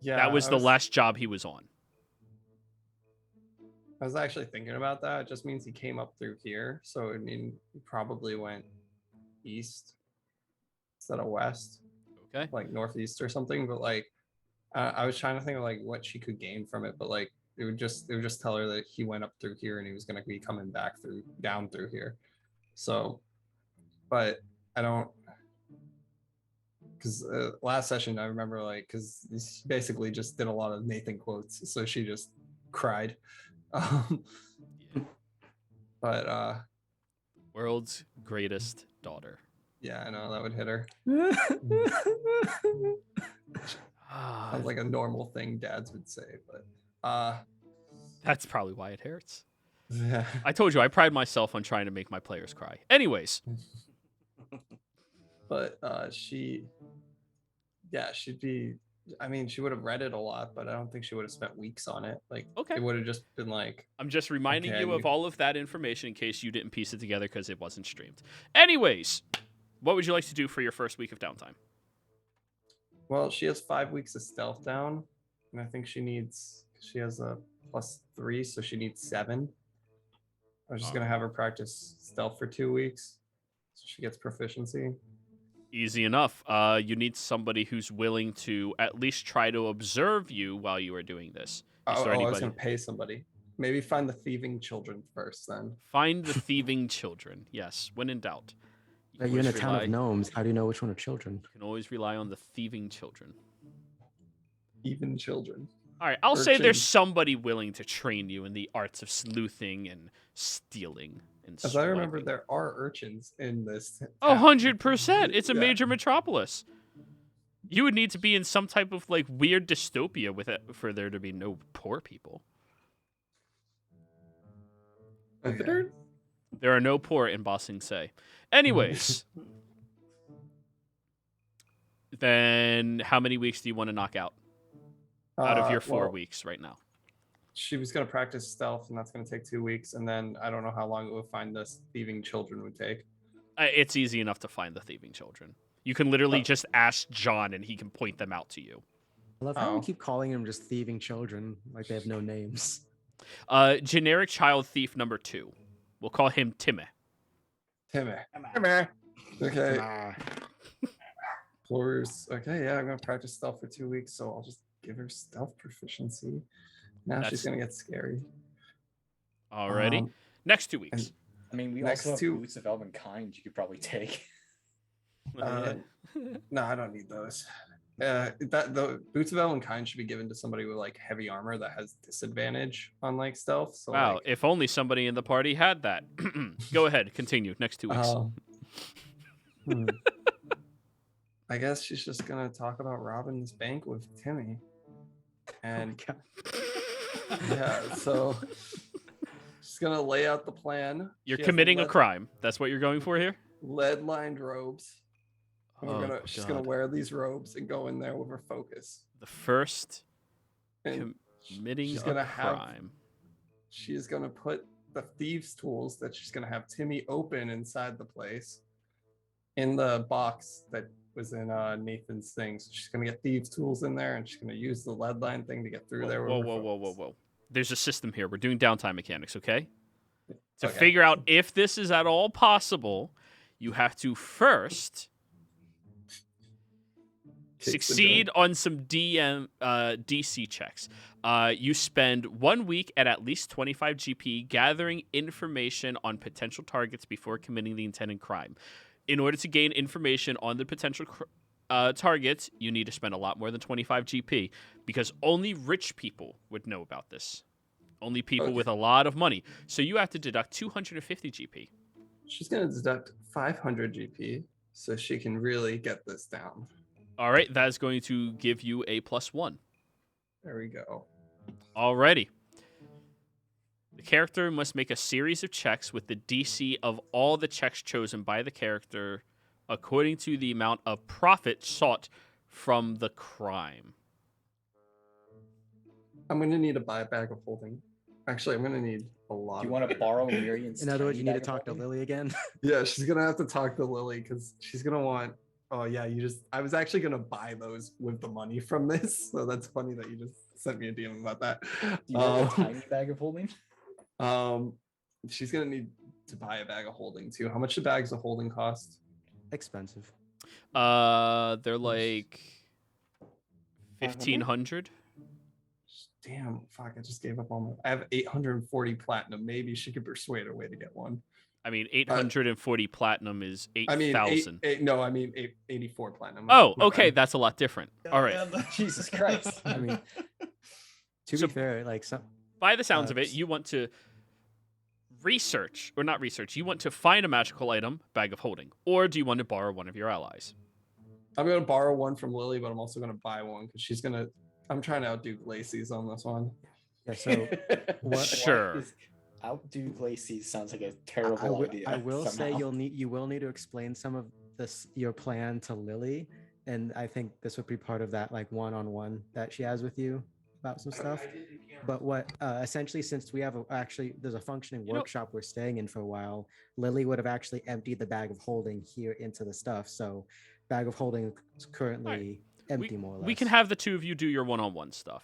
Yeah, That was I the last job he was on. I was actually thinking about that. It just means he came up through here, so I mean, he probably went east instead of west, Okay. like northeast or something. But like, I was trying to think of like what she could gain from it, but like it would just tell her that he went up through here and he was going to be coming back down through here. So, but I don't, because last session I remember like because she basically just did a lot of Nathan quotes, so she just cried. But World's greatest daughter. yeah, I know that would hit her. Sounds like a normal thing dads would say, but That's probably why it hurts. yeah. I told you I pride myself on trying to make my players cry. Anyways, But she'd be. I mean, she would have read it a lot, but I don't think she would have spent weeks on it. Like, Okay. it would have just been like, I'm just reminding Okay, you of you- all of that information in case you didn't piece it together because it wasn't streamed. Anyways, what would you like to do for your first week of downtime? well, she has 5 weeks of stealth down, and I think she has a +3, so she needs 7. I was just gonna have her practice stealth for 2 weeks, so she gets proficiency. Easy enough. You need somebody who's willing to at least try to observe you while you are doing this. Is there I was anybody? gonna pay somebody. Maybe find the thieving children first, then. Find the thieving children. Yes, when in doubt. You You're in a always town of rely- gnomes. How do you know which one are children? You can always rely on the thieving children. Even children. All right, I'll say there's Urchins. somebody willing to train you in the arts of sleuthing and stealing and As I remember, swiping. there are urchins in this. Oh, town. 100%. It's a Yeah. major metropolis. You would need to be in some type of like weird dystopia with it for there to be no poor people. Okay. There are no poor in Ba Sing Se. Anyways, then how many weeks do you want to knock out of your 4 well, weeks right now? She was going to practice stealth, and that's going to take 2 weeks. And then I don't know how long it would find this thieving children would take. It's easy enough to find the thieving children. You can literally Oh. just ask John, and he can point them out to you. I love how Oh. we keep calling them just thieving children, like they have no names. Generic child thief number 2. We'll call him Timmy. Timmy. Okay. Floors. Okay, yeah, I'm going to practice stealth for 2 weeks, so I'll just give her stealth proficiency. Now That's- she's going to get scary. Alrighty. Um, Next 2 weeks. I mean, we Next also have two- boots of elvenkind you could probably take. No, I don't need those. The boots of Elvenkind should be given to somebody with like heavy armor that has disadvantage on like stealth. So Wow, like, if only somebody in the party had that. Go ahead, continue. Next 2 weeks. hmm. I guess she's just gonna talk about robbing this bank with Timmy. And yeah, so she's gonna lay out the plan. You're She has committing a lead- crime. That's what you're going for here? Lead-lined robes. And Oh, she's gonna God. wear these robes and go in there with her focus. The first And committing she's a gonna have- crime. she is gonna put the thieves' tools that she's gonna have Timmy open inside the place in the box that was in Nathan's thing. So she's gonna get thieves' tools in there, and she's gonna use the lead line thing to get through there. with Whoa, her whoa, whoa, whoa, focus. whoa. There's a system here. We're doing downtime mechanics, okay? To Okay. figure out if this is at all possible, you have to first Kick the succeed on some DC checks. You spend 1 week at least 25 GP gathering information on potential targets before committing the intended crime. In order to gain information on the potential targets, you need to spend a lot more than 25 GP because only rich people would know about this. Only people Okay. with a lot of money. So you have to deduct 250 GP. She's gonna deduct 500 GP so she can really get this down. All right, that is going to give you a +1. There we go. Alrighty. The character must make a series of checks with the DC of all the checks chosen by the character according to the amount of profit sought from the crime. I'm gonna need to buy a bag of holding. Actually, I'm gonna need a lot. Do you want to borrow Miriam's? In other words, tiny you need to bag of talk to holding? Lily again. Yeah, she's gonna have to talk to Lily because she's gonna want. Oh yeah, you just. I was actually gonna buy those with the money from this, so that's funny that you just sent me a DM about that. Do you have a tiny bag of holding? She's gonna need to buy a bag of holding too. How much do bags of holding cost? Expensive. They're like 1,500. Damn, fuck! I just gave up on my. I have 840 platinum. Maybe she could persuade her way to get one. I mean, 840 platinum is I mean, 8,000. no, I mean 84 platinum. Oh, My okay, bad. that's a lot different. All right. Jesus Christ. I mean, to So- be fair, like some. By the sounds of it, you want to research, or not research, you want to find a magical item, bag of holding, or do you want to borrow one of your allies? I'm gonna borrow one from Lily, but I'm also gonna buy one because she's gonna. I'm trying to outdo Lacey's on this one. Yeah, so what? Sure. Outdo Lacey sounds like a terrible idea. I will say somehow. you will need to explain some of this your plan to Lily, and I think this would be part of that like one-on-one that she has with you about some stuff. But what essentially, since we have there's a functioning You know- workshop we're staying in for a while, Lily would have actually emptied the bag of holding here into the stuff. So bag of holding is currently empty, more or less. We can have the two of you do your one-on-one stuff.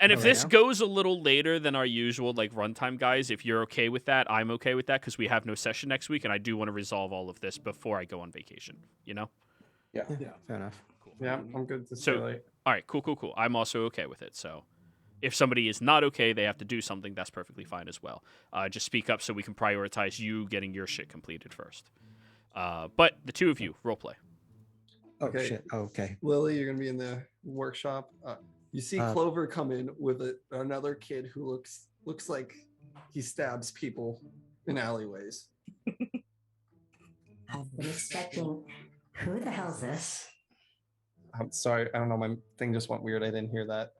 And if Alright. this goes a little later than our usual like runtime, guys, if you're okay with that, I'm okay with that because we have no session next week, and I do want to resolve all of this before I go on vacation. You know? Yeah. Fair enough. Yeah, I'm good to So- stay late. All right, cool. I'm also okay with it. So, if somebody is not okay, they have to do something. That's perfectly fine as well. Just speak up so we can prioritize you getting your shit completed first. But the two of you roleplay. Oh Okay. shit. Oh, okay. Lily, you're gonna be in the workshop. You see Clover come in with another kid who looks like he stabs people in alleyways. I've been expecting. Who the hell's this? I'm sorry, I don't know. My thing just went weird. I didn't hear that.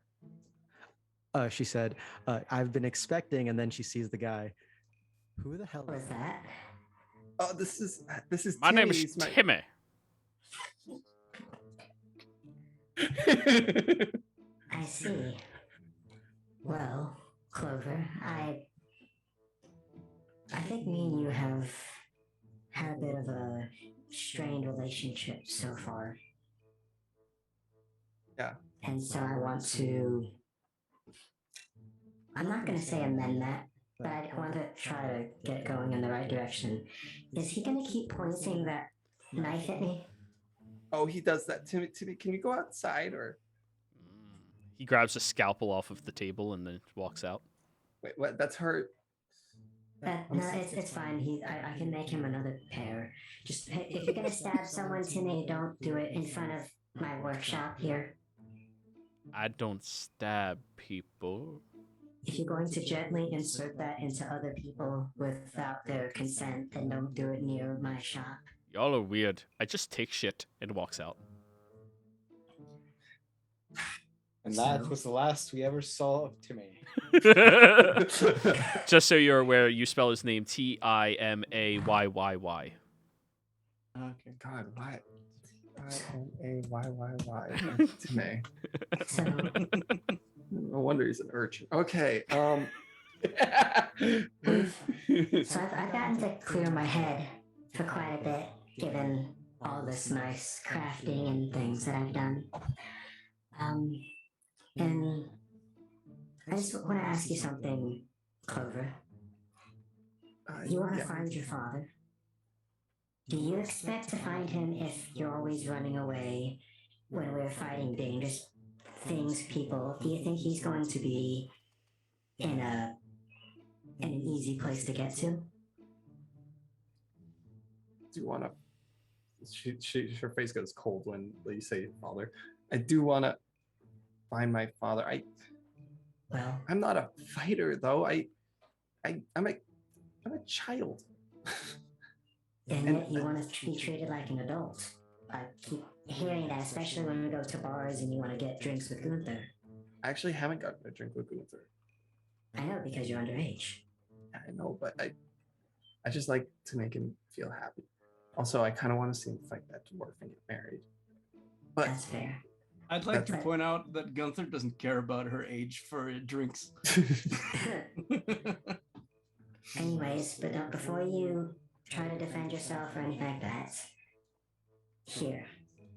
She said, "I've been expecting," and then she sees the guy. Who the hell What is was that? that? Oh, this is My name is He's my- Timmy. I see. Well, Clover, I think me and you have had a bit of a strained relationship so far. Yeah. And so I want to. I'm not going to say amend that, but I want to try to get going in the right direction. Is he going to keep pointing that knife at me? Oh, he does that. Timmy, can you go outside or He grabs a scalpel off of the table and then walks out. wait? What? That's her. No, it's fine. I can make him another pair. Just if you're gonna stab someone to me, don't do it in front of my workshop here. I don't stab people. If you're going to gently insert that into other people without their consent, then don't do it near my shop. Y'all are weird. I just take shit and walks out. And that was the last we ever saw of Timmy. Just so you're aware, you spell his name Timayy. Okay. God, why? Why? Timmy. So No wonder he's an urchin. Okay. So I've gotten to clear my head for quite a bit, given all this nice crafting and things that I've done. And I just want to ask you something, Clover. You want to yeah. find your father? Do you expect to find him if you're always running away when we're fighting dangerous things, people? Do you think he's going to be in an easy place to get to? Do you want to? Her face goes cold when you say father. I do want to find my father. Well, I'm not a fighter though. I'm a child. and yet you want to be treated like an adult. I keep hearing that, especially when we go to bars and you want to get drinks with Gunther. I actually haven't gotten a drink with Gunther. I know, because you're underage. I know, but I just like to make him feel happy. Also, I kind of want to see him fight that dwarf and get married. But That's fair. I'd like to But- point out that Gunther doesn't care about her age for drinks. Anyways, but before you try to defend yourself or anything like that, here.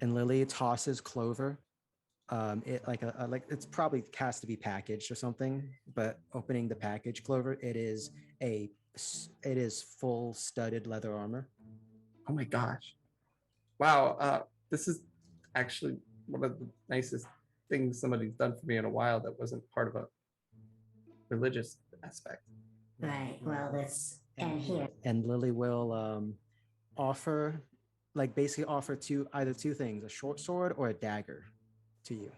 And Lily tosses Clover. It like it's probably has to be packaged or something. But opening the package, Clover, it is full studded leather armor. Oh my gosh. Wow. This is actually one of the nicest things somebody's done for me in a while that wasn't part of a religious aspect. Right. Well, and here. And Lily will offer, like basically offer either two things: a short sword or a dagger, to you.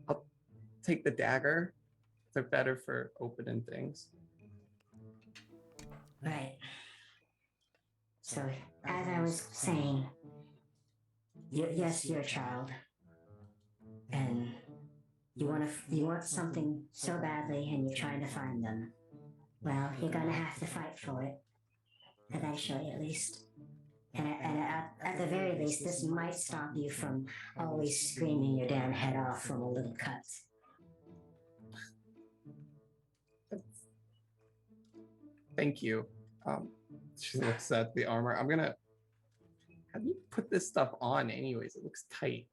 I'll take the dagger. They're better for opening things. Right. So, as I was saying, yes, you're a child, and you want something so badly, and you're trying to find them. Well, you're gonna have to fight for it, eventually, at least. And at the very least, this might stop you from always screaming your damn head off from a little cut. Thank you. She looks at the armor. I'm gonna. How do you put this stuff on, anyways? It looks tight.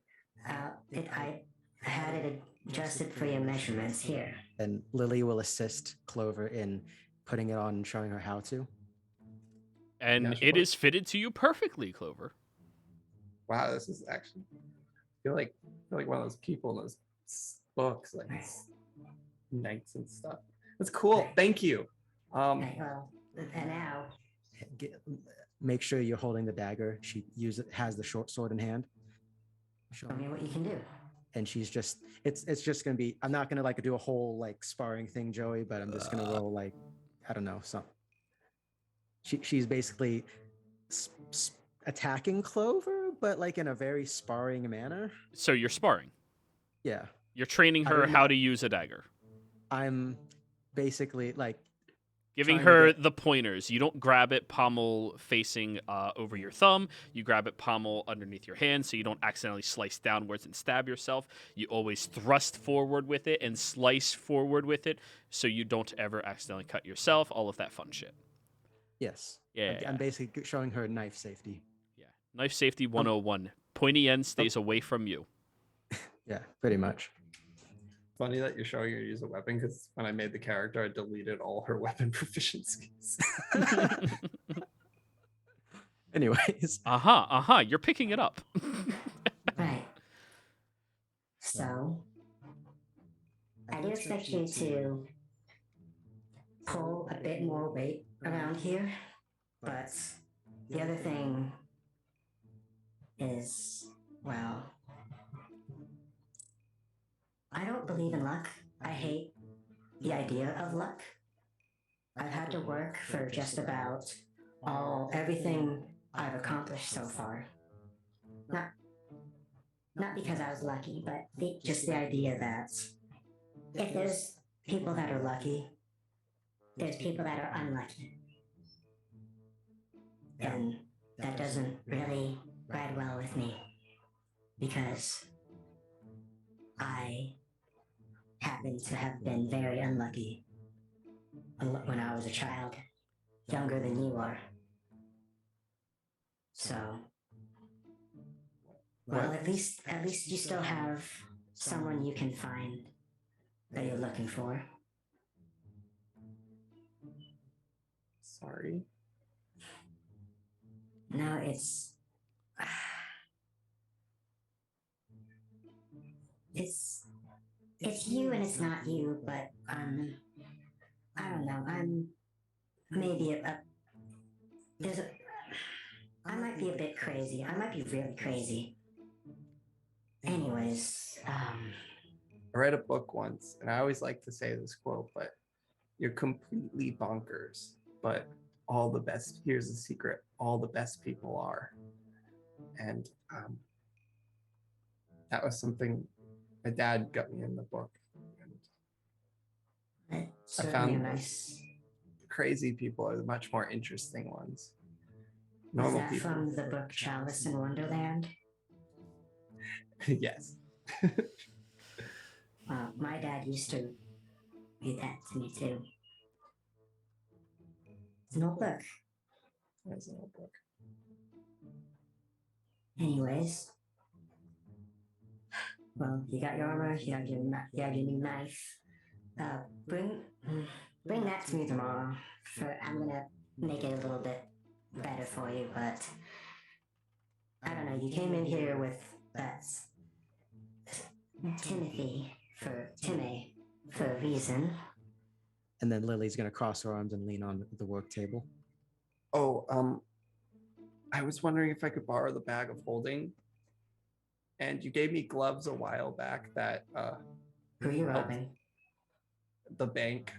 I had it adjusted for your measurements here. And Lily will assist Clover in putting it on and showing her how to. And Yeah, it sure. is fitted to you perfectly, Clover. Wow, this is actually. I feel like one of those people in those books, like knights and stuff. That's cool. Thank you. Right, well, and now. Make sure you're holding the dagger. She has the short sword in hand. Show me what you can do. And she's just it's just gonna be, I'm not gonna like do a whole like sparring thing, Joey, but I'm just gonna roll like, I don't know, some. She's basically attacking Clover, but like in a very sparring manner. So you're sparring. Yeah. You're training I her don't how know. to use a dagger. I'm basically like Giving trying to her get- the pointers. You don't grab it pommel facing over your thumb. You grab it pommel underneath your hand so you don't accidentally slice downwards and stab yourself. You always thrust forward with it and slice forward with it so you don't ever accidentally cut yourself. All of that fun shit. Yes. Yeah. I'm basically showing her knife safety. Yeah. Knife safety 101. Pointy end stays away from you. Yeah, pretty much. Funny that you're showing her use a weapon, because when I made the character, I deleted all her weapon proficiencies. Anyways. You're picking it up. Right. So, I do expect you to pull a bit more weight around here, but the other thing is, well, I don't believe in luck. I hate the idea of luck. I've had to work for just about everything I've accomplished so far. Not because I was lucky, but just the idea that if there's people that are lucky, there's people that are unlucky. And that doesn't really ride well with me because I happen to have been very unlucky when I was a child, younger than you are. So, well, at least you still have someone you can find that you're looking for. Sorry. No, it's you and it's not you, but I don't know. I'm maybe I might be a bit crazy. I might be really crazy. Anyways, I read a book once, and I always like to say this quote, but you're completely bonkers, but here's the secret, all the best people are. And that was something my dad got me in the book. And it's I certainly found nice. crazy people are the much more interesting ones. Was that from the book Chalice in Wonderland? Yes. My dad used to read that to me too. It's an old book. That's an old book. Anyways, well, you got your armor, you have your new knife. Bring that to me tomorrow. I'm gonna make it a little bit better for you, but I don't know. You came in here with that Timmy for a reason. And then Lily's gonna cross her arms and lean on the work table. Oh, I was wondering if I could borrow the bag of holding. And you gave me gloves a while back that Who are you helped robbing? the bank.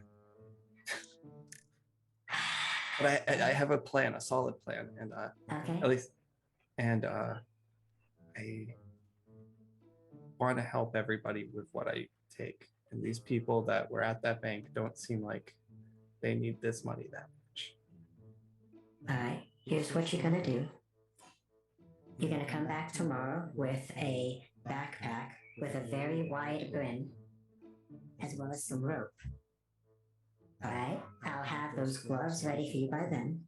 But I have a plan, a solid plan, and Okay. at least, and I want to help everybody with what I take. And these people that were at that bank don't seem like they need this money that much. All right. Here's what you're gonna do. You're gonna come back tomorrow with a backpack with a very wide brim, as well as some rope. All right. I'll have those gloves ready for you by then.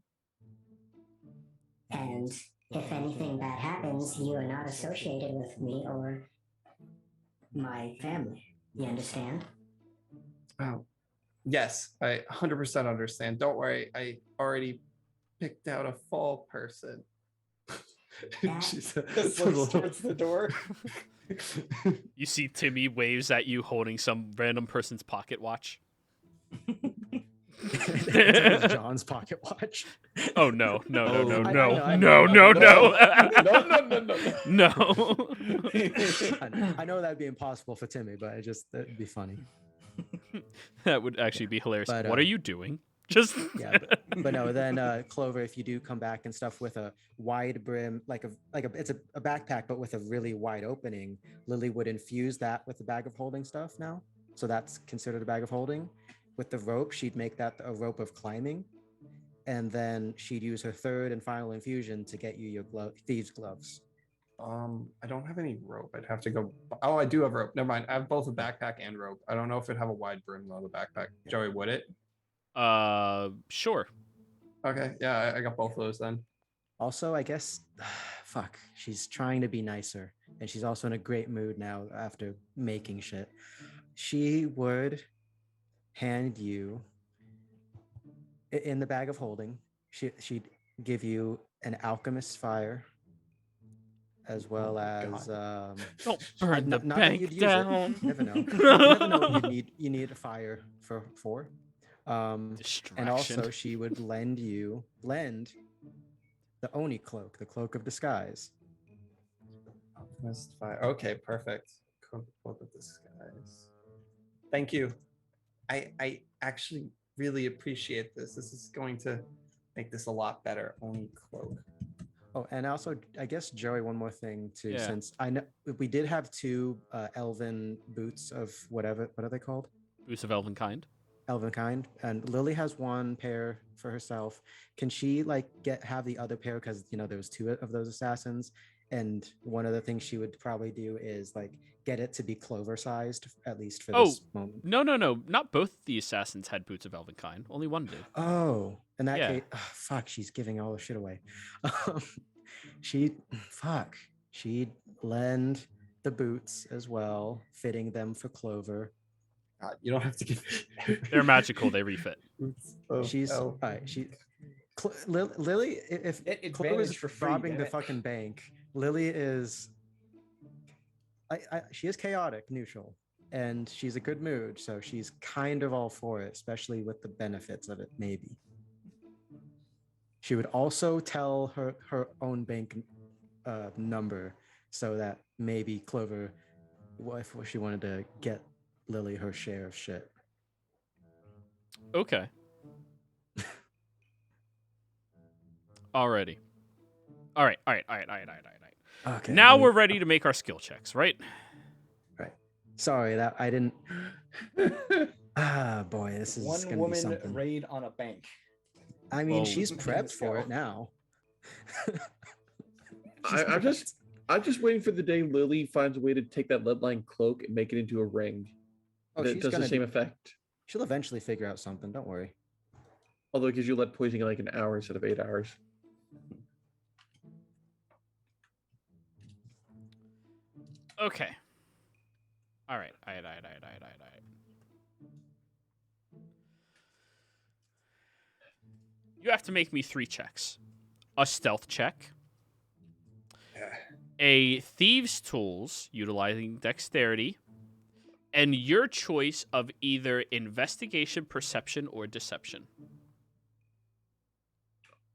And if anything bad happens, you are not associated with me or my family. You understand? Oh, yes, I 100% understand. Don't worry, I already picked out a fall person. She's Looks towards the door. You see Timmy waves at you holding some random person's pocket watch. It's John's pocket watch. Oh no, no, no, no, I no, know, I no, know. no, no. No. I know that'd be impossible for Timmy, but that'd be funny. That would actually be hilarious. But, What are you doing? Just Yeah, but no. Then Clover, if you do come back and stuff with a wide brim, it's a backpack, but with a really wide opening, Lily would infuse that with the bag of holding stuff now. So that's considered a bag of holding. With the rope, she'd make that a rope of climbing, and then she'd use her third and final infusion to get you your thieves' gloves. I don't have any rope. I'd have to go. Oh, I do have rope. Never mind. I have both a backpack and rope. I don't know if it'd have a wide brim though. The backpack. Joey, would it? Sure. Okay. Yeah, I got both of those then. Also, I guess, fuck, she's trying to be nicer, and she's also in a great mood now after making shit. She would hand you in the bag of holding. She'd give you an alchemist's fire, as well as Don't burn the not that bank you'd use down. it. You never know. You never know what you need a fire for. And also, she would lend the Oni cloak, the cloak of disguise. Alchemist fire. Okay, perfect. Cloak of disguise. Thank you. I actually really appreciate this. This is going to make this a lot better. Oni cloak. Oh, and also, I guess, Joey, one more thing too, Yeah. since I know we did have two elven boots of what are they called? Boots of Elven Kind. Elven kind, and Lily has one pair for herself. Can she have the other pair, because there was two of those assassins, and one of the things she would probably do is get it to be Clover sized, at least for this moment. No, not both the assassins had boots of Elven Kind. Only one did. Oh, in that Yeah. case, fuck, she's giving all the shit away. She'd lend the boots as well, fitting them for Clover. God, you don't have to give. They're magical. They refit. She's all right. Lily. If Clover is for free, robbing damn the it. fucking bank, Lily is. She is chaotic, neutral, and she's a good mood. So she's kind of all for it, especially with the benefits of it. Maybe she would also tell her own bank number, so that maybe Clover, if she wanted to get Lily her share of shit. Okay. Alrighty. All right. Okay. Now we're ready to make our skill checks, right? Right. Sorry that I didn't. Boy, this is One gonna be woman something. raid on a bank. I mean, Well, she's let's prepped for go. it now. I'm just I'm just waiting for the day Lily finds a way to take that lead line cloak and make it into a ring. Oh, That she's does the gonna same do. effect. She'll eventually figure out something. Don't worry. Although it gives you lead poisoning in like an hour instead of 8 hours. Okay. All right. You have to make me 3 checks. A stealth check, a thieves' tools utilizing dexterity, and your choice of either investigation, perception, or deception.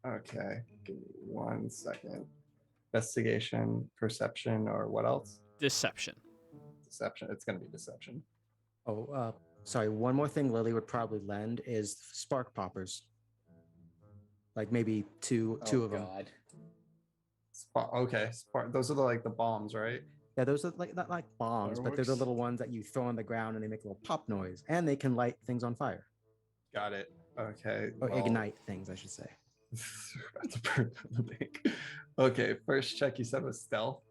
Okay, give me 1 second. Investigation, perception, or what else? Deception. Deception. It's gonna be deception. Oh, sorry. One more thing Lily would probably lend is spark poppers. Like maybe two of them. God. Okay, those are like the bombs, right? Yeah, those are like not like bombs, but they're the Fireworks? little ones that you throw on the ground and they make a little pop noise, and they can light things on fire Got it. Okay. or well, ignite things, I should say. we're about to burn down the bank. Okay, first check you said was stealth.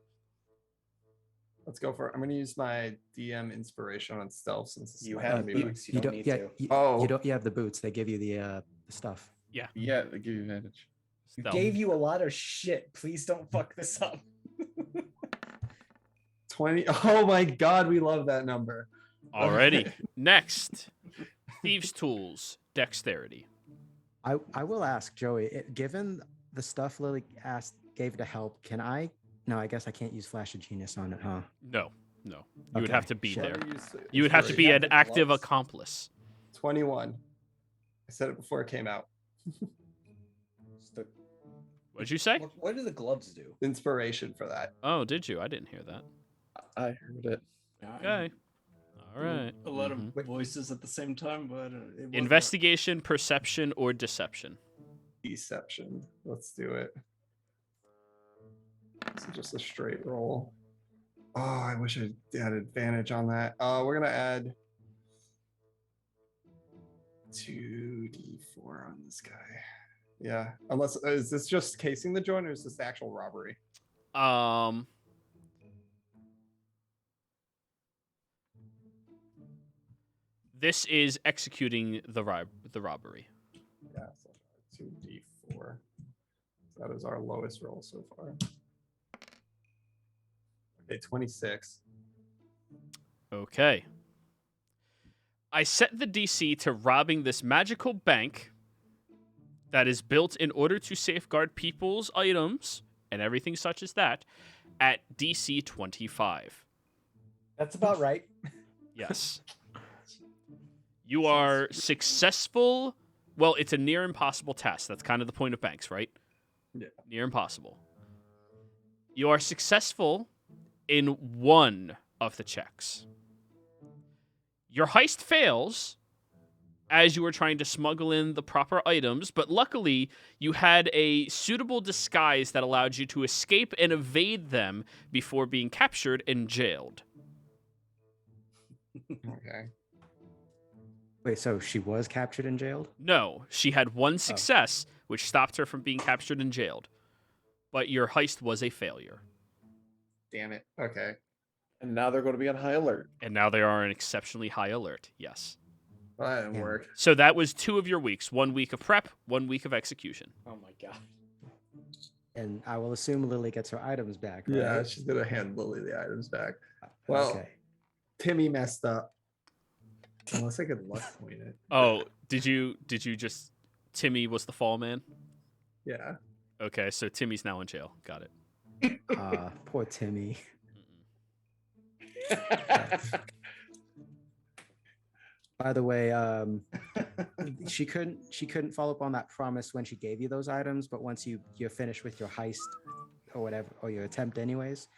Let's go for it. I'm gonna use my DM inspiration on stealth since it's You my have enemy. boots. You don't need yeah, to. you don't. You have the boots. They give you the stuff. Yeah. Yeah, they give you advantage. We Stealth. gave you a lot of shit. Please don't fuck this up. 20. Oh my god, we love that number. Alrighty. Okay. Next, thieves' tools, dexterity. I will ask Joey. Given the stuff Lily gave to help, can I? No, I guess I can't use Flash of Genius on it, huh? No. You would Okay, have to be shit. there. Let me use You would have to be inspiration. an the active gloves. accomplice. 21. I said it before it came out. What'd you say? What do the gloves do? Inspiration for that. Oh, did you? I didn't hear that. I heard it. Okay. All right. A lot Mhm. of voices at the same time, but it wasn't- Investigation, perception, or deception. Deception. Let's do it. This is just a straight roll. Oh, I wish I had advantage on that. We're gonna add 2d4 on this guy. Yeah, unless is this just casing the joint or is this the actual robbery? This is executing the robbery. Yeah, so 2d4. That is our lowest roll so far. Okay, 26. Okay. I set the DC to robbing this magical bank that is built in order to safeguard people's items and everything such as that at DC 25. That's about right. Yes. You are successful. Well, it's a near impossible task. That's kind of the point of banks, right? Yeah. Near impossible. You are successful in one of the checks. Your heist fails as you were trying to smuggle in the proper items, but luckily you had a suitable disguise that allowed you to escape and evade them before being captured and jailed. Okay. Wait, so she was captured and jailed? No, she had one success, which stopped her from being captured and jailed. But your heist was a failure. Damn it. Okay. And now they're going to be on high alert. And now they are on exceptionally high alert. Yes. Well, that didn't Yeah. work. So that was 2 of your weeks. 1 week of prep, 1 week of execution. Oh my god. And I will assume Lily gets her items back, right? Yeah, she's gonna hand Lily the items back. Well, Okay. Timmy messed up. Unless I could luck point it. Oh, did you just Timmy was the fall man? Yeah. Okay, so Timmy's now in jail. Got it. Poor Timmy. By the way, she couldn't follow up on that promise when she gave you those items, but once you're finished with your heist or whatever, or your attempt anyways,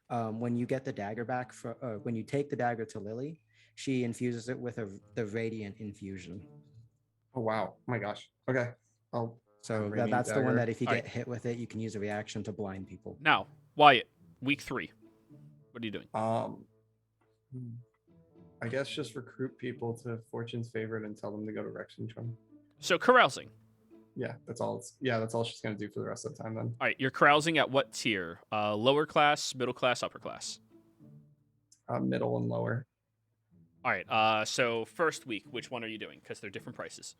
when you get the dagger back when you take the dagger to Lily, she infuses it with the radiant infusion. Oh wow. Oh my gosh. Okay. So Radiant that's the one dagger. that if you Alright. get hit with it, you can use a reaction to blind people. Now, Wyatt, week 3. What are you doing? I guess just recruit people to Fortune's favorite and tell them to go to Rexington. So carousing. Yeah, that's all. That's all she's gonna do for the rest of the time then. All right, you're carousing at what tier? Lower class, middle class, upper class. Middle and lower. All right. So first week, which one are you doing? Because they're different prices.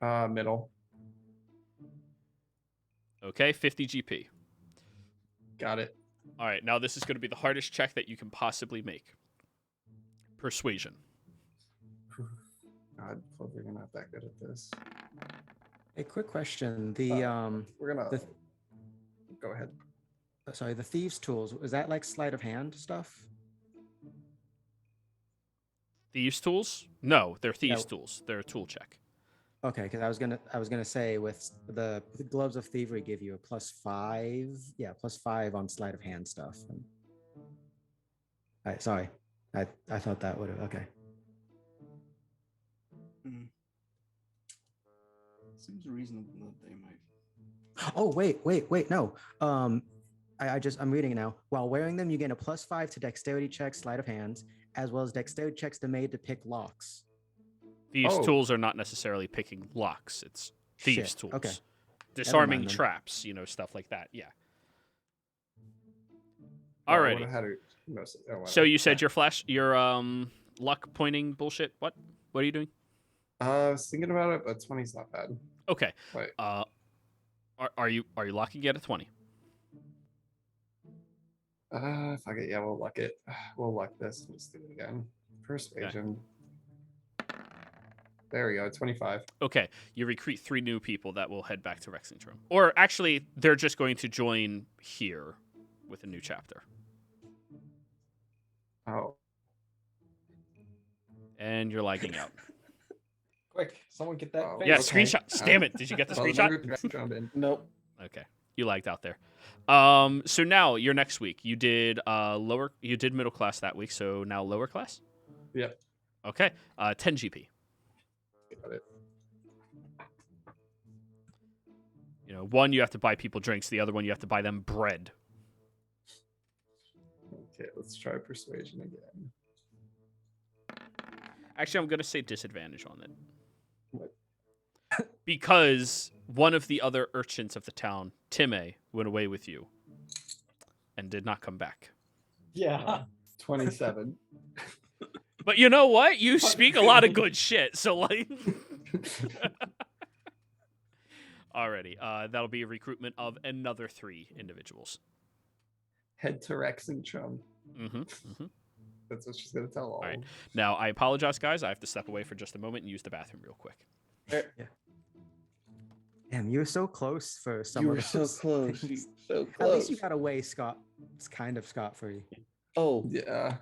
Middle. Okay, 50 GP. Got it. All right. Now this is going to be the hardest check that you can possibly make. Persuasion. God, we're gonna not that good at this. A quick question. The We're gonna the go ahead. sorry, the thieves' tools, is that like sleight of hand stuff? Thieves' tools? No, they're thieves' No. tools. They're a tool check. Okay, because I was gonna say with the gloves of thievery give you a +5, +5 on sleight of hand stuff. Sorry, I thought that would have okay. Seems reasonable that they might. Oh wait, no. I'm reading it now. While wearing them, you gain a +5 to dexterity checks, sleight of hands, as well as dexterity checks made to pick locks. Thieves' tools are not necessarily picking locks. It's thieves' Shit, tools. okay. Disarming Never mind then. traps, stuff like that. Yeah. I Alrighty. would've had it- So you said your luck pointing bullshit. What are you doing? I was thinking about it, but 20's not bad. Okay. Wait. Are you locking it at 20? Fuck it. Yeah, we'll luck it. We'll luck this. Let's do it again. Persuasion. There we go. 25. Okay. You recruit 3 new people that will head back to Rexingtron. Or actually, they're just going to join here with a new chapter. Oh. And you're lagging out. Quick, someone get that. Oh, Yeah, face. okay. screenshot. Damn it. Did you get the Well, the screenshot? group can jump in. Nope. Okay. You lagged out there. So now your next week. You did middle class that week, so now lower class? Yep. Okay. 10 GP. Got it. One you have to buy people drinks, the other one you have to buy them bread. Okay, let's try persuasion again. Actually, I'm going to say disadvantage on it. What? Because one of the other urchins of the town, Time, went away with you and did not come back. Yeah. 27. But you know what? You speak a lot of good shit, so like... Alrighty, that'll be a recruitment of another 3 individuals. Head to Rexingtron. Mm-hmm. That's what she's gonna tell all. All right. Now, I apologize, guys. I have to step away for just a moment and use the bathroom real quick. Damn, you were so close for some You of were so those close. things. So At close. least you got away, Scott. It's kind of scot-free. Oh, Yeah.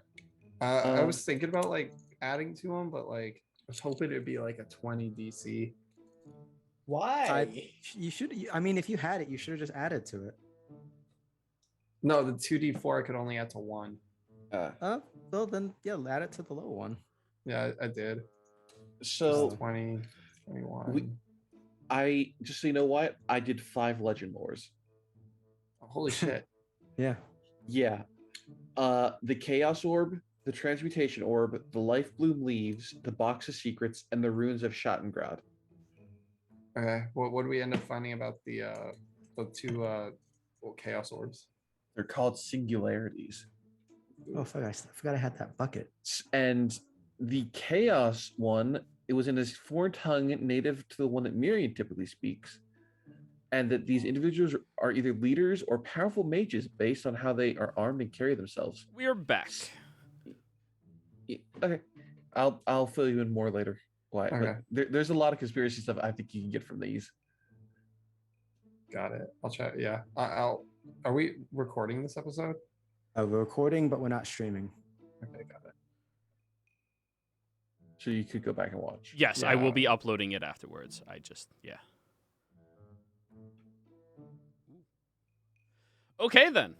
I was thinking about like adding to them, but like I was hoping it'd be like a 20 DC. Why? You should. I mean, if you had it, you should have just added to it. No, the 2D4 I could only add to 1. Well then, yeah, add it to the low one. Yeah, I did. so 20, 21. I just so you know what, I did 5 legend lores. Holy shit. Yeah. Yeah. The Chaos Orb, the Transmutation Orb, the Life Bloom Leaves, the Box of Secrets, and the Runes of Schattengrad. Okay. What do we end up finding about the 2 chaos orbs? They're called Singularities. Oh, fuck! I forgot I had that bucket. And the Chaos one, it was in a foreign tongue native to the one that Miriam typically speaks. And that these individuals are either leaders or powerful mages based on how they are armed and carry themselves. We're back. Okay. I'll fill you in more later. Why? Okay. There's a lot of conspiracy stuff I think you can get from these. Got it. I'll try. Yeah. I'll. Are we recording this episode? We're recording, but we're not streaming. Okay, got it. So you could go back and watch. Yes, I will Yeah. be uploading it afterwards. Yeah. Okay, then.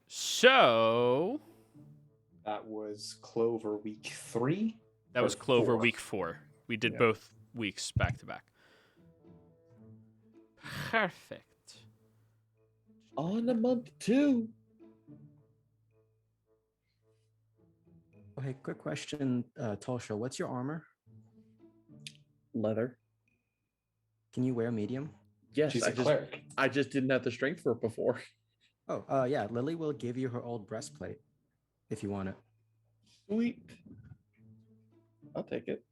So, That was Clover week 3. that was Or Clover 4. week 4. We did Yeah. both weeks back to back. Perfect. On a month 2. Oh, hey, quick question, Tulsha. What's your armor? Leather. Can you wear medium? Yes, She's a cleric. I just didn't have the strength for it before. Oh, yeah. Lily will give you her old breastplate if you want it. Sweet. I'll take it.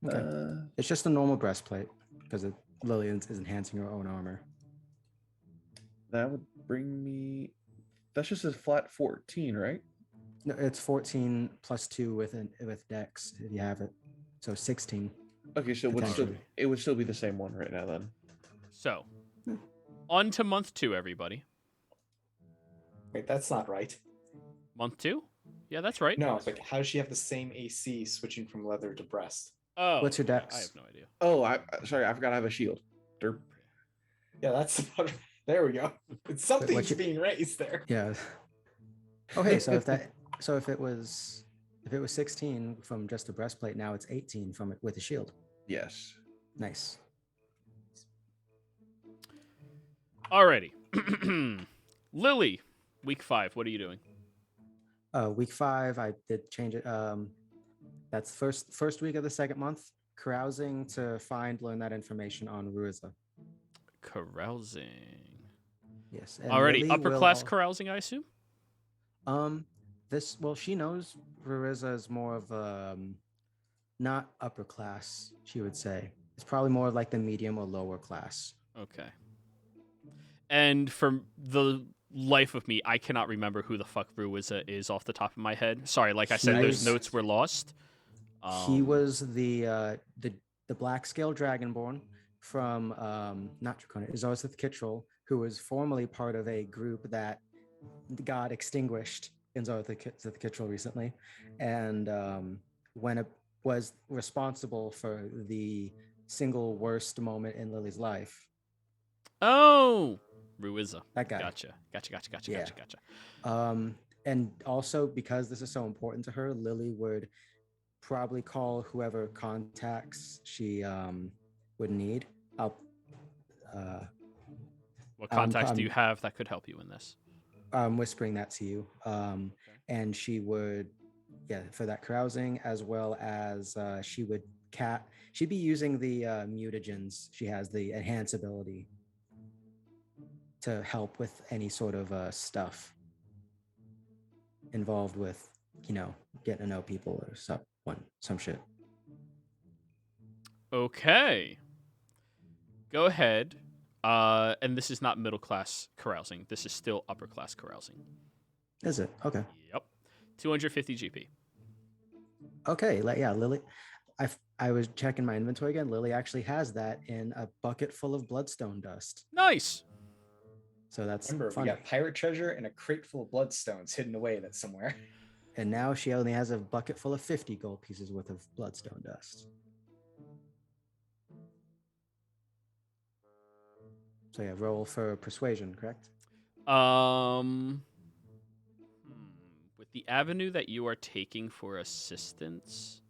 Okay. It's just a normal breastplate because Lily is enhancing her own armor. That would bring me. That's just a flat 14, right? No, it's 14 plus 2 with Dex if you have it, so 16. Okay, so Potentially. it would still be the same one right now then. So, on to month 2, everybody. Wait, that's not right. Month 2? Yeah, that's right. No, like how does she have the same AC switching from leather to breast? Oh, What's your dex? I have no idea. Oh, sorry, I forgot I have a shield. Derp. Yeah, that's about, there we go. It's something's your- being raised there. Yeah. Okay, so if it was 16 from just a breastplate, now it's 18 from it with a shield. Yes. Nice. Alrighty. Lily, week 5, what are you doing? Week 5, I did change it. That's first week of the second month. Carousing to learn that information on Ruiza. Carousing. Yes. And Alrighty, Lily upper will class carousing, I assume? She knows Ruiza is more of not upper class, she would say. It's probably more like the medium or lower class. Okay. And for the life of me, I cannot remember who the fuck Ruiza is off the top of my head. Sorry, like I said, those notes were lost. He was the black scale dragonborn from not Draconia, Zarzith Kittrell, who was formerly part of a group that got extinguished in Zarzith Kittrell recently, and when it was responsible for the single worst moment in Lily's life. Oh, Ruiza. That guy. Gotcha. Yeah. Gotcha. And also because this is so important to her, Lily would probably call whoever contacts she would need. What contacts do you have that could help you in this? I'm whispering that to you. And she would, for that carousing, as well as she'd be using the mutagens. She has the enhance ability to help with any sort of stuff involved with, getting to know people or some shit. Okay. Go ahead. And this is not middle class carousing. This is still upper class carousing. Is it? Okay. Yep. 250 GP. Okay. Lily. I was checking my inventory again. Lily actually has that in a bucket full of bloodstone dust. Nice. So that's Remember, fun. we got pirate treasure and a crate full of bloodstones hidden away that's somewhere. And now she only has a bucket full of 50 gold pieces worth of bloodstone dust. So roll for persuasion, correct? With the avenue that you are taking for assistance,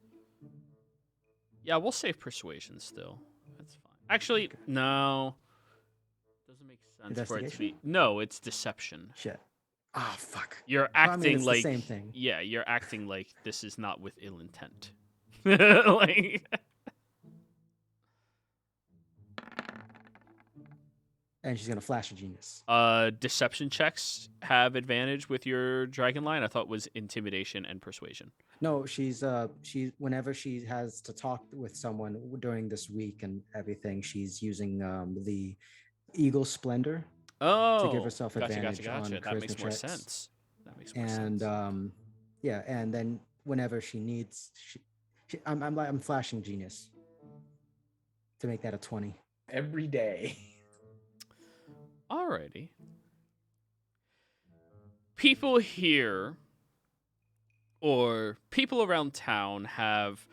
yeah, we'll save persuasion still. That's fine. Actually, Okay. No. Doesn't make sense for it to be. No, it's deception. Shit. Ah, fuck. You're Well, I mean, acting it's like the same thing. Yeah, you're acting like this is not with ill intent. Like. And she's gonna flash a genius. Deception checks have advantage with your dragon line. I thought was intimidation and persuasion. No, she whenever she has to talk with someone during this week and everything, she's using the Eagle Splendor Oh, to give herself advantage on That charisma makes more checks. sense. That makes more And sense. and then whenever she needs, I'm flashing genius to make that a 20 every day. Alrighty. People here or people around town have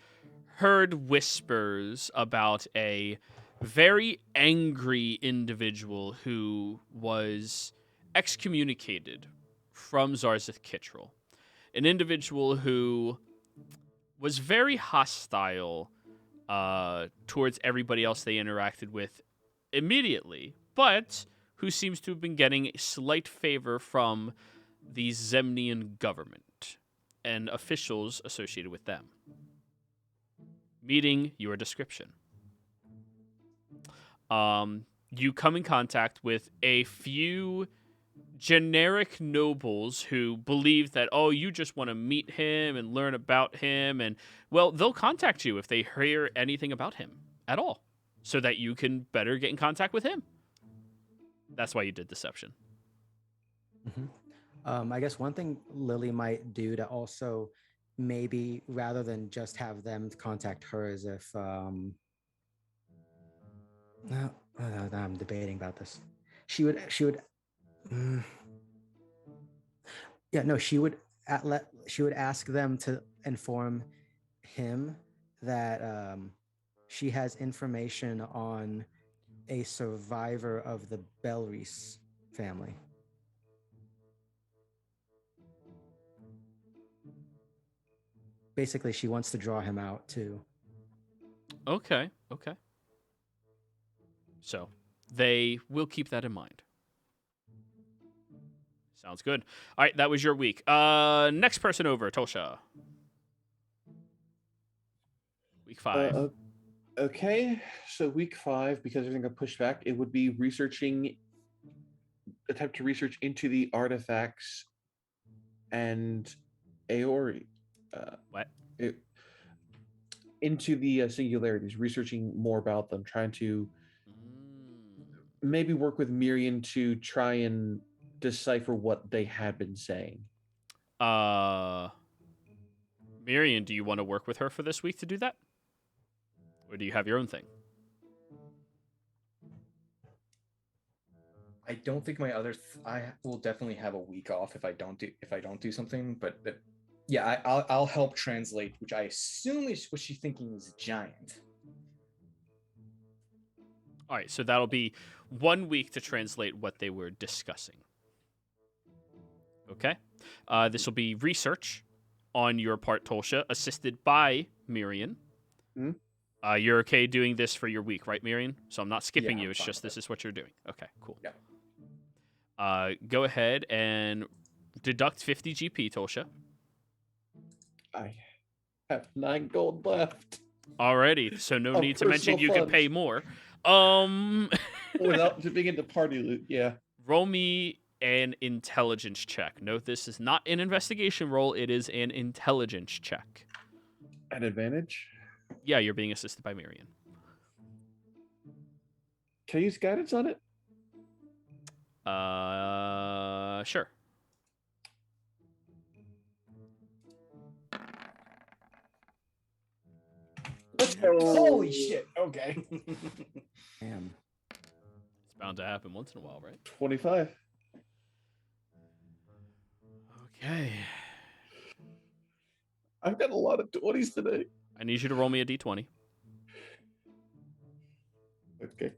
heard whispers about a very angry individual who was excommunicated from Zarzith Kittrell. An individual who was very hostile towards everybody else they interacted with immediately, but who seems to have been getting slight favor from the Zemnian government and officials associated with them. meeting your description. You come in contact with a few generic nobles who believe that, oh, you just want to meet him and learn about him, and well, they'll contact you if they hear anything about him at all, so that you can better get in contact with him. That's why you did deception. I guess one thing Lily might do to also maybe rather than just have them contact her is if no, I'm debating about this. She would mm, yeah, no, she would ask them to inform him that she has information on a survivor of the Belris family. Basically, she wants to draw him out too. Okay. So they will keep that in mind. Sounds good. All right, that was your week. Next person over, Tosha. Week 5. Okay, so week 5, because everything got pushed back, it would be attempt to research into the artifacts and Aori. What? Into the singularities, researching more about them, trying to maybe work with Miriam to try and decipher what they had been saying. Miriam, do you want to work with her for this week to do that? Or do you have your own thing? I don't think I will definitely have a week off if I don't do something. But yeah, I'll help translate, which I assume is what she's thinking is giant. All right, so that'll be 1 week to translate what they were discussing. Okay? This will be research on your part, Tolsha, assisted by Miriam. You're okay doing this for your week, right, Miriam? So I'm not skipping you. It's just this is what you're doing. Okay, cool. Yeah. Go ahead and deduct 50 GP, Tolsha. I have 9 gold left. Alrighty, so no need to mention you can pay more. Without dipping into party loot, yeah. Roll me an intelligence check. Note this is not an investigation roll, it is an intelligence check. An advantage? Yeah, you're being assisted by Miriam. Can I use guidance on it? Sure. Holy shit! Okay. Damn. It's bound to happen once in a while, right? 25. Okay. I've got a lot of 20s today. I need you to roll me a d20. Okay.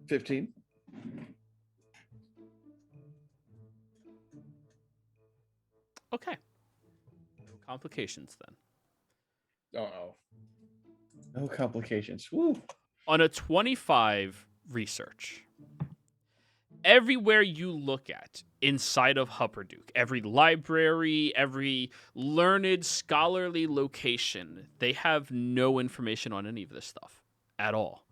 $15. Okay. No complications then. Uh-oh. No complications. Woo. On a 25 research, everywhere you look at inside of Hupperduke, every library, every learned scholarly location, they have no information on any of this stuff at all.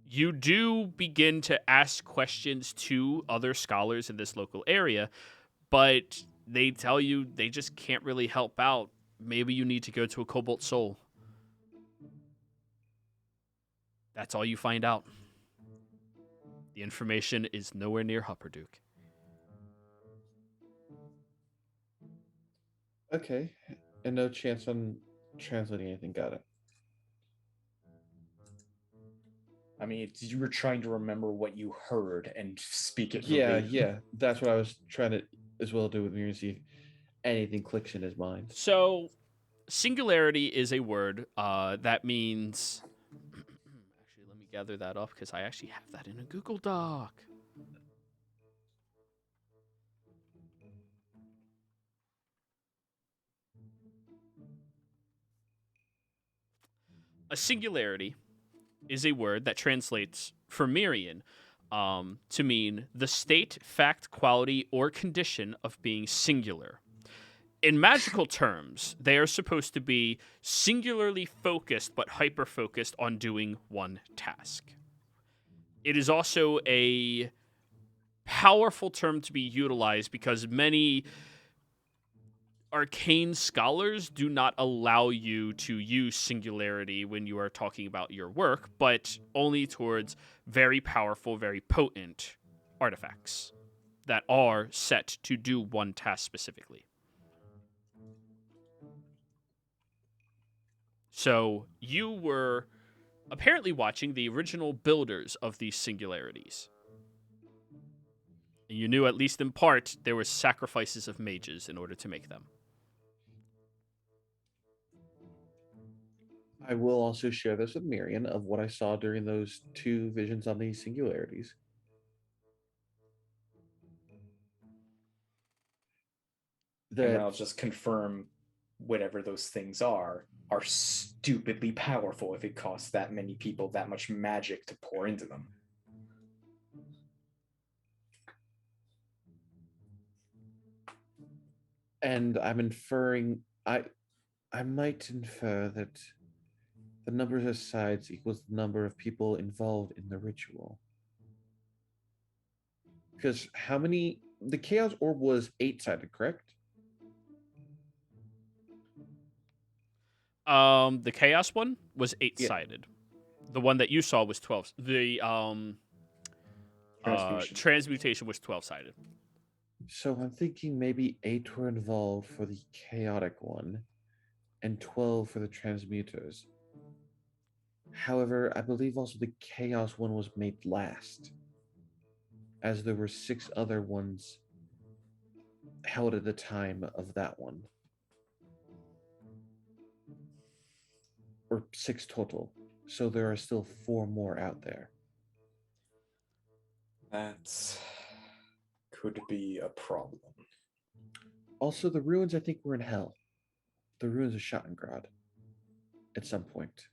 You do begin to ask questions to other scholars in this local area, but they tell you they just can't really help out. Maybe you need to go to a Cobalt Soul. That's all you find out. The information is nowhere near Hupperduke. Okay. And no chance on translating anything. Got it. I mean, you were trying to remember what you heard and speak it. Yeah. That's what I was trying to as well do with Miriam, see if anything clicks in his mind. So, singularity is a word that means... Actually, let me gather that up because I actually have that in a Google Doc. A singularity is a word that translates for Miriam to mean the state, fact, quality, or condition of being singular. In magical terms, they are supposed to be singularly focused but hyper focused on doing one task. It is also a powerful term to be utilized because many arcane scholars do not allow you to use singularity when you are talking about your work, but only towards very powerful, very potent artifacts that are set to do one task specifically. So you were apparently watching the original builders of these singularities. And you knew, at least in part, there were sacrifices of mages in order to make them. I will also share this with Miriam of what I saw during those 2 visions on these singularities. And That I'll just confirm whatever those things are stupidly powerful if it costs that many people that much magic to pour into them. and I'm inferring I might infer that the number of sides equals the number of people involved in the ritual. Because how many the chaos orb was 8-sided, correct? The chaos one was 8-sided. The one that you saw was 12. The transmutation was 12-sided. So I'm thinking maybe 8 were involved for the chaotic one and 12 for the transmuters. However, I believe also the chaos one was made last, as there were 6 other ones held at the time of that one. Or 6 total. So there are still 4 more out there. That could be a problem. Also, the ruins I think were in hell. The ruins of Schattengrad at some point.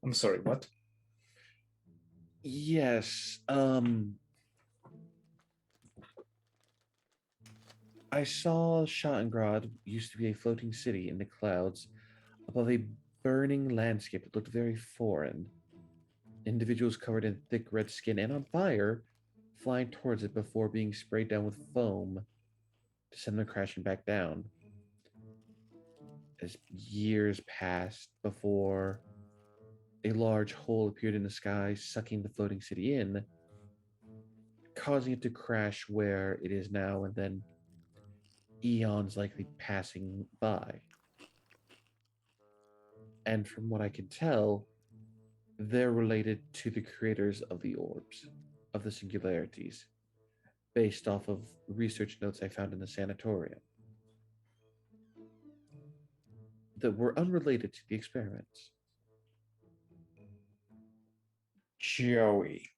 I'm sorry, what? Yes. I saw Schattengrad used to be a floating city in the clouds above a burning landscape that looked very foreign. Individuals covered in thick red skin and on fire flying towards it before being sprayed down with foam to send them crashing back down. As years passed before a large hole appeared in the sky, sucking the floating city in, causing it to crash where it is now, and then eons likely passing by. And from what I can tell, they're related to the creators of the orbs, of the singularities, based off of research notes I found in the sanatorium that were unrelated to the experiments. Joey,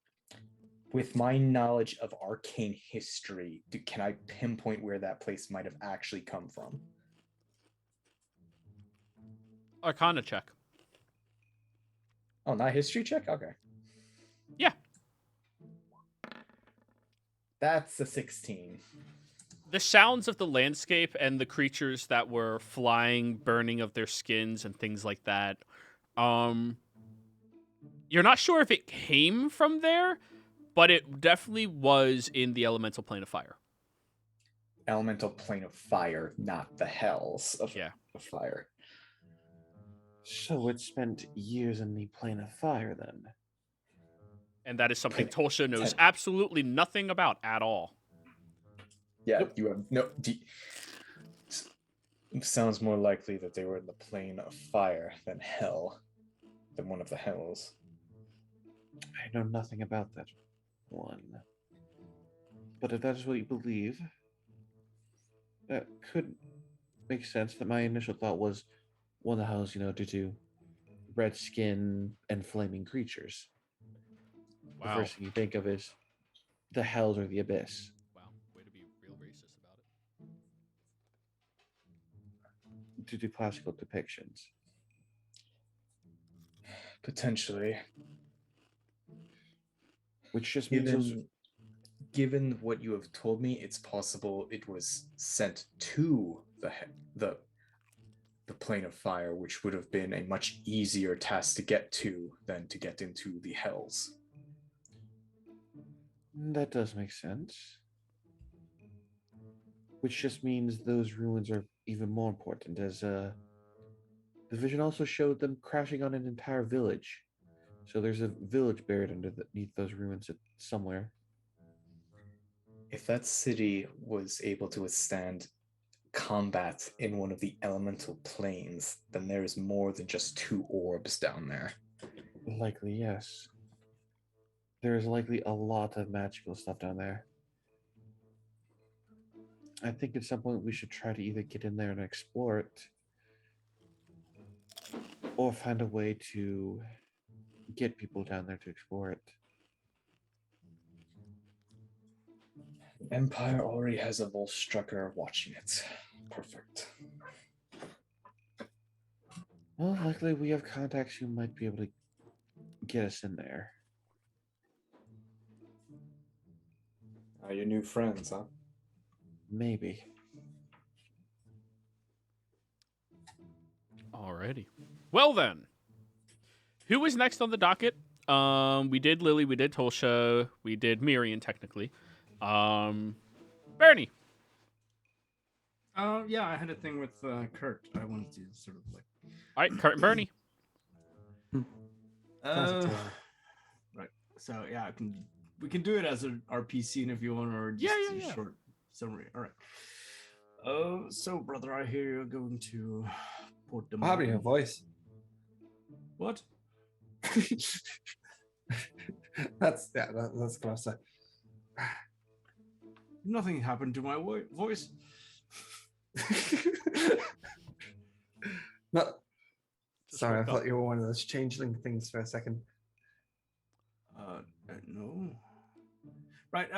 with my knowledge of arcane history, can I pinpoint where that place might have actually come from? Arcana check. Oh, not history check? Okay. Yeah. That's a 16. The sounds of the landscape and the creatures that were flying, burning of their skins and things like that, you're not sure if it came from there, but it definitely was in the elemental plane of fire. Elemental plane of fire, not the hells of fire. So it spent years in the plane of fire then. And that is something Tolsha knows absolutely nothing about at all. Yeah, you have no. It sounds more likely that they were in the plane of fire than hell, than one of the hells. I know nothing about that one. But if that is what you believe, that could make sense. That my initial thought was one of the hells, due to red skin and flaming creatures. Wow. The first thing you think of is the hells or the abyss. Wow, way to be real racist about it. Due to classical depictions. Potentially. Which just means those. Given what you have told me, it's possible it was sent to the plane of fire, which would have been a much easier task to get to than to get into the hells. That does make sense. Which just means those ruins are even more important, as the vision also showed them crashing on an entire village. So there's a village buried underneath those ruins somewhere. If that city was able to withstand combat in one of the elemental planes, then there is more than just 2 orbs down there. Likely, yes. There is likely a lot of magical stuff down there. I think at some point we should try to either get in there and explore it, or find a way to get people down there to explore it. Empire already has a Volstrucker watching it. Perfect. Well, luckily we have contacts who might be able to get us in there. Your new friends, huh? Maybe. Alrighty. Well then, who is next on the docket? We did Lily, we did Tolsha, we did Miriam technically. Bernie. Yeah, I had a thing with Kurt. I wanted to sort of like. All right, Kurt and Bernie. Right. So yeah, we can do it as an RP scene if you want, or just a short summary. All right. So brother, I hear you're going to Port de Having a voice. What? That's close. Nothing happened to my voice. No. Sorry, I thought you were one of those changeling things for a second. No. Right,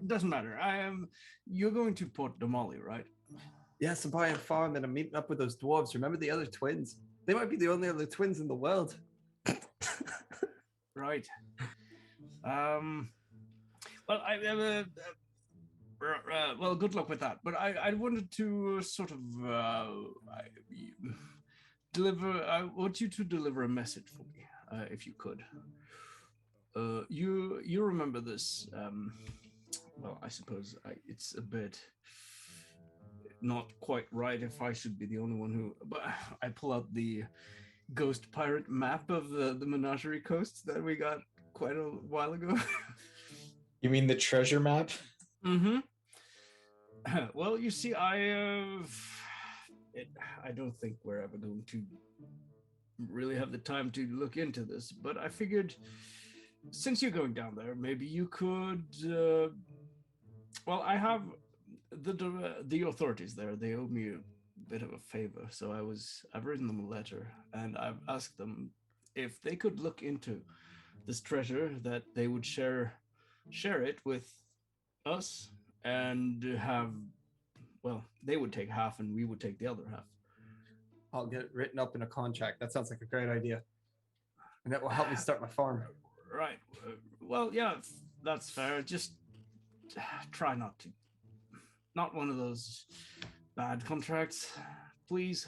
doesn't matter. You're going to Port de Mali, right? Yes, I'm buying a farm and I'm meeting up with those dwarves. Remember the other twins? They might be the only other twins in the world. Right. Well, well, good luck with that. But I wanted to sort of deliver. I want you to deliver a message for me, if you could. You remember this? Well, I suppose it's a bit not quite right if I should be the only one who. But I pull out the ghost pirate map of the Menagerie Coast that we got quite a while ago. You mean the treasure map? Mm-hmm. Well, you see, I don't think we're ever going to really have the time to look into this, but I figured since you're going down there, maybe you could. Well, I have the authorities there. They owe me a bit of a favor, so I've written them a letter, and I've asked them if they could look into this treasure, that they would share it with us, and they would take half and we would take the other half. I'll get it written up in a contract. That sounds like a great idea. And that will help me start my farm. Right. Well, yeah, that's fair. Just try not to. Not one of those bad contracts, please.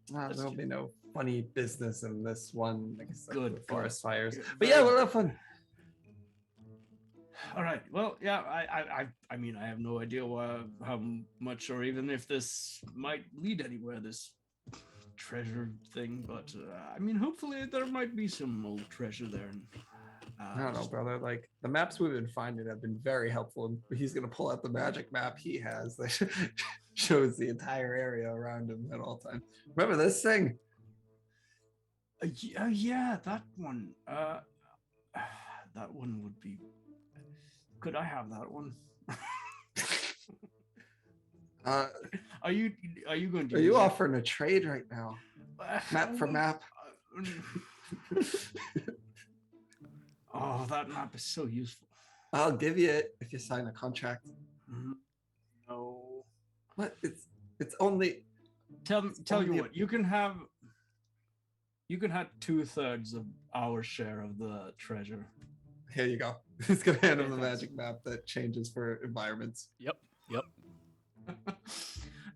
There'll be no funny business in this one. Like Good. Forest fires. But yeah, we'll have fun. All right. Well, yeah. I mean, I have no idea how much, or even if this might lead anywhere. This treasure thing, but I mean, hopefully there might be some old treasure there. And, I don't know, brother. Like the maps we've been finding have been very helpful. He's gonna pull out the magic map he has that shows the entire area around him at all times. Remember this thing? Yeah, that one. That one would be. Could I have that one? Are you going to? Are you offering a trade right now? Map for map. Oh, that map is so useful. I'll give you it if you sign a contract. No. What? It's only. Tell you what. You can have You can have 2/3 of our share of the treasure. Here you go. He's gonna hand him Okay, a thanks. magic map that changes for environments. Yep.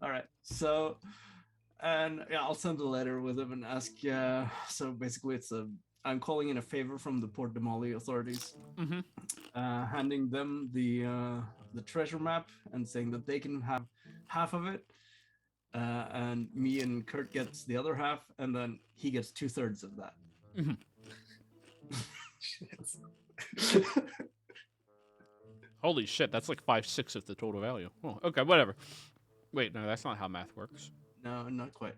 All right. So, and yeah, I'll send a letter with him and ask. So basically, I'm calling in a favor from the Port de Mali authorities, Mm-hmm. handing them the treasure map and saying that they can have half of it, and me and Kurt gets the other half, and then he gets 2/3 of that. Holy shit, that's like 5/6 of the total value. Oh, okay, whatever. Wait, no, that's not how math works. No, not quite.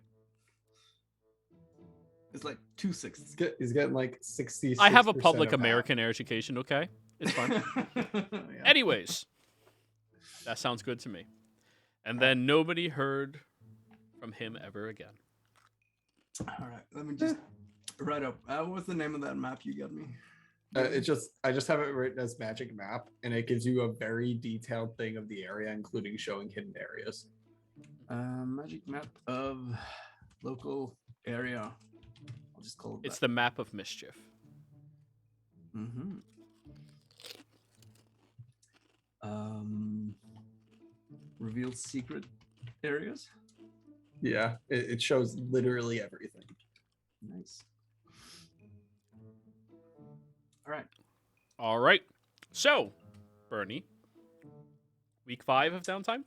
It's like 2/6. He's getting like 60. I have a public American education, okay? It's fine. Yeah. Anyways, that sounds good to me. And then nobody heard from him ever again. All right, let me just write up. What's the name of that map you got me? I just have it written as magic map, and it gives you a very detailed thing of the area, including showing hidden areas. Magic map of local area. I'll just call it. It's the map of mischief. Mm-hmm. Reveals secret areas. Yeah, it shows literally everything. Nice. All right. All right. So, Bernie, week 5 of downtime?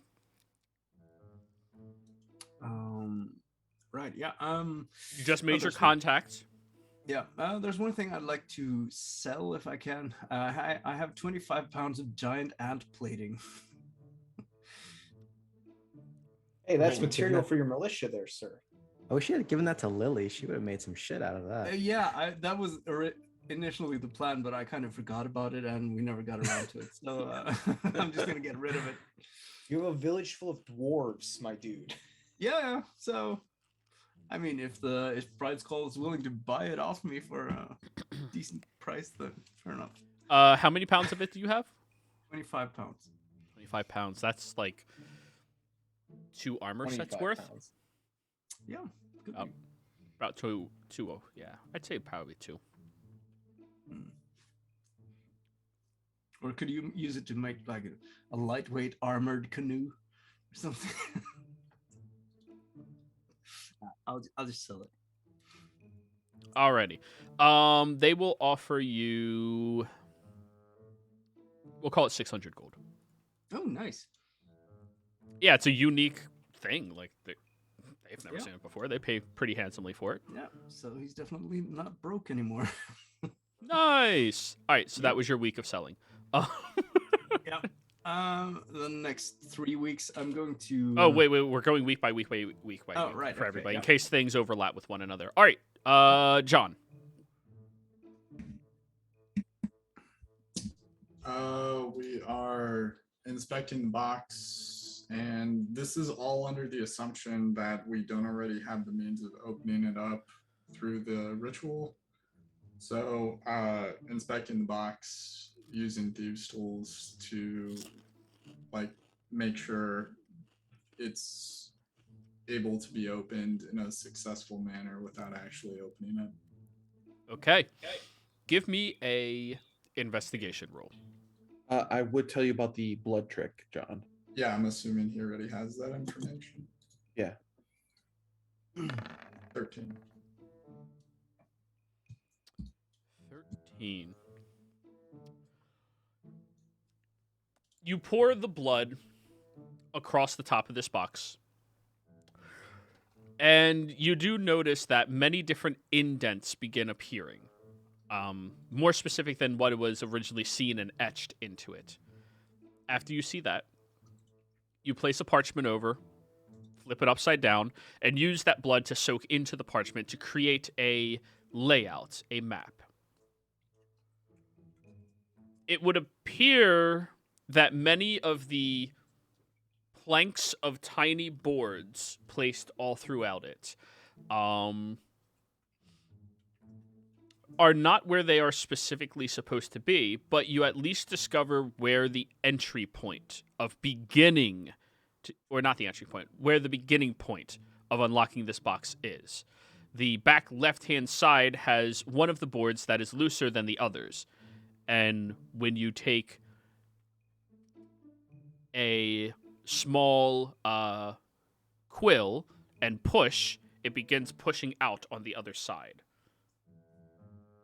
Right. Yeah. You just made your there's contact. Yeah. There's one thing I'd like to sell if I can. I have 25 pounds of giant ant plating. Hey, that's Right. material for your militia there, sir. I wish you had given that to Lily. She would have made some shit out of that. Yeah, that was initially the plan, but I kind of forgot about it, and we never got around to it. So I'm just gonna get rid of it. You have a village full of dwarves, my dude. Yeah. So, I mean, if Bride's Call is willing to buy it off me for a decent price, then fair enough. How many pounds of it do you have? 25 pounds. 25 pounds. That's like 2 armor sets 25 worth. pounds. Yeah. Could Oh. be. About two. Oh, yeah. I'd say probably 2. Or could you use it to make like a lightweight armored canoe or something? I'll just sell it. Alrighty. They will offer you. We'll call it 600 gold. Oh, nice. Yeah, it's a unique thing. Like they've never Yeah. seen it before. They pay pretty handsomely for it. Yeah. So he's definitely not broke anymore. Nice. All right, so that was your week of selling. Yeah. The next 3 weeks, I'm going to. Oh wait, we're going week by week by week by Oh, week right, for okay, everybody in yeah. case things overlap with one another. All right, John. We are inspecting the box, and this is all under the assumption that we don't already have the means of opening it up through the ritual. So, inspecting the box using thieves' tools to like make sure it's able to be opened in a successful manner without actually opening it. Okay. Give me a investigation roll. I would tell you about the blood trick, John. Yeah, I'm assuming he already has that information. Yeah. 13. 13. You pour the blood across the top of this box. And you do notice that many different indents begin appearing. More specific than what was originally seen and etched into it. After you see that, you place a parchment over, flip it upside down, and use that blood to soak into the parchment to create a layout, a map. It would appear that many of the planks of tiny boards placed all throughout it are not where they are specifically supposed to be, but you at least discover where the entry point of beginning, or not the entry point, where the beginning point of unlocking this box is. The back left-hand side has one of the boards that is looser than the others. And when you take a small quill and push, it begins pushing out on the other side.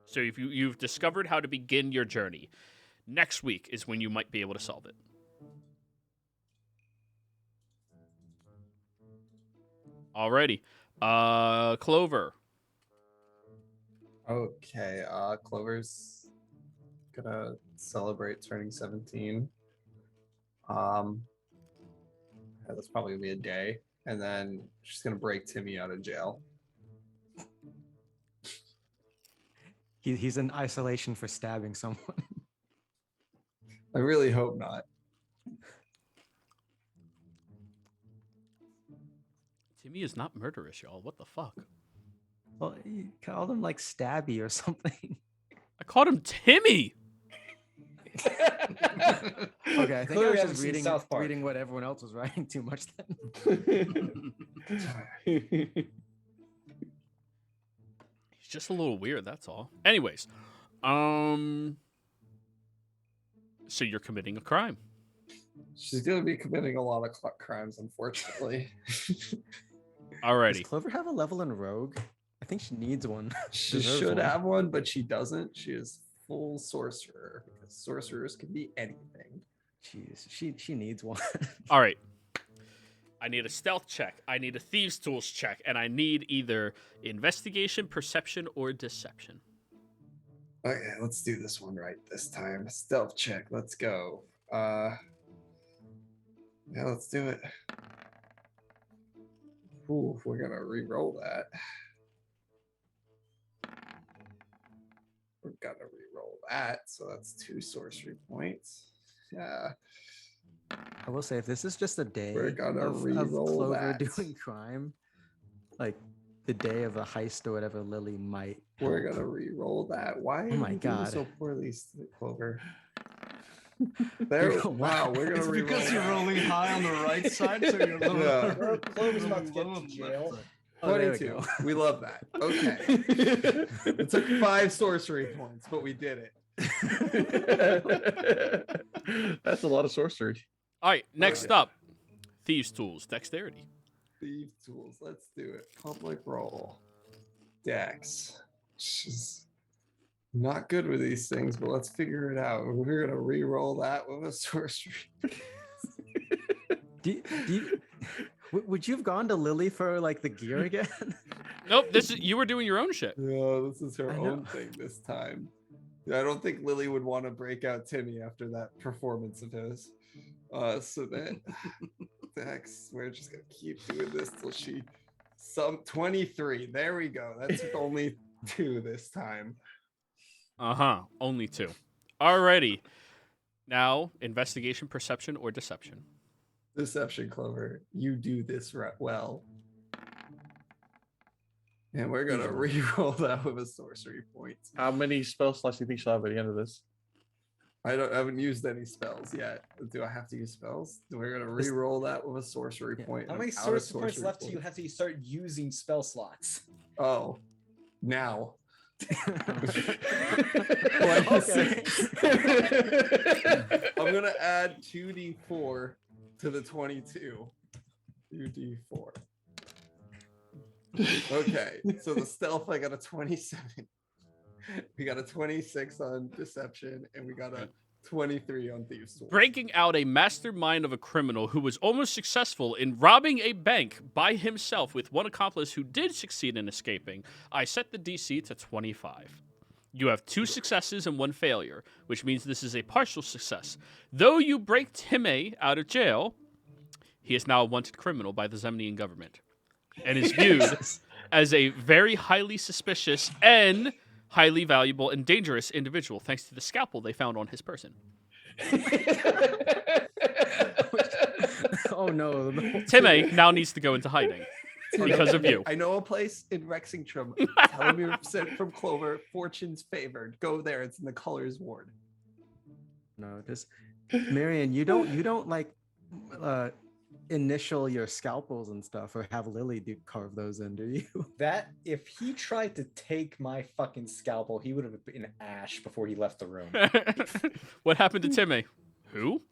So if you've discovered how to begin your journey, next week is when you might be able to solve it. Alrighty. Clover. Okay, Clover's gonna celebrate turning 17. Yeah, that's probably gonna be a day, and then she's gonna break Timmy out of jail. He's in isolation for stabbing someone. I really hope not. Timmy is not murderous, y'all. What the fuck? Well, you called him like Stabby or something. I called him Timmy. Okay, I think Clearly I haven't was seen just South Park. reading what everyone else was writing too much then. He's just a little weird, that's all. Anyways, so you're committing a crime. She's gonna be committing a lot of crimes, unfortunately. Alrighty. Does Clover have a level in Rogue? I think she needs one. She Deserves should one. have one, but she doesn't. She is full sorcerer because sorcerers can be anything. Jeez, she needs one. All right. I need a stealth check. I need a thieves' tools check, and I need either investigation, perception, or deception. Okay, let's do this one right this time. Stealth check. Let's go. Yeah, let's do it. Ooh, we're gonna re-roll that. We're gonna re-roll that, so that's 2 sorcery points. Yeah. I will say, if this is just a day We're gonna of re-roll Clover that. doing crime, like the day of a heist or whatever, Lily might. We're help. gonna re-roll that. Why? Oh my are you doing God. so poorly, Clover. There. Wow, we're gonna It's re-roll because you're that. rolling high on the right side, so you're low. Yeah. Clover's about to get low to on the jail. left side. Oh, there we 22. go. We love that. Okay. It took 5 sorcery points, but we did it. That's a lot of sorcery. All right, next up, thieves' tools, dexterity. Thief tools. Let's do it. Public roll. Dex. Jeez. Not good with these things, but let's figure it out. We're gonna re-roll that with a sorcery. Would you have gone to Lily for like the gear again? Nope, you were doing your own shit. No, this is her I own know. thing this time. I don't think Lily would want to break out Timmy after that performance of his. So then, Dex, we're just gonna keep doing this till she 23. There we go. That's only 2 this time. Only 2. Alrighty. Now, investigation, perception, or deception. Deception, Clover. You do this well. And we're gonna re-roll that with a sorcery point. How many spell slots do you think she'll have at the end of this? I haven't used any spells yet. Do I have to use spells? We're gonna re-roll that with a sorcery point. How and many I'm out of sorcery points left do you points. have to start using spell slots? Oh, now. Okay. I'm gonna add 2d4 to the 22. 2d4. Okay, so the stealth, I got a 27. We got a 26 on deception, and we got a 23 on thieves' tools. Breaking out a mastermind of a criminal who was almost successful in robbing a bank by himself with one accomplice who did succeed in escaping, I set the DC to 25. You have 2 successes and 1 failure, which means this is a partial success. Though you break Timmy out of jail, he is now a wanted criminal by the Zemnian government and is viewed as a very highly suspicious and highly valuable and dangerous individual thanks to the scalpel they found on his person. Oh no. Timmy now needs to go into hiding because of you. I know a place in Rexingtrum. Tell him you're sent from Clover. Fortune's favored. Go there. It's in the colors ward. No, just Marion, you don't like initial your scalpels and stuff, or have Lily do carve those in, do you? That if he tried to take my fucking scalpel, he would have been ash before he left the room. What happened to Timmy? Who?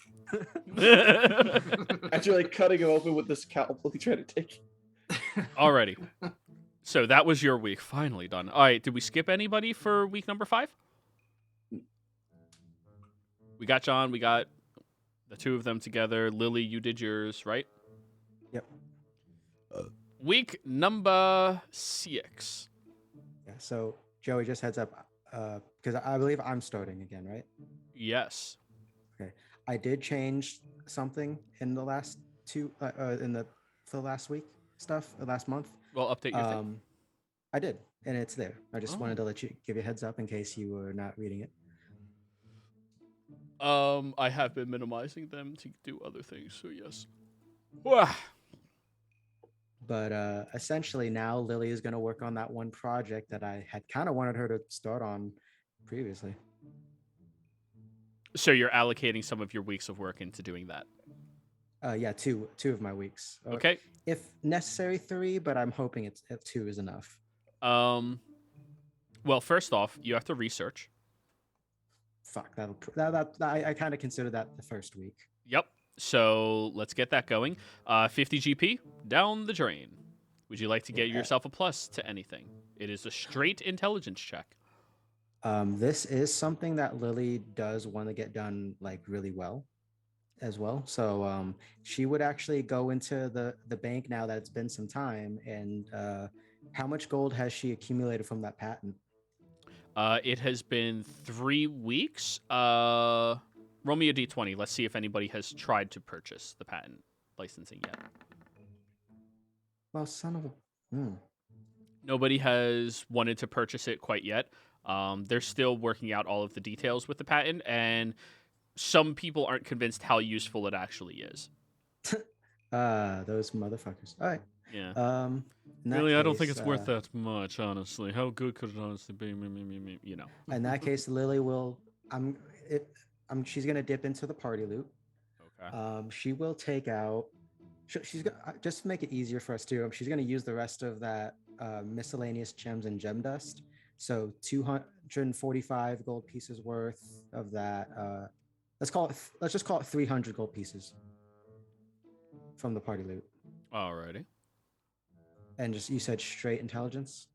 After like cutting him open with the scalpel, he tried to take. Alrighty. So that was your week. Finally done. All right. Did we skip anybody for week number 5? We got John. We got the two of them together. Lily, you did yours, right? Yep. Week number 6. Yeah. So Joey, just heads up, because I believe I'm starting again, right? Yes. I did change something in the last for the last week stuff, last month. Well, update your thing. I did, and it's there. I just wanted Oh. to give you a heads up in case you were not reading it. I have been minimizing them to do other things, so yes. Wah. But essentially now Lily is going to work on that one project that I had kind of wanted her to start on previously. So you're allocating some of your weeks of work into doing that. Yeah, two of my weeks. Okay. If necessary, 3, but I'm hoping it's 2 is enough. Well, first off, you have to research. Fuck, I kind of consider that the first week. Yep. So let's get that going. 50 GP down the drain. Would you like to get yourself a plus to anything? It is a straight intelligence check. This is something that Lily does want to get done like really well as well. So she would actually go into the bank now that it's been some time. And how much gold has she accumulated from that patent? It has been 3 weeks. Roll me a d20. Let's see if anybody has tried to purchase the patent licensing yet. Well, son of a... Nobody has wanted to purchase it quite yet. They're still working out all of the details with the patent, and some people aren't convinced how useful it actually is. Those motherfuckers. All right. Yeah. Really, I don't think it's worth that much, honestly. How good could it honestly be? You know. In that case, Lily will... she's going to dip into the party loot. Okay. She will take out... She's going just to make it easier for us too. She's going to use the rest of that miscellaneous gems and gem dust. So 245 gold pieces worth of that. Let's just call it 300 gold pieces from the party loot. Alrighty. And you said straight intelligence?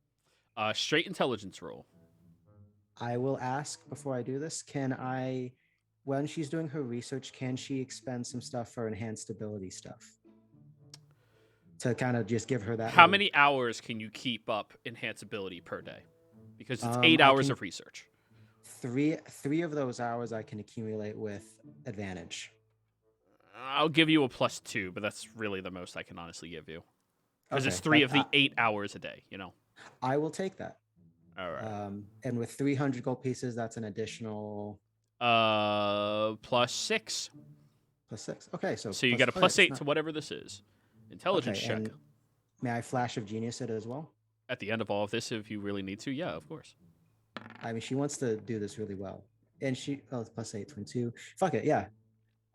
Straight intelligence roll. I will ask before I do this, when she's doing her research, can she expend some stuff for enhanced ability stuff? To kind of just give her that. How many hours can you keep up enhance ability per day? Because it's 8 hours of research. Three of those hours I can accumulate with advantage. I'll give you a +2, but that's really the most I can honestly give you. Because it's 3 of the 8 hours a day, you know? I will take that. All right. And with 300 gold pieces, that's an additional... +6. +6. Okay, so you get a +8 to whatever this is. Intelligence check. And may I flash of genius it as well? At the end of all of this, if you really need to, yeah, of course. I mean, she wants to do this really well. And it's +8, 22. Fuck it, yeah.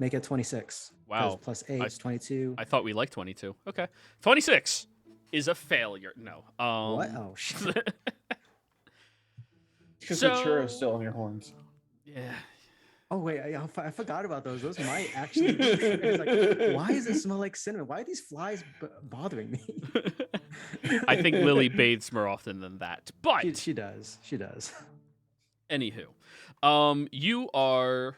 Make it 26. Wow. +8 is 22. I thought we liked 22. Okay. 26 is a failure. No. What? Oh, shit. Because the churro's still on your horns. Yeah. Oh, wait. I forgot about those. Those might actually be... It's like, why does it smell like cinnamon? Why are these flies bothering me? I think Lily bathes more often than that. But... She does. She does. Anywho. You are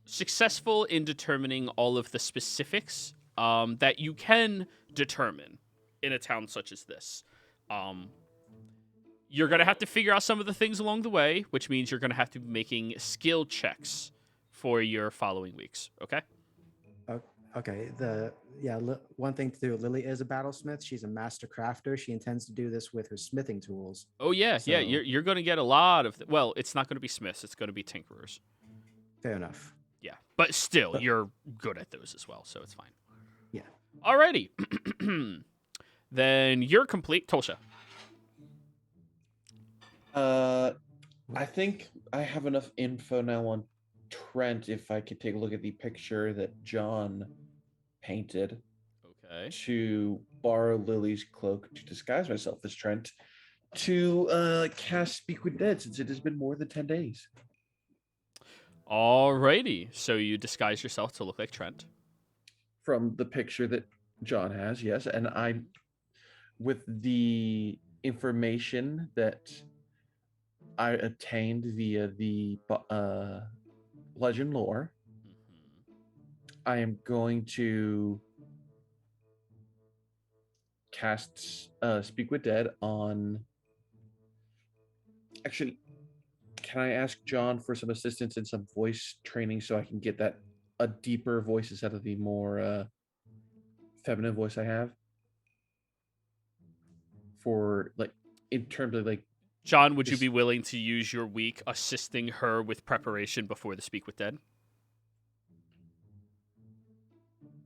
successful in determining all of the specifics that you can determine in a town such as this. You're going to have to figure out some of the things along the way, which means you're going to have to be making skill checks for your following weeks, okay? Okay. One thing to do, Lily is a battlesmith. She's a master crafter. She intends to do this with her smithing tools. Oh, yeah. So, yeah, you're going to get a lot of... Well, it's not going to be smiths. It's going to be tinkerers. Fair enough. Yeah, but still, you're good at those as well, so it's fine. Yeah. Alrighty. Then you're complete. Tosha. I think I have enough info now on Trent if I could take a look at the picture that John painted. Okay. to borrow Lily's cloak to disguise myself as Trent to cast Speak with Dead since it has been more than 10 days. Alrighty. So you disguise yourself to look like Trent. From the picture that John has, yes, and I, with the information that I obtained via the legend lore, I am going to cast Speak with Dead on. Actually, can I ask John for some assistance in some voice training so I can get that a deeper voice instead of the more feminine voice I have? For like, in terms of like, John, would you Just- be willing to use your week assisting her with preparation before the Speak with Dead?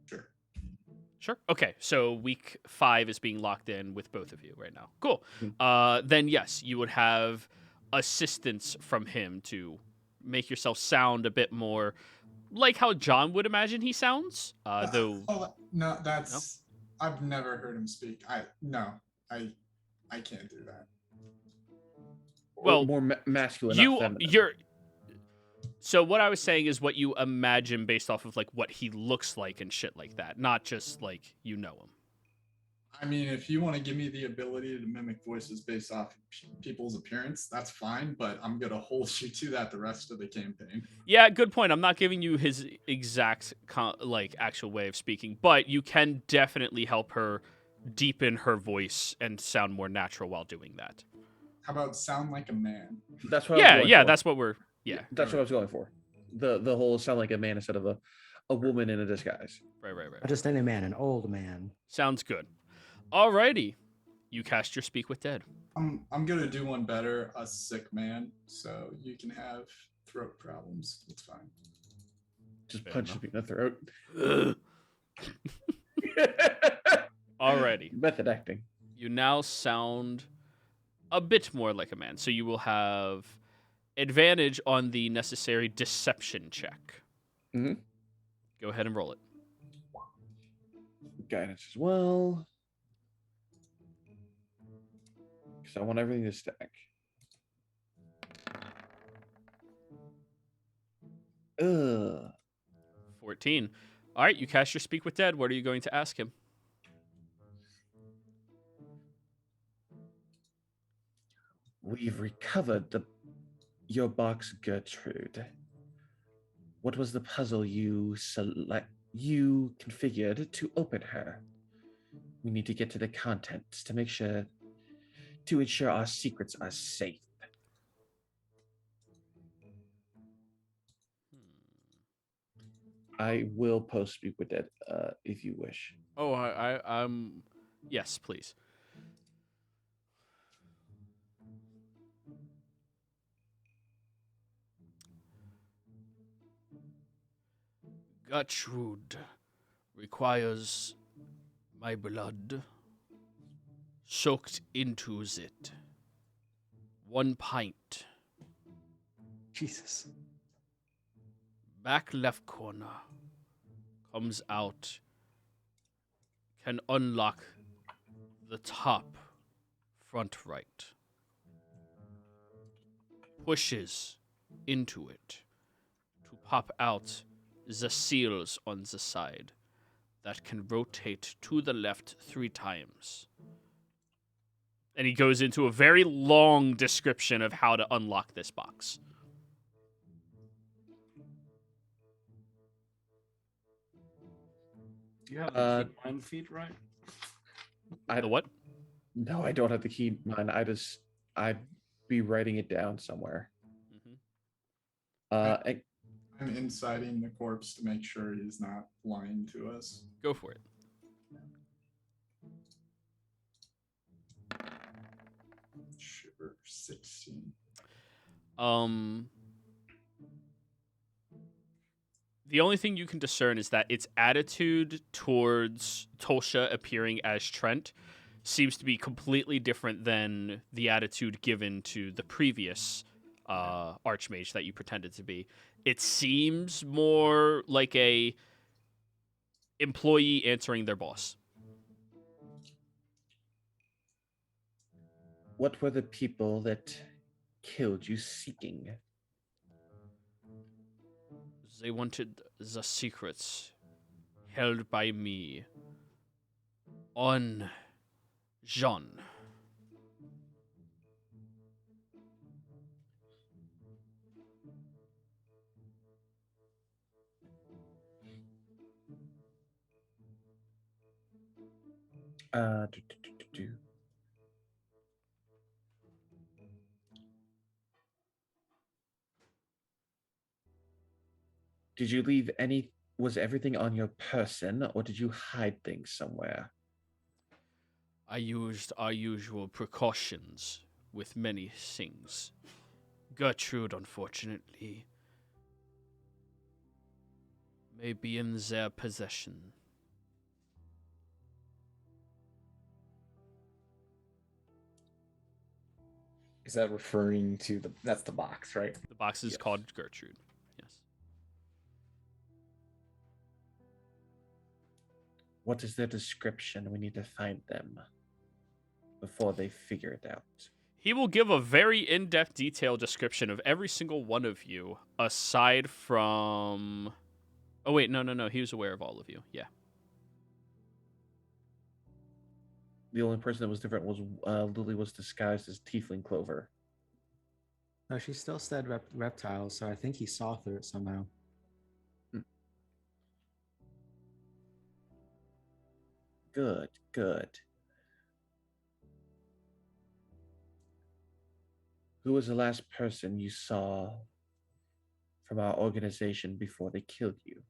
Sure. Sure. Okay. So week 5 is being locked in with both of you right now. Cool. Mhm. Then yes, you would have assistance from him to make yourself sound a bit more like how John would imagine he sounds. Though No, that's I've never heard him speak. I can't do that. Well, or more masculine, not you feminine. you're. So what I was saying is what you imagine based off of like what he looks like and shit like that, not just like you know him. I mean, if you want to give me the ability to mimic voices based off people's appearance, that's fine, but I'm going to hold you to that the rest of the campaign. Yeah, good point. I'm not giving you his exact like actual way of speaking, but you can definitely help her deepen her voice and sound more natural while doing that. How about sound like a man? That's what I was Yeah, going yeah, for. that's what we're That's what I was going for. The whole sound like a man instead of a woman in a disguise. right. Not just any man, an old man. Sounds good. Alrighty. You cast your Speak with Dead. I'm gonna do one better, a sick man, so you can have throat problems. It's fine. Just Fair punch enough. me in the throat. Alrighty. Method acting. You now sound a bit more like a man, so you will have advantage on the necessary deception check. Mhm. Go ahead and roll it. Guidance as well. Because I want everything to stack. Ugh. 14. All right, you cast your Speak with Dead. What are you going to ask him? We've recovered your box, Gertrude. What was the puzzle you configured to open her? We need to get to the contents to ensure our secrets are safe. I will post Speak with Dead if you wish. Oh, I'm. Yes, please. Gertrude requires my blood soaked into it. 1 pint. Jesus. Back left corner. Comes out. Can unlock the top front right. Pushes into it to pop out the seals on the side that can rotate to the left 3 times. And he goes into a very long description of how to unlock this box. Do you have Uh, the keep mind feed right? The what? No, I don't have the key. Mine. I'd be writing it down somewhere. Mm-hmm. I'm inciting the corpse to make sure he's not lying to us. Go for it. Sure, 16. The only thing you can discern is that its attitude towards Tolsha appearing as Trent seems to be completely different than the attitude given to the previous Archmage that you pretended to be. It seems more like a employee answering their boss. What were the people that killed you seeking? They wanted the secrets held by me on Jean. Do, do, do, do, do. Did you leave any? Was everything on your person, or did you hide things somewhere? I used our usual precautions with many things. Gertrude, unfortunately, may be in their possession. Is that referring to that's the box, right? The box is Yes. called Gertrude. Yes. What is their description? We need to find them before they figure it out. He will give a very in-depth, detailed description of every single one of you, aside from... Oh, wait, no. He was aware of all of you. Yeah. The only person that was different was Lily was disguised as Tiefling Clover. No, she still said reptile, so I think he saw through it somehow. Good. Who was the last person you saw from our organization before they killed you?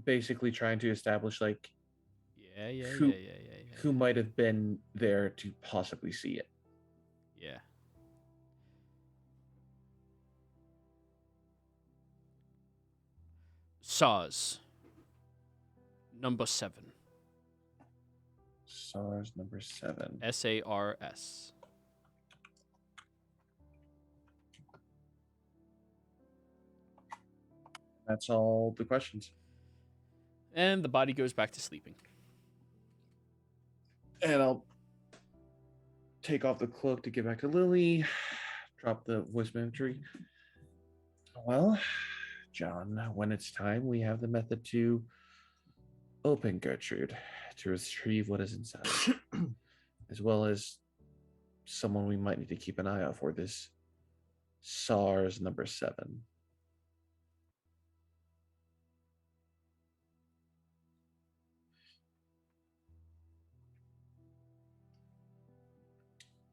Basically trying to establish like Yeah. who might have been there to possibly see it. Yeah. SARS. Number 7. SARS number 7. SARS. That's all the questions. And the body goes back to sleeping. And I'll take off the cloak to get back to Lily. Drop the voice mimicry. Well, John, when it's time, we have the method to open Gertrude to retrieve what is inside, as well as someone we might need to keep an eye out for, this SARS number 7.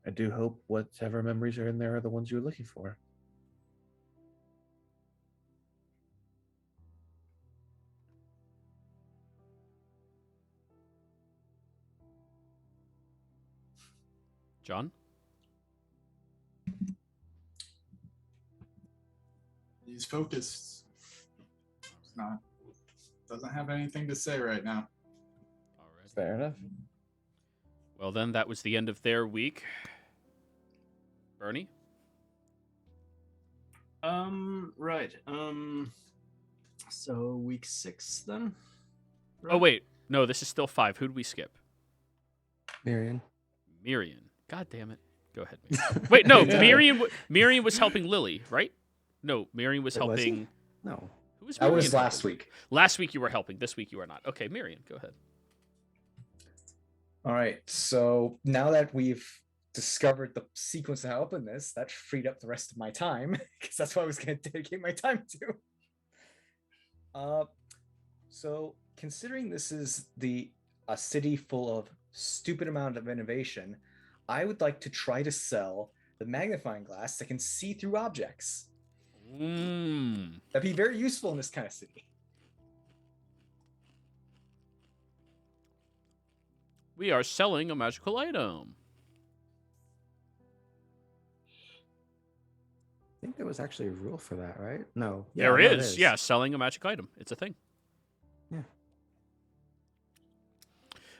I do hope whatever memories are in there are the ones you're looking for. John? He's focused. Doesn't have anything to say right now. All right. Fair enough. Well, then, that was the end of their week. Bernie? Right. So week 6 then? Oh, Right? wait. No, this is still 5. Who'd we skip? Miriam. Miriam. God damn it. Go ahead. Miriam. Wait, no. Miriam was helping Lily, right? No, Miriam was Wait, was he? helping... No. Who was That Miriam was last helping? week. Last week you were helping. This week you are not. Okay, Miriam, go ahead. All right. So now that we've discovered the sequence to help in this, that freed up the rest of my time because that's what I was going to dedicate my time to. So considering this is a city full of stupid amount of innovation, I would like to try to sell the magnifying glass that can see through objects. That'd be very useful in this kind of city. We are selling a magical item. I think there was actually a rule for that, right? No. There no, is. Yeah, selling a magic item. It's a thing. Yeah.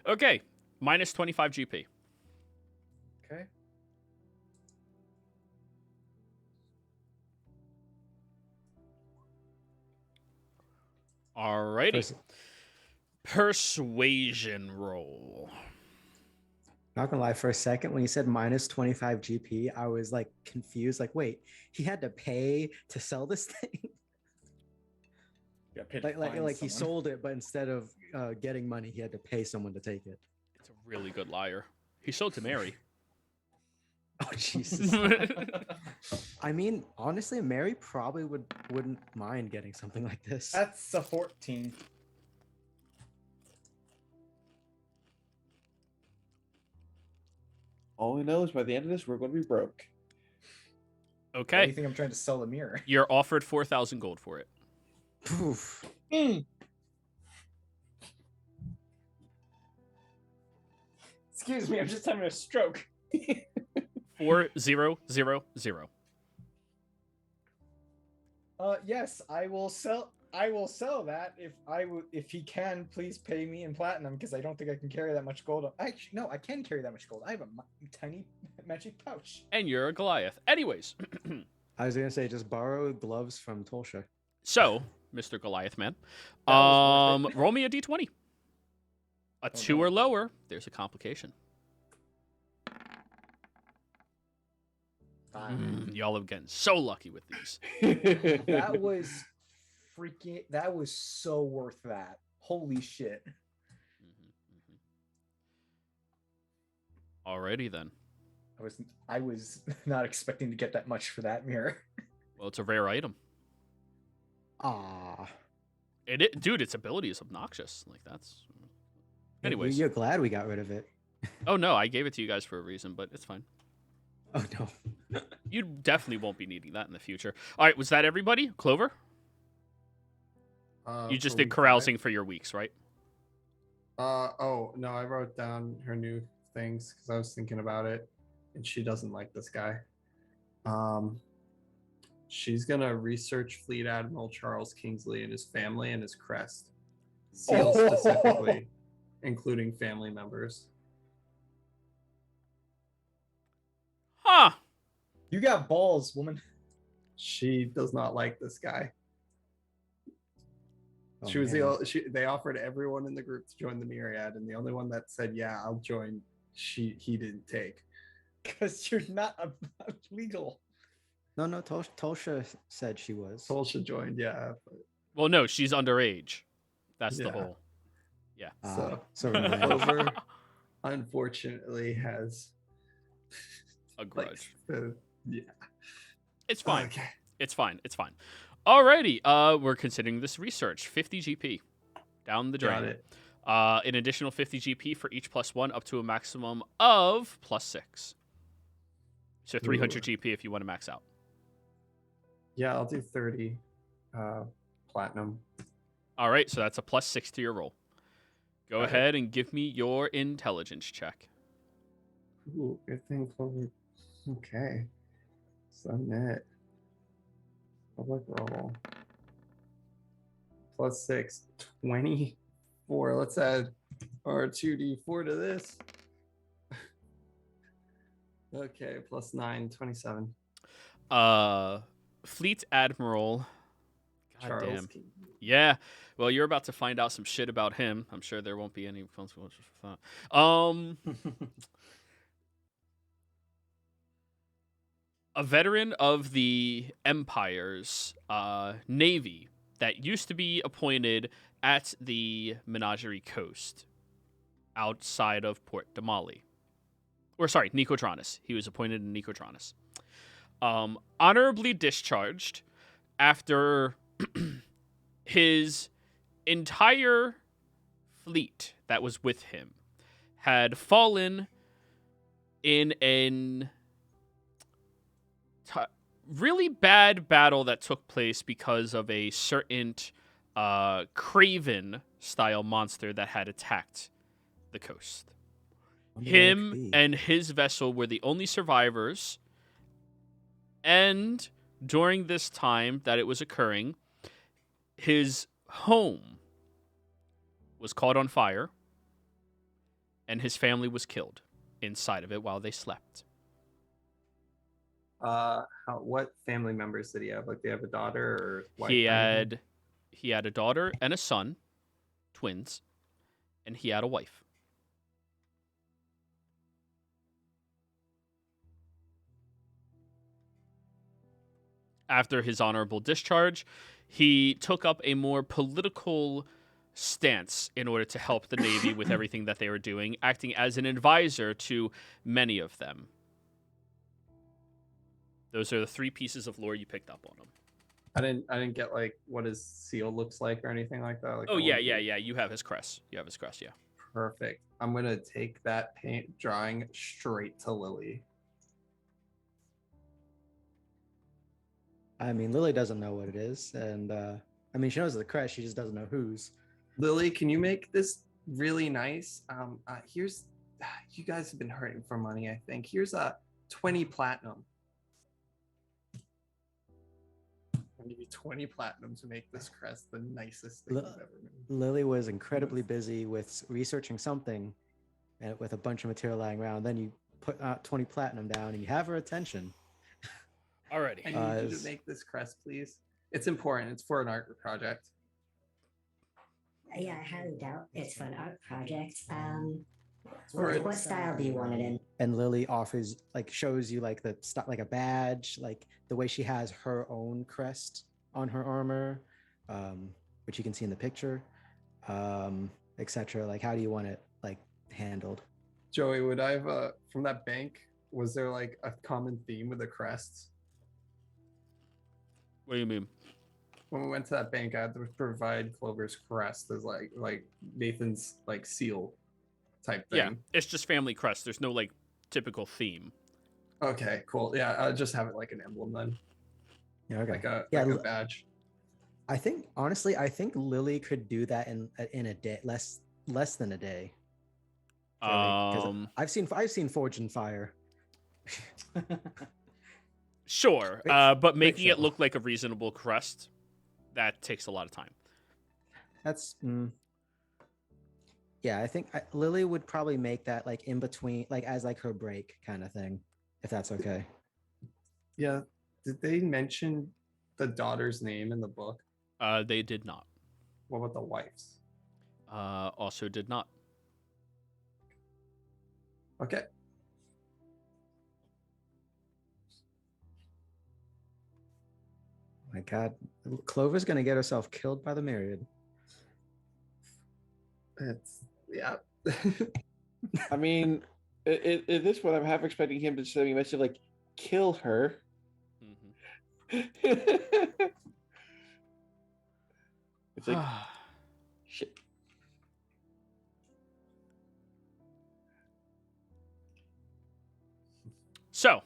Okay, minus 25 GP. Okay. Alrighty. First- Persuasion roll. Not gonna lie, for a second when you said minus 25 GP, I was like confused. Like, wait, he had to pay to sell this thing? Yeah, paid to like find he someone. sold it, but instead of getting money, he had to pay someone to take it. It's a really good liar. He sold to Mary. Oh Jesus! I mean, honestly, Mary probably wouldn't mind getting something like this. That's a 14. All we know is by the end of this, we're going to be broke. Why do Okay. you think I'm trying to sell a mirror? You're offered 4,000 gold for it. Poof. Excuse me, I'm just having a stroke. 4000. Yes, I will sell that if he can please pay me in platinum, because I don't think I can carry that much gold. Actually, no, I can carry that much gold. I have a tiny magic pouch. And you're a Goliath. Anyways, I was gonna say just borrow gloves from Tolsha. so, Mr. Goliath man, That was worth it. roll me a d20. A 2 or lower, there's a complication. Y'all have getting so lucky with these. That was that was so worth that. Holy shit. Alrighty then. I was not expecting to get that much for that mirror. Well, it's a rare item. Ah. Dude, its ability is obnoxious. Like, that's... Anyways. You're glad we got rid of it. Oh, no, I gave it to you guys for a reason, but it's fine. Oh no. You definitely won't be needing that in the future. All right, was that everybody? Clover? You just for did week carousing for your weeks, right? 5. Oh no, I wrote down her new things because I was thinking about it, and she doesn't like this guy. She's gonna research Fleet Admiral Charles Kingsley and his family and his crest, seals specifically, including family members. Huh. You got balls, woman. She does not like this guy. Oh, She was man. they offered everyone in the group to join the Myriad, and the only one that said, "Yeah, I'll join," he didn't take. Because you're not legal. No, Tolsha said she was. Tolsha joined, yeah. But, Well, no, she's underage. That's the Yeah. whole... Yeah. So remind me. Clover, unfortunately, has A like, grudge. yeah. It's fine. Okay. It's fine. It's fine. Alrighty. We're considering this research. 50 GP. Down the drain. Got it. An additional 50 GP for each +1 up to a maximum of +6. So 300 GP if you want to max out. Yeah, I'll do 30 platinum. All right, so that's a +6 to your roll. Go Got it. ahead and give me your intelligence check. Ooh, good thing Clover. Okay. Submit. Public roll. +6. 24. Let's add our 2d4 to this. Okay, +9. 27. Fleet Admiral. God Charles damn. King. Yeah. Well, you're about to find out some shit about him. I'm sure there won't be any consequences for that. A veteran of the Empire's navy that used to be appointed at the Menagerie Coast outside of Port Damali. Or, sorry, Nicotronis. He was appointed in Nicotronis. Honorably discharged after his entire fleet that was with him had fallen in an really bad battle that took place because of a certain Craven style monster that had attacked the coast. Wonder what it could Him be. and his vessel were the only survivors. And during this time that it was occurring, his home was caught on fire and his family was killed inside of it while they slept. What family members did he have? Like, they have a daughter or wife? He or anything? He had a daughter and a son, twins, and he had a wife. After his honorable discharge, he took up a more political stance in order to help the Navy with everything that they were doing, acting as an advisor to many of them. Those are the 3 pieces of lore you picked up on him. I didn't get like what his seal looks like or anything like that. Like, Oh I yeah, want yeah, to- yeah. You have his crest. Yeah. Perfect. I'm gonna take that paint drawing straight to Lily. I mean, Lily doesn't know what it is, and I mean, she knows the crest. She just doesn't know whose. Lily, can you make this really nice? Here's, you guys have been hurting for money, I think. Here's a 20 platinum. I'll give you 20 platinum to make this crest the nicest thing you've ever made. Lily was incredibly busy with researching something, and with a bunch of material lying around. Then you put 20 platinum down, and you have her attention. Alrighty. I need you to make this crest, please. It's important. It's for an art project. Yeah, I highly doubt it's for an art project. Alright. What style do you want it in? And Lily offers, like, shows you like the stuff, like a badge, like the way she has her own crest on her armor, which you can see in the picture, etc. Like, how do you want it like handled? Joey, would I have from that bank? Was there like a common theme with the crests? What do you mean? When we went to that bank, I had to provide Clover's crest as like Nathan's like seal type thing. Yeah, it's just family crest. There's no like typical theme. Okay, cool. Yeah, I'll just have it like an emblem then. Yeah, okay. Like a Yeah, like a badge. I think honestly, I think Lily could do that in a day, less than a day. Because I've seen Forge and Fire. Sure, Quick- but making quick it show. look like a reasonable crest, that takes a lot of time. That's yeah. I think Lily would probably make that like in between, like as like her break kind of thing, if that's okay. Yeah. Did they mention the daughter's name in the book? They did not. What about the wife's? Also did not. Okay. My God, Clover's gonna get herself killed by the Myriad. It's yeah. I mean, at this point, I'm half expecting him to send me a message like, kill her. It's like, shit. So,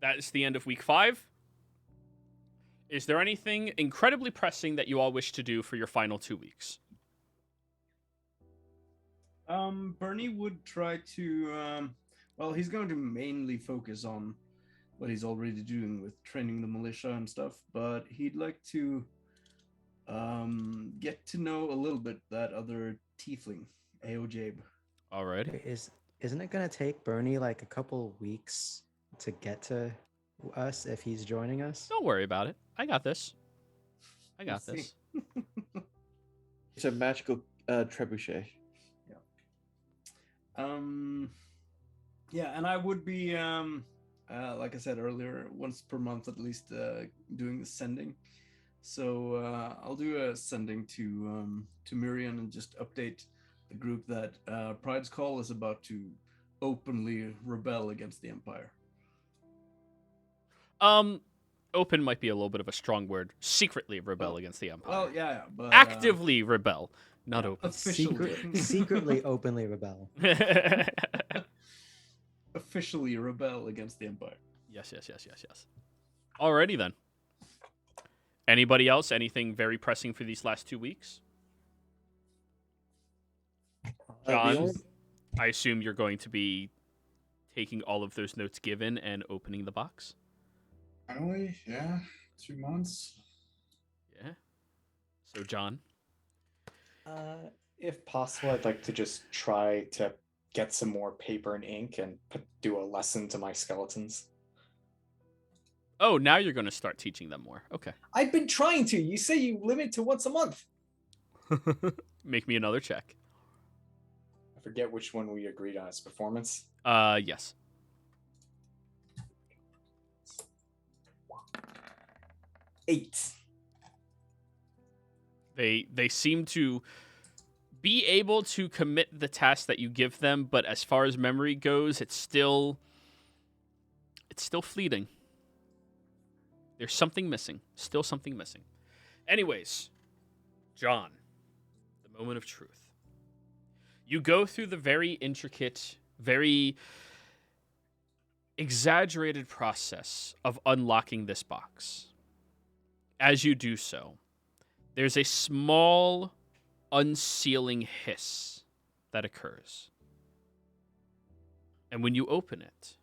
that is the end of week 5. Is there anything incredibly pressing that you all wish to do for your final 2 weeks? Bernie would try to well, he's going to mainly focus on what he's already doing with training the militia and stuff, but he'd like to get to know a little bit that other tiefling, Aojabe. Alrighty. Isn't it gonna take Bernie like a couple weeks to get to us if he's joining us? Don't worry about it. I got this. I got We'll this. It's a magical trebuchet. Yeah, and I would be like I said earlier, once per month at least doing the sending. So I'll do a sending to Miriam and just update the group that Pride's Call is about to openly rebel against the Empire. Open might be a little bit of a strong word. Secretly rebel against the Empire. Well, yeah, but actively rebel, not open. officially, Secretly, openly rebel. officially rebel against the Empire. Yes. Alrighty then. Anybody else? Anything very pressing for these last 2 weeks? John, I assume you're going to be taking all of those notes given and opening the box? Finally, yeah, 2 months. Yeah. So, John? If possible, I'd like to just try to get some more paper and ink and do a lesson to my skeletons. Oh, now you're going to start teaching them more. Okay. I've been trying to. You say you limit to once a month. Make me another check. I forget which one we agreed on as performance. Yes. 8. They seem to be able to commit the task that you give them, but as far as memory goes, it's still fleeting. There's something missing. Still something missing. Anyways, John, the moment of truth. You go through the very intricate, very exaggerated process of unlocking this box. As you do so, there's a small unsealing hiss that occurs. And when you open it,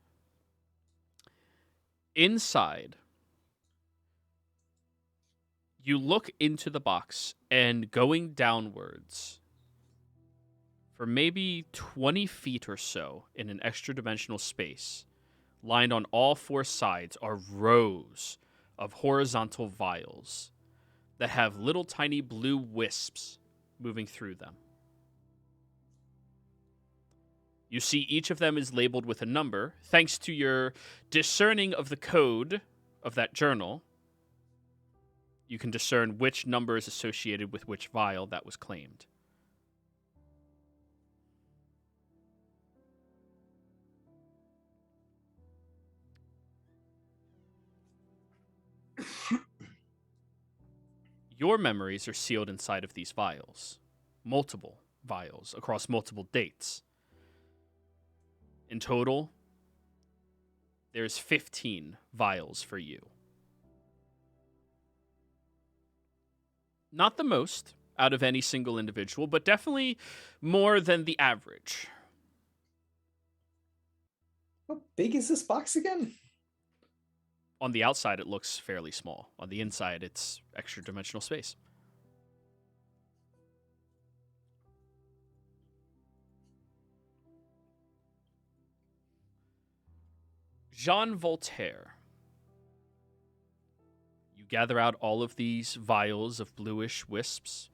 inside, you look into the box, and going downwards for maybe 20 feet or so in an extra dimensional space, lined on all 4 sides, are rows of horizontal vials that have little tiny blue wisps moving through them. You see each of them is labeled with a number. Thanks to your discerning of the code of that journal, you can discern which number is associated with which vial that was claimed. Your memories are sealed inside of these vials. Multiple vials across multiple dates. In total, there's 15 vials for you. Not the most out of any single individual, but definitely more than the average. How big is this box again? On the outside, it looks fairly small. On the inside, it's extra dimensional space. Jean Voltaire. You gather out all of these vials of bluish wisps.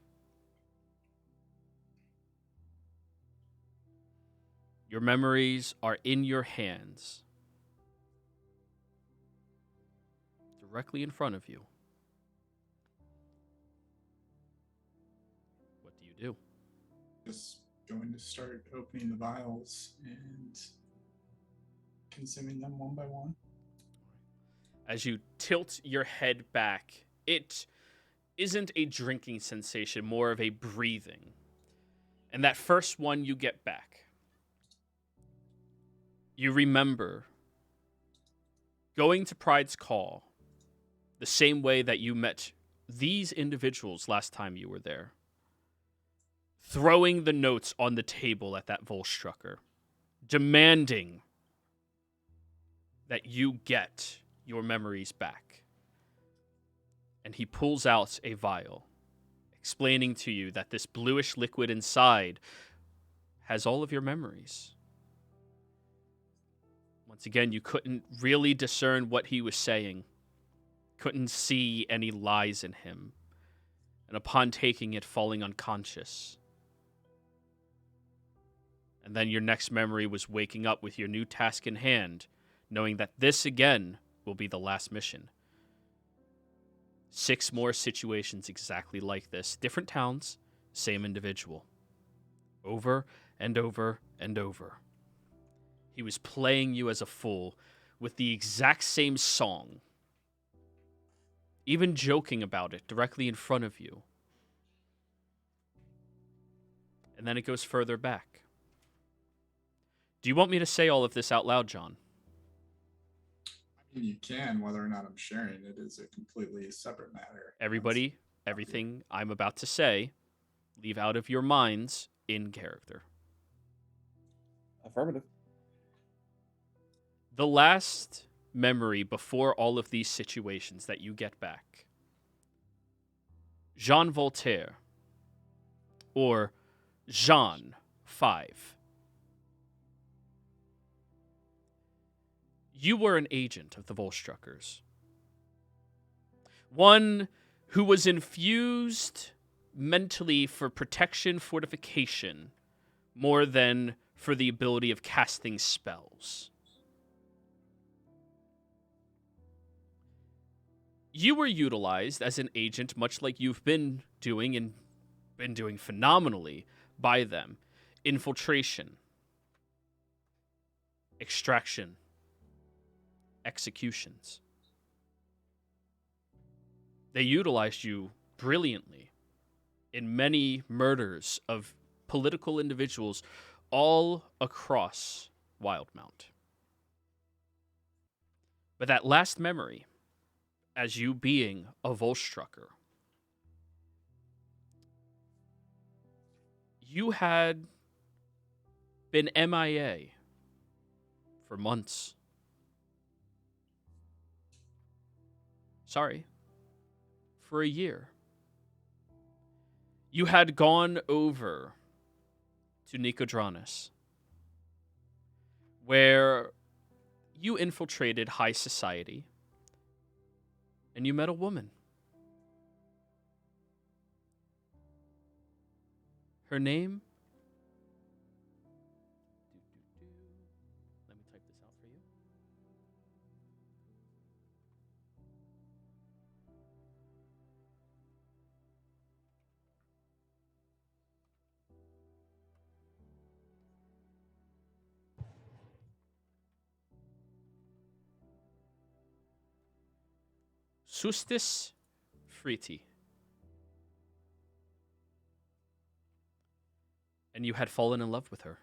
Your memories are in your hands. Directly in front of you. What do you do? Just going to start opening the vials and consuming them one by one. As you tilt your head back, it isn't a drinking sensation, more of a breathing. And that first one you get back, you remember going to Pride's Call the same way that you met these individuals last time you were there. Throwing the notes on the table at that Volstrucker, demanding that you get your memories back. And he pulls out a vial, explaining to you that this bluish liquid inside has all of your memories. Once again, you couldn't really discern what he was saying, couldn't see any lies in him, and upon taking it, falling unconscious. And then your next memory was waking up with your new task in hand, knowing that this again will be the last mission. 6 more situations exactly like this. Different towns, same individual. Over and over and over. He was playing you as a fool with the exact same song. Even joking about it directly in front of you. And then it goes further back. Do you want me to say all of this out loud, John? I mean, you can. Whether or not I'm sharing it is a completely separate matter. Everybody, everything I'm about to say, leave out of your minds in character. Affirmative. The last memory before all of these situations that you get back. Jean Voltaire, or Jean 5. You were an agent of the Volstruckers. One who was infused mentally for protection, fortification, more than for the ability of casting spells. You were utilized as an agent, much like you've been doing and been doing phenomenally by them. Infiltration, extraction, executions. They utilized you brilliantly in many murders of political individuals all across Wildmount. But that last memory, as you being a Volstrucker, you had been MIA for months. Sorry, for a year. You had gone over to Nicodranus, where you infiltrated high society, and you met a woman. Her name? Let me type this out for you. Sustis Friti. And you had fallen in love with her.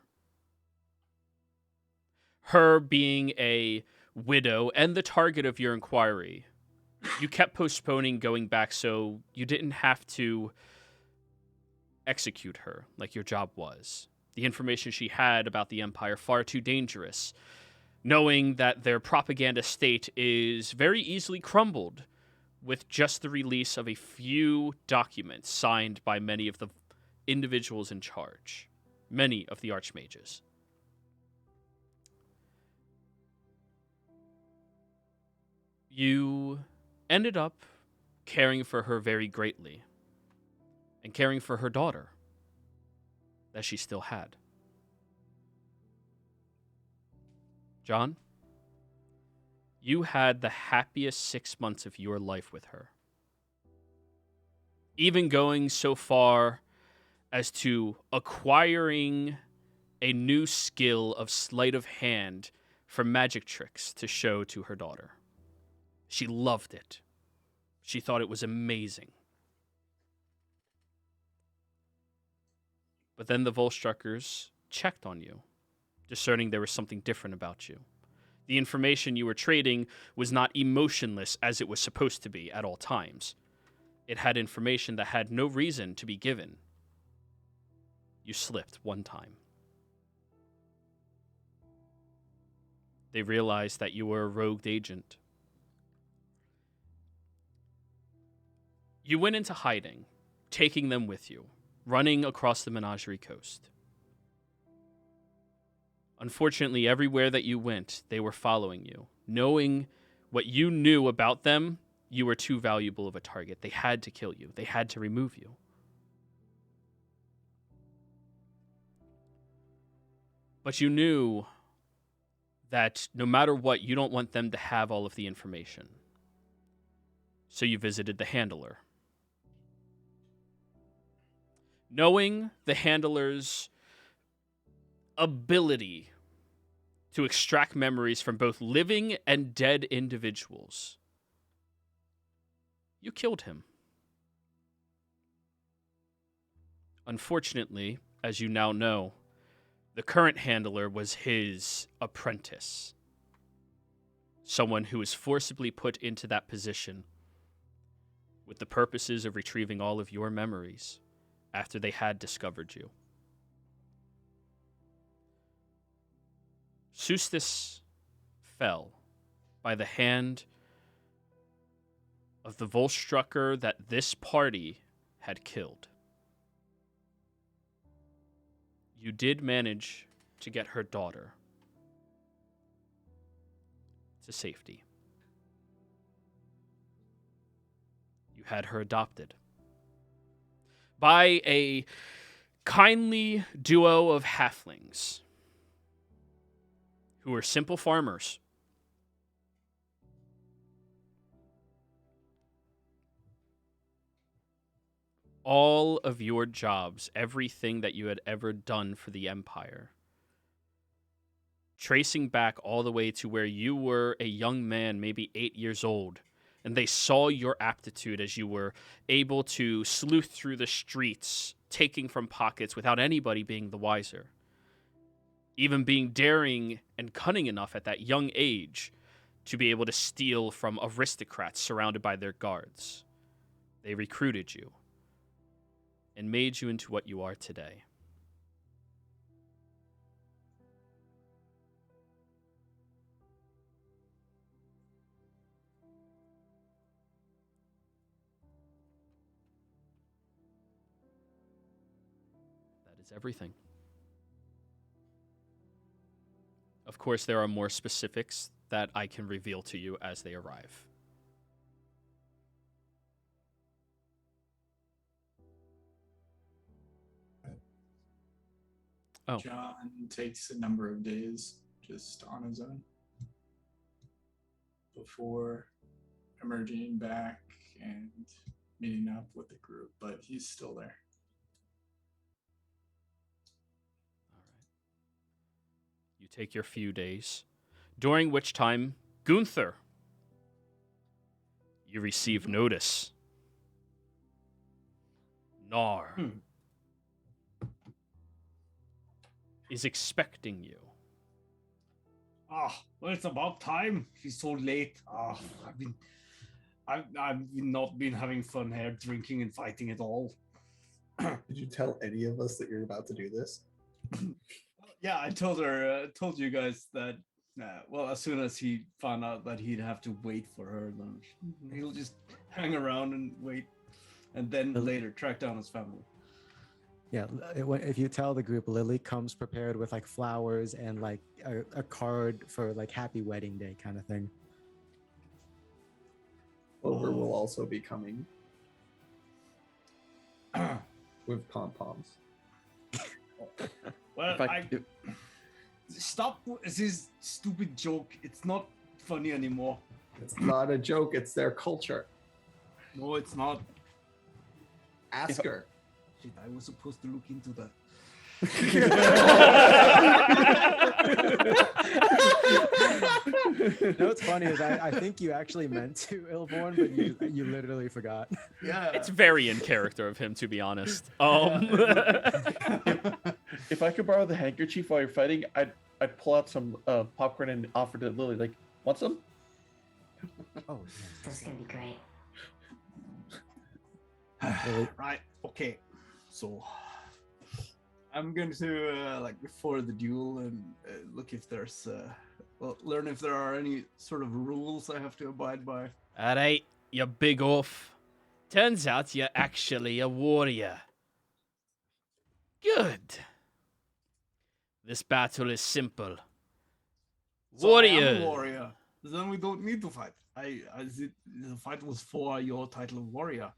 Her being a widow and the target of your inquiry, you kept postponing going back so you didn't have to execute her like your job was. The information she had about the Empire far too dangerous, knowing that their propaganda state is very easily crumbled with just the release of a few documents signed by many of the individuals in charge, many of the archmages. You ended up caring for her very greatly, and caring for her daughter that she still had. John, you had the happiest 6 months of your life with her. Even going so far as to acquiring a new skill of sleight of hand for magic tricks to show to her daughter. She loved it. She thought it was amazing. But then the Volstruckers checked on you, discerning there was something different about you. The information you were trading was not emotionless as it was supposed to be at all times. It had information that had no reason to be given. You slipped one time. They realized that you were a rogue agent. You went into hiding, taking them with you, running across the Menagerie Coast. Unfortunately, everywhere that you went, they were following you. Knowing what you knew about them, you were too valuable of a target. They had to kill you. They had to remove you. But you knew that no matter what, you don't want them to have all of the information. So you visited the Handler. Knowing the Handler's ability to extract memories from both living and dead individuals, you killed him. Unfortunately, as you now know, the current Handler was his apprentice. Someone who was forcibly put into that position with the purposes of retrieving all of your memories after they had discovered you. Sustis fell by the hand of the Volstrucker that this party had killed. You did manage to get her daughter to safety. You had her adopted by a kindly duo of halflings who were simple farmers. All of your jobs, everything that you had ever done for the Empire, tracing back all the way to where you were a young man, maybe 8 years old, and they saw your aptitude as you were able to sleuth through the streets, taking from pockets without anybody being the wiser. Even being daring and cunning enough at that young age to be able to steal from aristocrats surrounded by their guards. They recruited you and made you into what you are today. That is everything. Of course, there are more specifics that I can reveal to you as they arrive. Oh. John takes a number of days just on his own before emerging back and meeting up with the group, but he's still there. All right. You take your few days, during which time, Gunther, you receive notice. Nar is expecting you. Well, it's about time. He's so late. I've not been having fun here, drinking and fighting at all. Did you tell any of us that you're about to do this? Yeah, I told you guys that. Well, as soon as he found out that he'd have to wait for her, then he'll just hang around and wait, and then later track down his family. Yeah, if you tell the group, Lily comes prepared with like flowers and like a card for like happy wedding day kind of thing. Clover will also be coming with pom-poms. Well, stop this stupid joke. It's not funny anymore. It's not a joke. It's their culture. No, it's not. Ask her. Shit, I was supposed to look into that. You know what's funny is I think you actually meant to, Ilborn, but you literally forgot. Yeah, It's very in character of him, to be honest. If I could borrow the handkerchief while you're fighting, I'd pull out some popcorn and offer to Lily. Like, want some? Oh, This is gonna be great. Lily. Right. Okay. So I'm going to like before the duel and look if there's learn if there are any sort of rules I have to abide by. All right, you big oaf. Turns out you're actually a warrior. Good. This battle is simple. So I am Warrior. a warrior. Then we don't need to fight. The fight was for your title of warrior.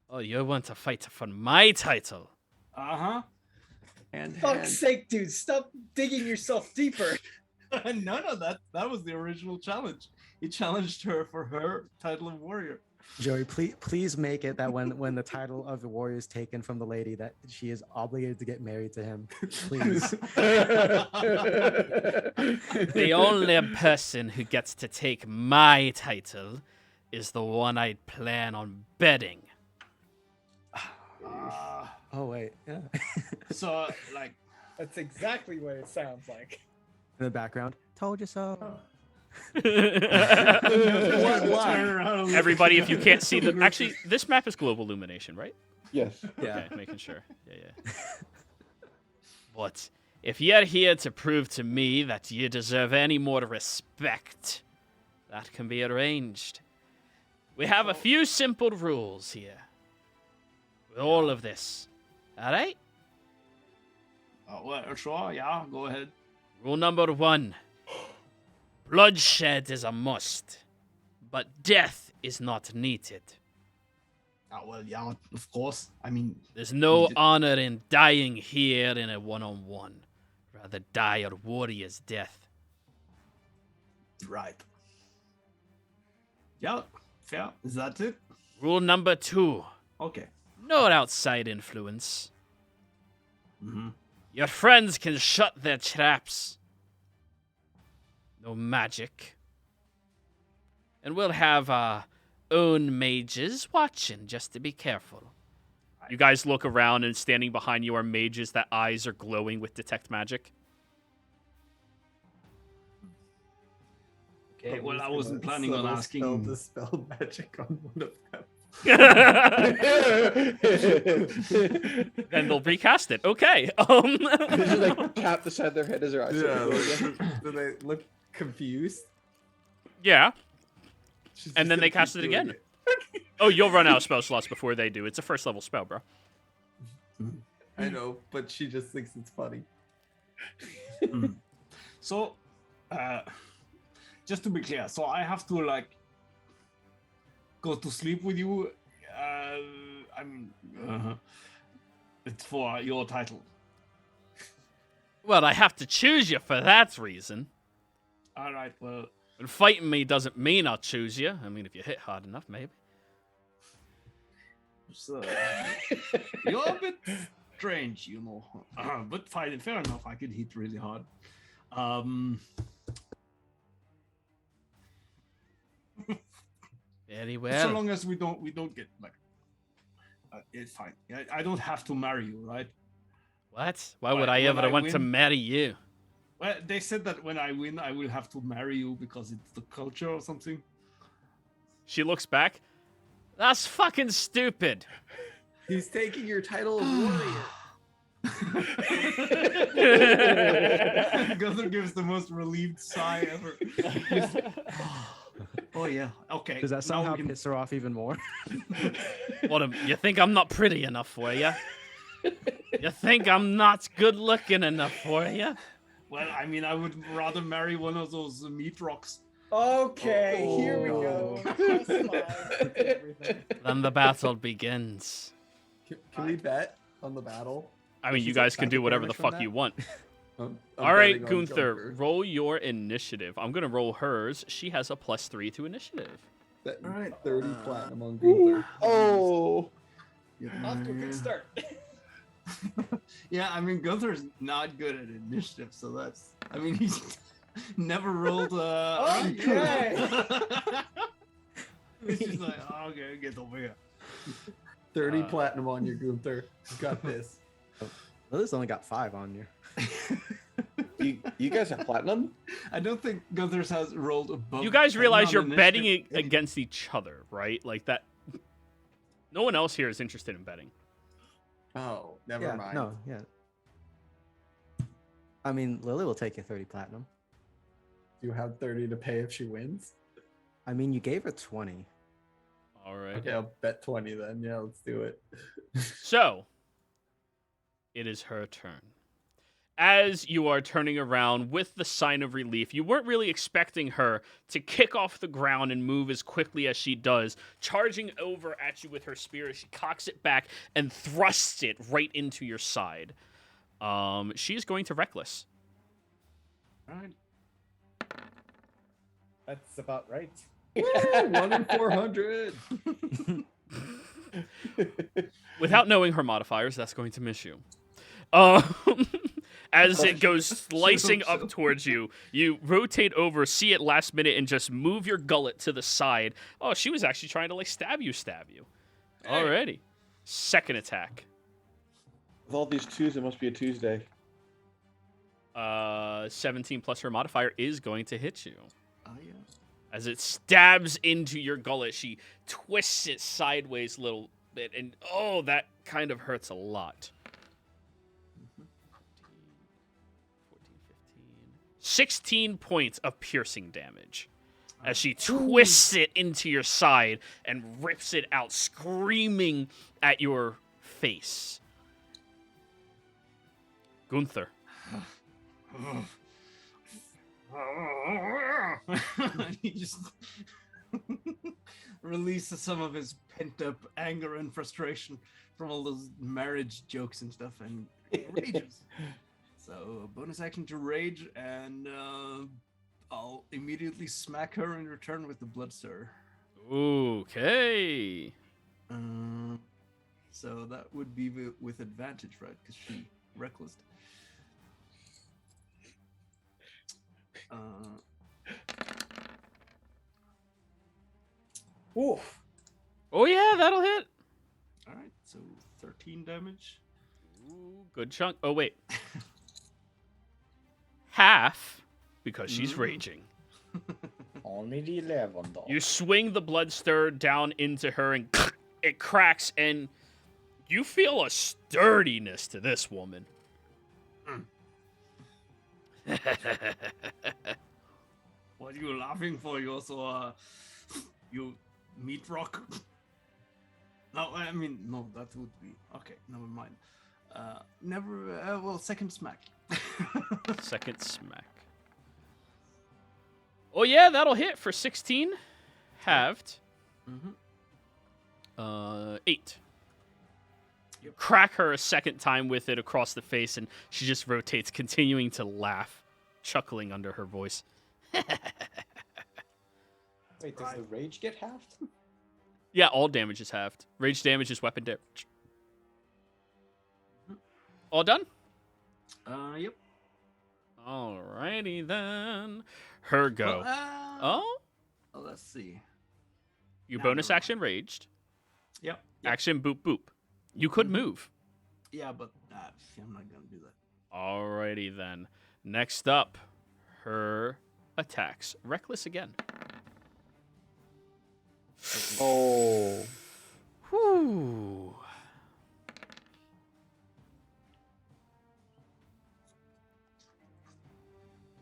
Oh, you want to fight for my title? Uh-huh. And Fuck's sake, dude! Stop digging yourself deeper. No, that was the original challenge. He challenged her for her title of warrior. Joey, please make it that when the title of the warrior is taken from the lady, that she is obligated to get married to him. Please. The only person who gets to take my title is the one I'd plan on betting. Oh wait, yeah. So like That's exactly what it sounds like. In the background, told you so. Everybody, if you can't see the... Actually, this map is global illumination, right? Yes. Yeah. Okay, making sure. Yeah. But if you're here to prove to me that you deserve any more respect, that can be arranged. We have a few simple rules here. With all of this. Alright? well, sure, yeah, go ahead. Rule number 1. Bloodshed is a must, but death is not needed. Well, yeah, of course. I mean, There's no did- honor in dying here in a one-on-one. Rather die a warrior's death. right. Yeah, fair. Is that it? Rule number 2. Okay. No outside influence. Mm-hmm. Your friends can shut their traps. No magic. And we'll have our own mages watching just to be careful. You guys look around, and standing behind you are mages that eyes are glowing with detect magic. Okay, well, I Someone's wasn't gonna planning on subtle asking. Spell dispel magic on one of them. Then they'll recast it. Okay. They just like tap the side of their head as their eyes. Yeah, open. do they look confused? Yeah. She's And just then they gonna cast keep it doing again. Oh, you'll run out of spell slots before they do. It's a first level spell, bro. I know, but she just thinks it's funny. So, just to be clear, so I have to like go to sleep with you. I mean, it's for your title. Well, I have to choose you for that reason. All right. Well, And fighting me doesn't mean I'll choose you. I mean, if you hit hard enough, maybe. so, you're a bit strange, you know. But fine, fair enough. I can hit really hard. Very So well. long as we don't get like, it's fine. I don't have to marry you, right? What? Why would Why- I when ever I want to win- marry you? Well, they said that when I win, I will have to marry you because it's the culture or something. She looks back. That's fucking stupid. He's taking your title of warrior. Gunther gives the most relieved sigh ever. Oh yeah. Okay. Does that now somehow we can- piss her off even more? You think I'm not pretty enough for you? You think I'm not good looking enough for you? Well, I mean, I would rather marry one of those meat rocks. Okay, here we Oh. go. Plus 5 to everything. Then the battle begins. Can we bet on the battle? I mean, She's you guys got can do psychic whatever the damage from fuck that? you want. I'm All right, betting on Gunther, Joker. roll your initiative. I'm gonna roll hers. She has a +3 to initiative. Betting All right. 30 platinum on Gunther. Oh, Off to a good start. Yeah, I mean, Gunther's not good at initiative, so that's. I mean, he's never rolled. Okay. It's just like, oh, okay, get over here. 30 platinum on you, Gunther. You got this. Lily's only got 5 on you. you guys have platinum? I don't think Gunther's has rolled above. You guys 10 realize on you're betting initiative. against each other, right? Like that. No one else here is interested in betting. Oh, never Yeah, mind. no, yeah. I mean, Lily will take your 30 platinum. You have 30 to pay if she wins. I mean, you gave her 20. All right. Okay, I'll bet 20 then. Yeah, let's do it. So, it is her turn. As you are turning around with the sign of relief, you weren't really expecting her to kick off the ground and move as quickly as she does, charging over at you with her spear. She cocks it back and thrusts it right into your side. She's going to Reckless. All right. That's about right. Woo, 1 in 400. Without knowing her modifiers, that's going to miss you. As it goes slicing up towards you, you rotate over, see it last minute, and just move your gullet to the side. Oh, she was actually trying to like stab you. Alrighty. Second attack. With all these twos, it must be a Tuesday. 17 plus her modifier is going to hit you. Oh yeah. As it stabs into your gullet, she twists it sideways a little bit, and oh, that kind of hurts a lot. 16 points of piercing damage as she twists it into your side and rips it out, screaming at your face. Gunther. He just releases some of his pent up anger and frustration from all those marriage jokes and stuff, and rages. So bonus action to rage, and I'll immediately smack her in return with the Bloodstir. Okay. So that would be with advantage, right? Because she reckless. Oof. Oh yeah, that'll hit. All right, so 13 damage. Ooh, good chunk. Oh wait. Half, because she's Mm. raging. Only the 11 though. You swing the Bloodstir down into her, and it cracks, and you feel a sturdiness to this woman. What are you laughing for? You also, you meat rock? No, I mean, no, that would be, okay, never mind. Well, second smack. Second smack. Oh yeah, that'll hit for 16. Halved. Mm-hmm. 8. You crack her a second time with it across the face, and she just rotates, continuing to laugh, chuckling under her voice. Wait, does the rage get halved? Yeah, all damage is halved. Rage damage is weapon damage. All done? Yep. Alrighty then. Her go. Well, let's see. You Nah, bonus never action raged. Yep. Action boop boop. You could move. Yeah, but I'm not gonna do that. Alrighty then. Next up, her attacks. Reckless again. Oh. Whew.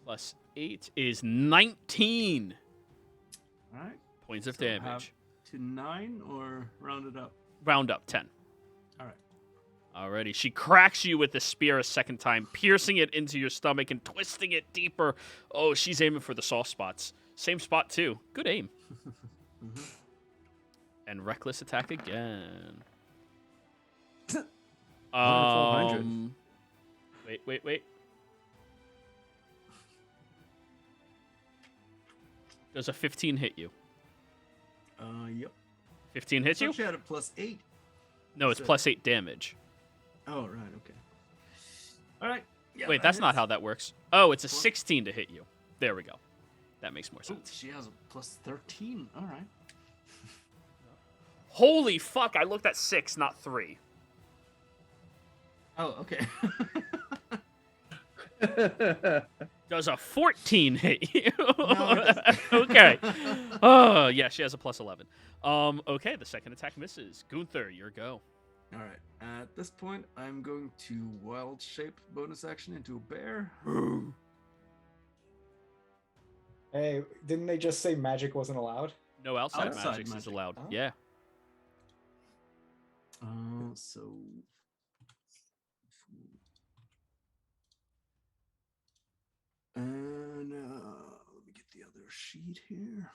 Plus 8 is 19 All right. points of So have damage. to 9 or round it up. Round up 10. All right. Alrighty. She cracks you with the spear a second time, piercing it into your stomach and twisting it deeper. Oh, she's aiming for the soft spots. Same spot too. Good aim. Mm-hmm. And reckless attack again. 400. Wait. Does a 15 hit you? Yep. 15 hits you? She had a +8. No, it's so- plus 8 damage. Oh, right. Okay. All right. Yeah, Wait, that that's not hits. how that works. Oh, it's a What? 16 to hit you. There we go. That makes more Ooh, sense. she has a +13. All right. Holy fuck, I looked at 6, not 3. Oh, okay. Does a 14 hit you? No, it doesn't. Okay. Oh, yeah, she has a plus 11. Okay, the second attack misses. Gunther, your go. All right. At this point, I'm going to wild shape bonus action into a bear. Hey, didn't they just say magic wasn't allowed? No outside, Outside magic is magic. allowed. Oh. Yeah. So. And let me get the other sheet here.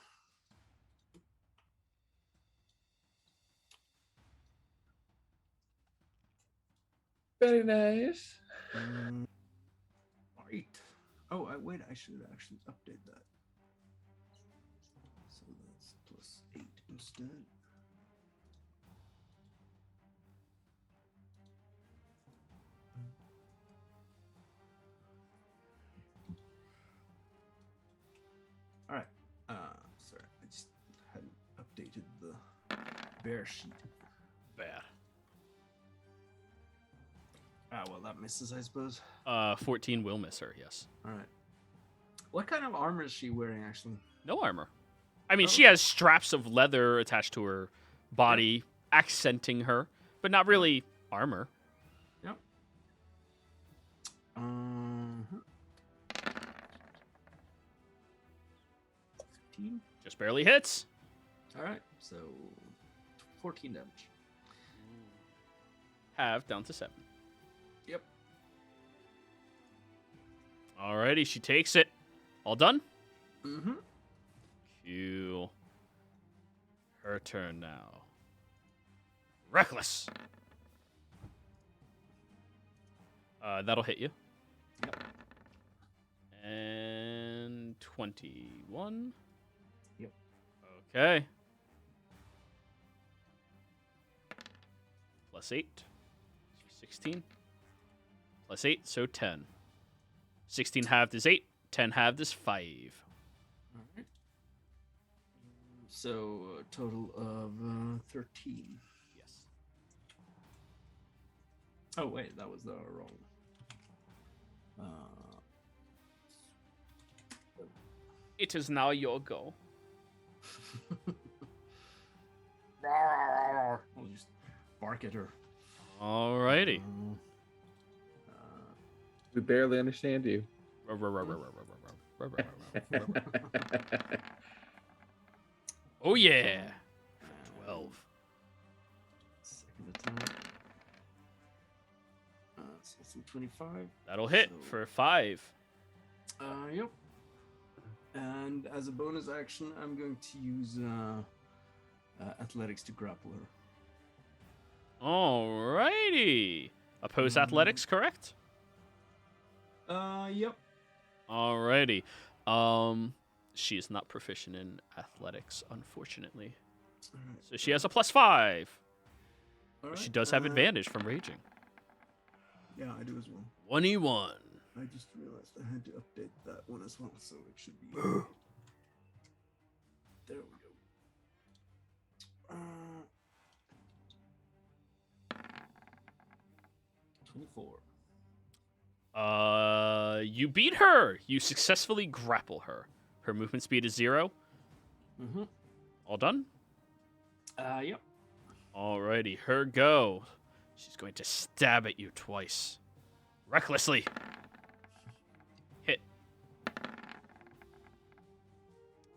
Very nice. Right. Oh, wait, I should actually update that. So that's +8 instead. All right. Sorry, I just hadn't updated the bear sheet. Bad. Well, that misses, I suppose. 14 will miss her, yes. All right. What kind of armor is she wearing, actually? No armor. I mean, Oh, she okay. has straps of leather attached to her body, accenting her, but not really armor. Yep. 15. Just barely hits. All right. So 14 damage. Half down to 7. Yep. Alrighty, she takes it. All done? Mm-hmm. Cool. Her turn now. Reckless. That'll hit you. Yep. And 21. Yep. Okay. Plus 8. So 16. Plus 8, so 10. 16 halved is 8. 10 halved is 5. All right. So a total of 13. Yes. Oh wait, that was the wrong. It is now your go. I'll just bark at her. Alrighty. We barely understand you. Oh yeah. 12. Second attack. So it's a 25. That'll hit So- for 5. Yep. And as a bonus action, I'm going to use athletics to grapple her. Alrighty. Oppose athletics, correct? Yep. Alrighty. She is not proficient in athletics, unfortunately. Alright. So she has a +5. But Alright, she does have advantage from raging. Yeah, I do as well. 21. I just realized I had to update that one as well, so it should be. There we go. 24. You beat her. You successfully grapple her. Her movement speed is 0. Mm-hmm. All done? Yep. Alrighty, her go. She's going to stab at you twice. Recklessly. Hit.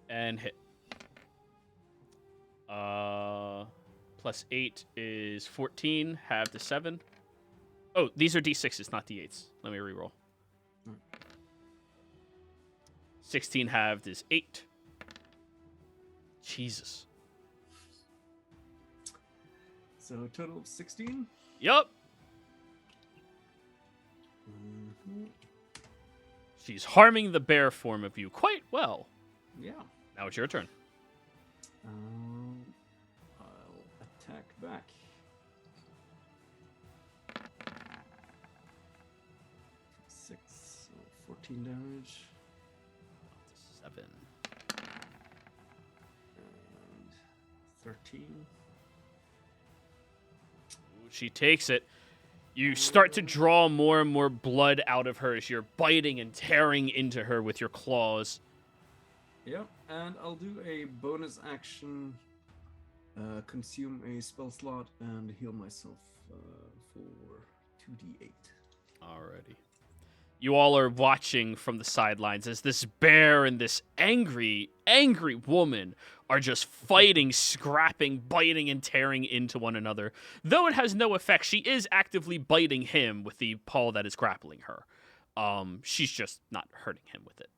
And hit. Plus 8 is 14. Halved is 7. Oh, these are d6s, not d8s. Let me reroll. 16 halved is 8. Jesus. So a total of 16. Yup. Mm-hmm. She's harming the bear form of you quite well. Yeah. Now it's your turn. I'll attack back. Six, so 14 damage. 7. And 13. She takes it. You start to draw more and more blood out of her as you're biting and tearing into her with your claws. Yep, and I'll do a bonus action, consume a spell slot, and heal myself for 2d8. Alrighty. You all are watching from the sidelines as this bear and this angry, angry woman are just fighting, scrapping, biting, and tearing into one another. Though it has no effect, she is actively biting him with the paw that is grappling her. She's just not hurting him with it.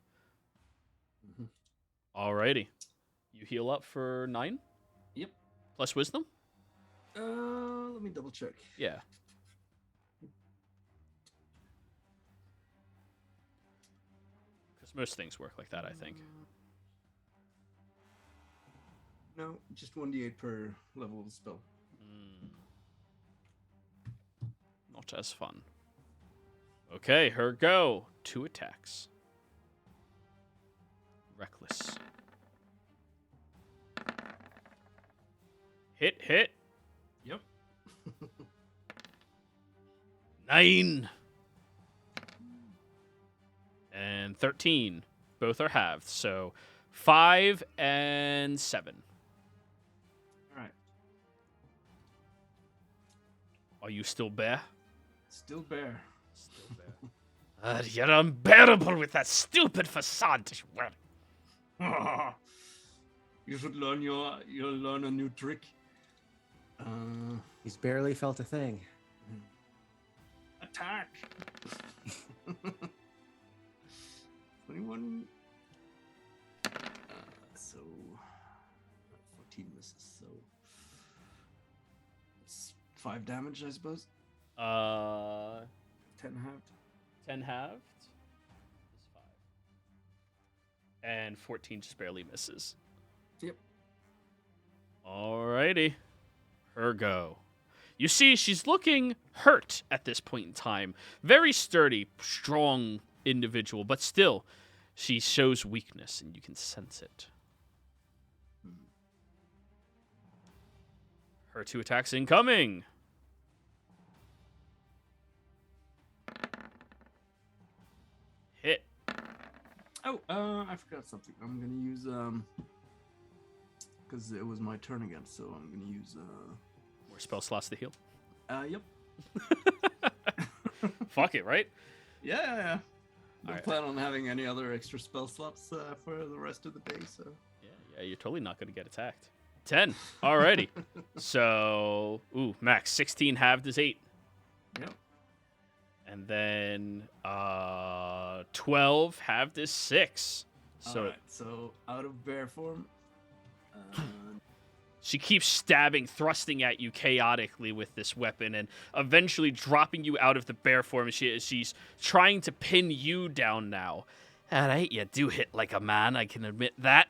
Mm-hmm. Alrighty. You heal up for 9? Yep. Plus wisdom? Let me double check. Yeah. Because most things work like that, I think. No, just 1d8 per level of the spell. Not as fun. Okay, her go. 2 attacks. Reckless. Hit. Yep. 9. And 13. Both are halved, so 5 and 7. All right. Are you still bear? Still bear. Still bear. You're unbearable with that stupid facade that you're wearing. You should learn you'll learn a new trick. He's barely felt a thing. Attack. 21. So 14 misses. So it's 5 damage, I suppose. 10 halved. 10 halved is 5. And 14 just barely misses. Yep. Alrighty. Her go. You see, she's looking hurt at this point in time. Very sturdy, strong individual, but still, she shows weakness, and you can sense it. Her 2 attacks incoming. Hit. Oh, I forgot something. I'm gonna use because it was my turn again, so I'm gonna use More spell slots to heal. Yep. Fuck it, right? Yeah. Don't Alright. plan on having any other extra spell slots for the rest of the day, so. Yeah, you're totally not going to get attacked. 10. Alrighty. So, max 16 halved is 8. Yep. And then 12 halved is 6. So Alright, so out of bear form. she keeps stabbing, thrusting at you chaotically with this weapon, and eventually dropping you out of the bear form. She's trying to pin you down now. Alright, you do hit like a man, I can admit that.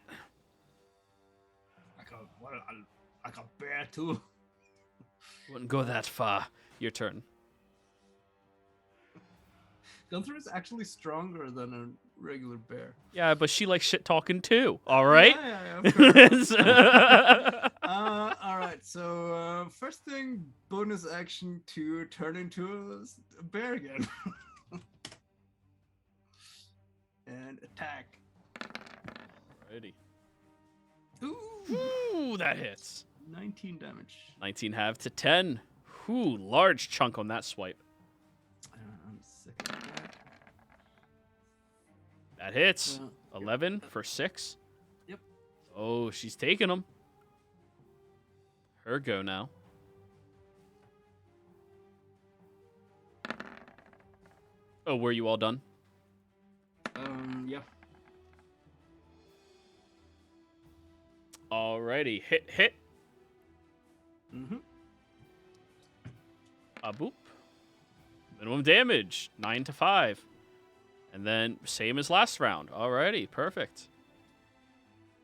Like a bear too. Wouldn't go that far. Your turn. Gunther is actually stronger than a regular bear. Yeah, but she likes shit talking too. All right. Yeah, of course. All right. So first thing, bonus action to turn into a bear again, and attack. Alrighty. Ooh, That hits. 19 damage. 19 half to 10. Large chunk on that swipe. Second attack. That hits. Yep. 11 for 6. Yep. Oh, she's taking them. Her go now. Oh, were you all done? Yeah. Alrighty. Hit. Mm-hmm. Boop. Minimum damage. 9 to 5. And then same as last round. Alrighty. Perfect.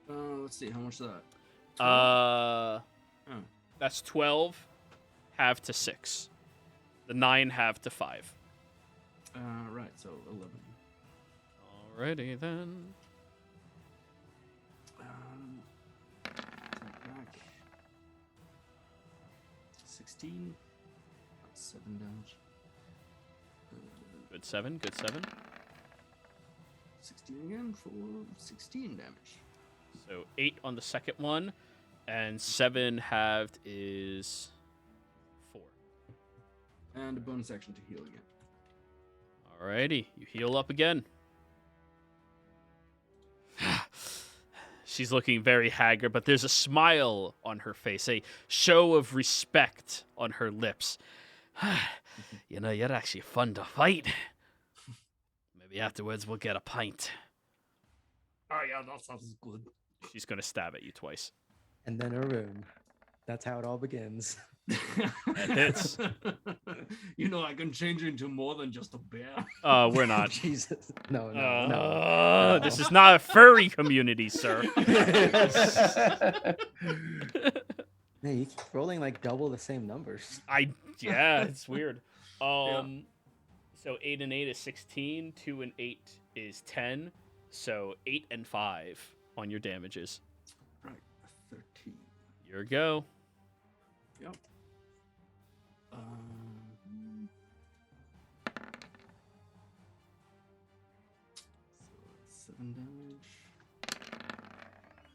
Let's see. How much is that? 12? Oh. That's 12 half to 6. The 9 half to 5. Right. So 11. Alrighty then. Back. 16. That's 7 damage. Good 7. Good 7. 16 again for 16 damage. So 8 on the second one, and 7 halved is 4. And a bonus action to heal again. Alrighty, you heal up again. She's looking very haggard, but there's a smile on her face, a show of respect on her lips. You know, you're actually fun to fight. Maybe afterwards we'll get a pint. Oh yeah, that sounds good. She's going to stab at you twice. And then Arun. That's how it all begins. That hits. You know, I can change into more than just a bear. We're not. Jesus. No. This is not a furry community, sir. Man, you keep rolling like double the same numbers. Yeah, it's weird. So 8 and 8 is 16. 2 and 8 is 10. So 8 and 5 on your damages. Right, 13. Your go. Yep. So 7 damage.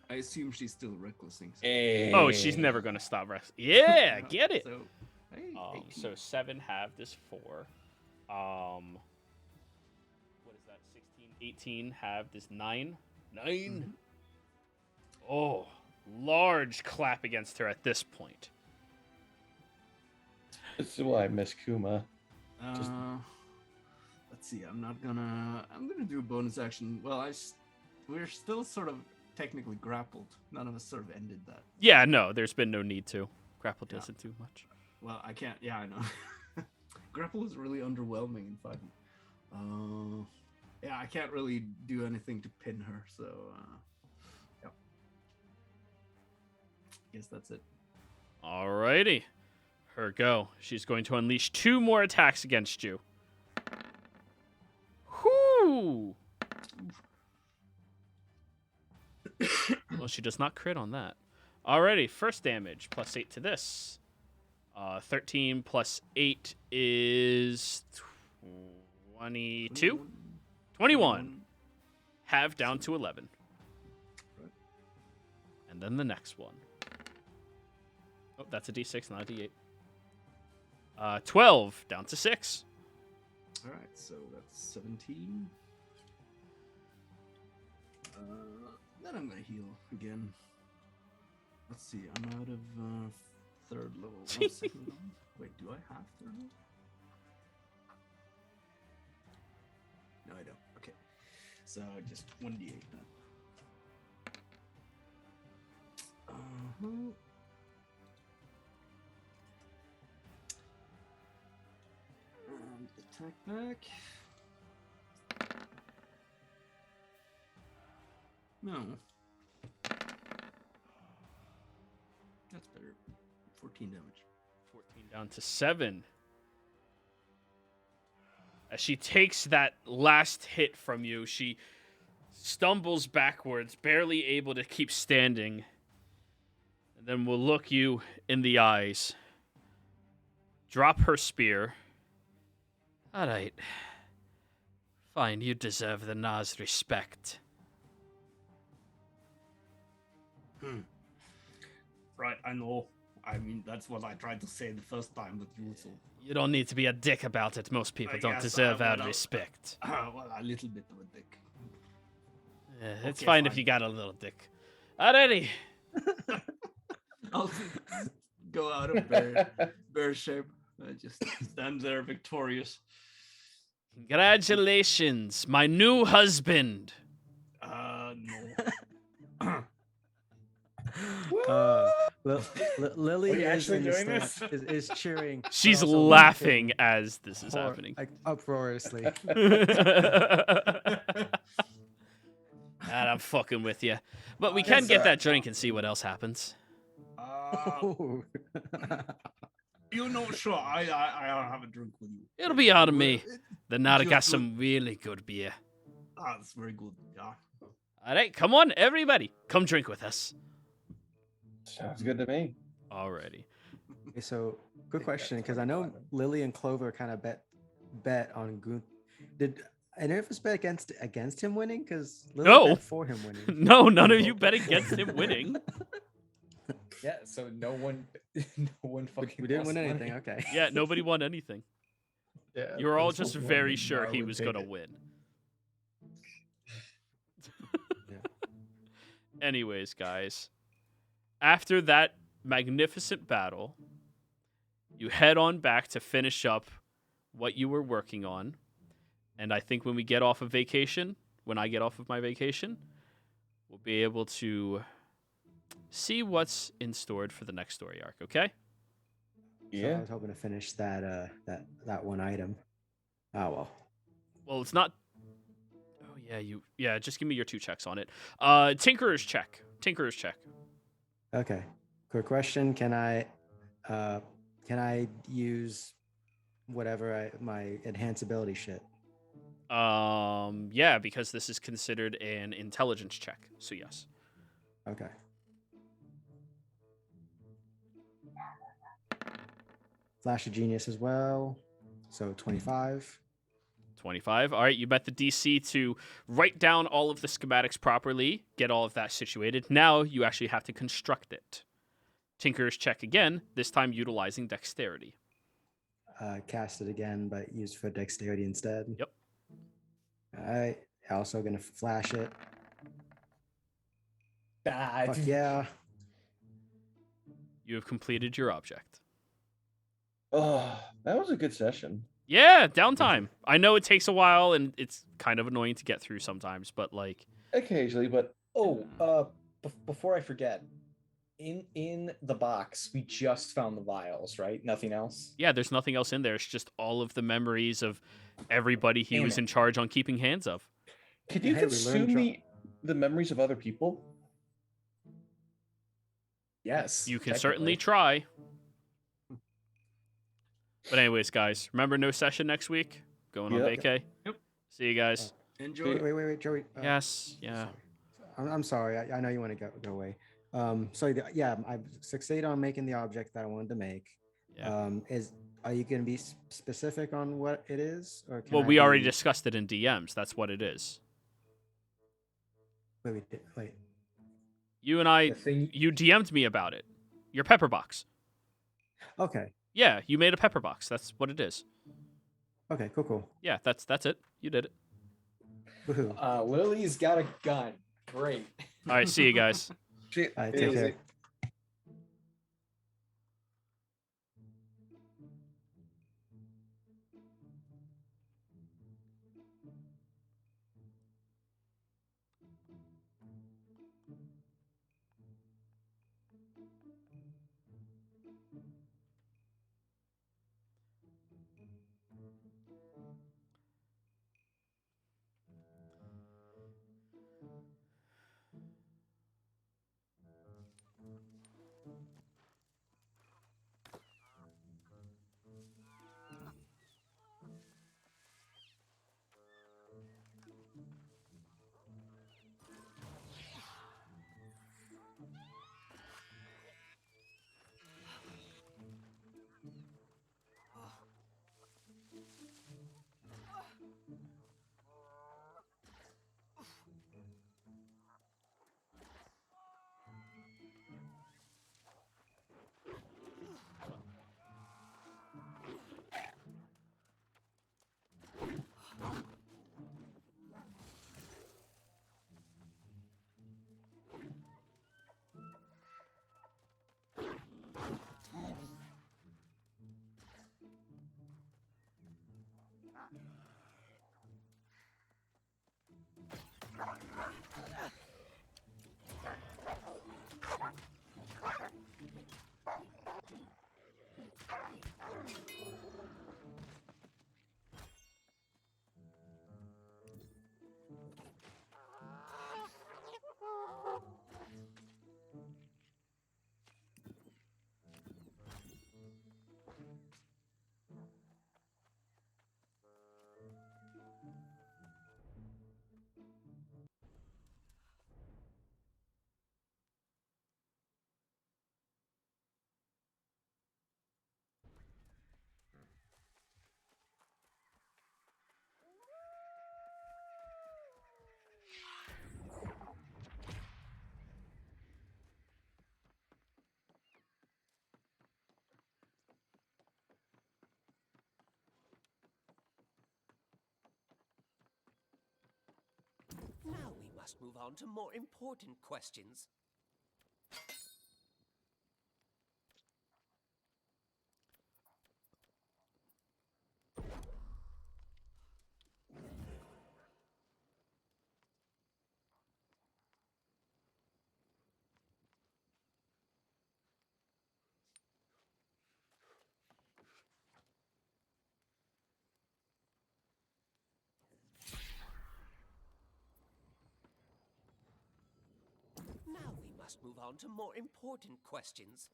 I assume she's still recklessing. So. Hey. Oh, she's never gonna stop rest. Yeah, get it. So, hey, 18. So 7 halved is 4. What is that? 16, 18 halved is 9. 9. Mm-hmm. Oh, large clap against her at this point. This is why I miss Kuma. Just- Let's see. I'm gonna do a bonus action. Well, we're still sort of technically grappled. None of us sort of ended that. Yeah, no, there's been no need to. Grapple doesn't do much. Well, I can't. Yeah, I know. Grapple is really underwhelming in 5. Yeah, I can't really do anything to pin her. So, yeah. Guess that's it. Alrighty. Her go. She's going to unleash 2 more attacks against you. Whoo! Well, she does not crit on that. Alrighty, first damage, plus 8 to this. 13 plus 8 is 22? 21. Half down to 11. And then the next one. Oh, that's a d6, not a d8. 12, down to 6. All right, so that's 17. Then I'm gonna heal again. Let's see, I'm out of 3rd level. No, 2nd level. Wait, do I have 3rd level? No, I don't. Okay, so just 1d8 then. And attack back. No. That's better. 14 damage. 14 down to 7. As she takes that last hit from you, she stumbles backwards, barely able to keep standing. And then will look you in the eyes. Drop her spear. All right. Fine, you deserve the Nas respect. Right, I know. I mean, that's what I tried to say the first time with you, so... You don't need to be a dick about it. Most people don't guess deserve I our will. respect. Well, a little bit of a dick. Yeah, it's Okay, fine if fine. you got a little dick. Alrighty. I'll go out of bear shape. I just stand there victorious. Congratulations, my new husband. No. Lily Are you is actually in the doing stand- this? is cheering. but She's also laughing laughing as this is happening. like uproariously. And I'm fucking with you. But we I can guess, get that drink and see what else happens. You know, sure, I'll have a drink with you. It'll be out of me. The Nada Just got good. some really good beer. That's very good. Yeah. All right, come on, everybody. Come drink with us. Sounds good to me. Alrighty. Okay, so good question, because I know Lily and Clover kind of bet on Gunther. Did any of us bet against him winning? Because Lily No. bet for him winning. No, none of you bet against him winning. Yeah, so no one fucking. We didn't lost win money. anything. Okay. Yeah, nobody won anything. Yeah, You were all that's just what very won, sure he Marlon was paid going to it. win. Yeah. Anyways, guys, after that magnificent battle, you head on back to finish up what you were working on. And I think when we get off of vacation, when I get off of my vacation, we'll be able to see what's in store for the next story arc, okay? So I Yeah. was hoping to finish that one item. Oh well. Well, it's not. Oh yeah, just give me your 2 checks on it. Tinkerer's check. Okay. Quick question: Can I use whatever my enhance ability shit? Yeah, because this is considered an intelligence check. So yes. Okay. Flash of Genius as well. So 25. 25. All right, you met the DC to write down all of the schematics properly, get all of that situated. Now you actually have to construct it. Tinkerer's check again, this time utilizing dexterity. Cast it again, but use for dexterity instead. Yep. All right. Also gonna flash it. Bad. Fuck yeah. You have completed your object. Oh, that was a good session. Yeah, downtime. I know it takes a while and it's kind of annoying to get through sometimes, but like, Occasionally, but Oh, before I forget, in the box, we just found the vials, right? Nothing else. Yeah, there's nothing else in there. It's just all of the memories of everybody he Damn was it. in charge on keeping hands of. Can you Hey, we learned consume the memories of other people? Yes. You can technically. certainly try. But anyways, guys, remember no session next week? Going on Yep. vacay? Yep. See you guys. Enjoy. Wait, Joey. Yes, yeah. I'm sorry. I know you want to go away. Yeah, I've succeeded on making the object that I wanted to make. Yeah. Are you going to be specific on what it is, or can Well, I we already be- discussed it in DMs. That's what it is. Wait. You and I, The thing. you DM'd me about it. Your pepper box. Okay. Yeah, you made a pepper box. That's what it is. Okay. Cool. Yeah, that's it. You did it. Woohoo. Lily's got a gun. Great. All right, see you guys. Shit. All right, Take take care. care. Now we must move on to more important questions. Now we must move on to more important questions.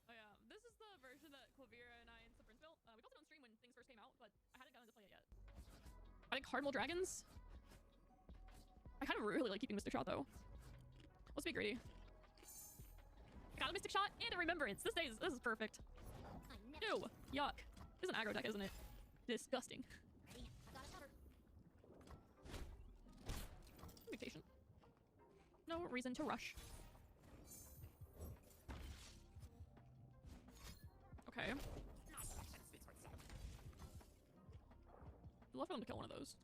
Oh yeah, this is the version that Clavira and I and Slipperins built. We built it on stream when things first came out, but I hadn't gotten to play it yet. I think Cardinal Dragons? I kind of really like keeping Mystic Shot though. Let's be greedy. I got a Mystic Shot and a Remembrance. This is perfect. Ew, yuck. This is an aggro deck, isn't it? Disgusting. Be patient. No reason to rush. Okay. I'd love for them to kill one of those.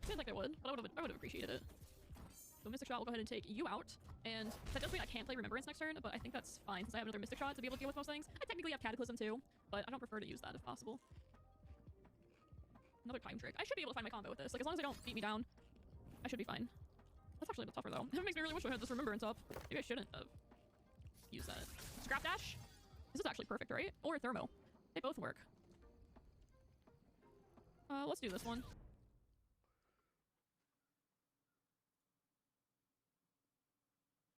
I didn't think I would, but I would have appreciated it. So Mystic Shot will go ahead and take you out, and that does mean I can't play Remembrance next turn, but I think that's fine since I have another Mystic Shot to be able to deal with most things. I technically have Cataclysm too, but I don't prefer to use that if possible. Another Time Trick. I should be able to find my combo with this. Like, as long as they don't beat me down, I should be fine. That's actually a bit tougher though. It makes me really wish I had this Remembrance up. Maybe I shouldn't have used that. Scrap Dash? This is actually perfect, right? Or Thermo. They both work. Let's do this one.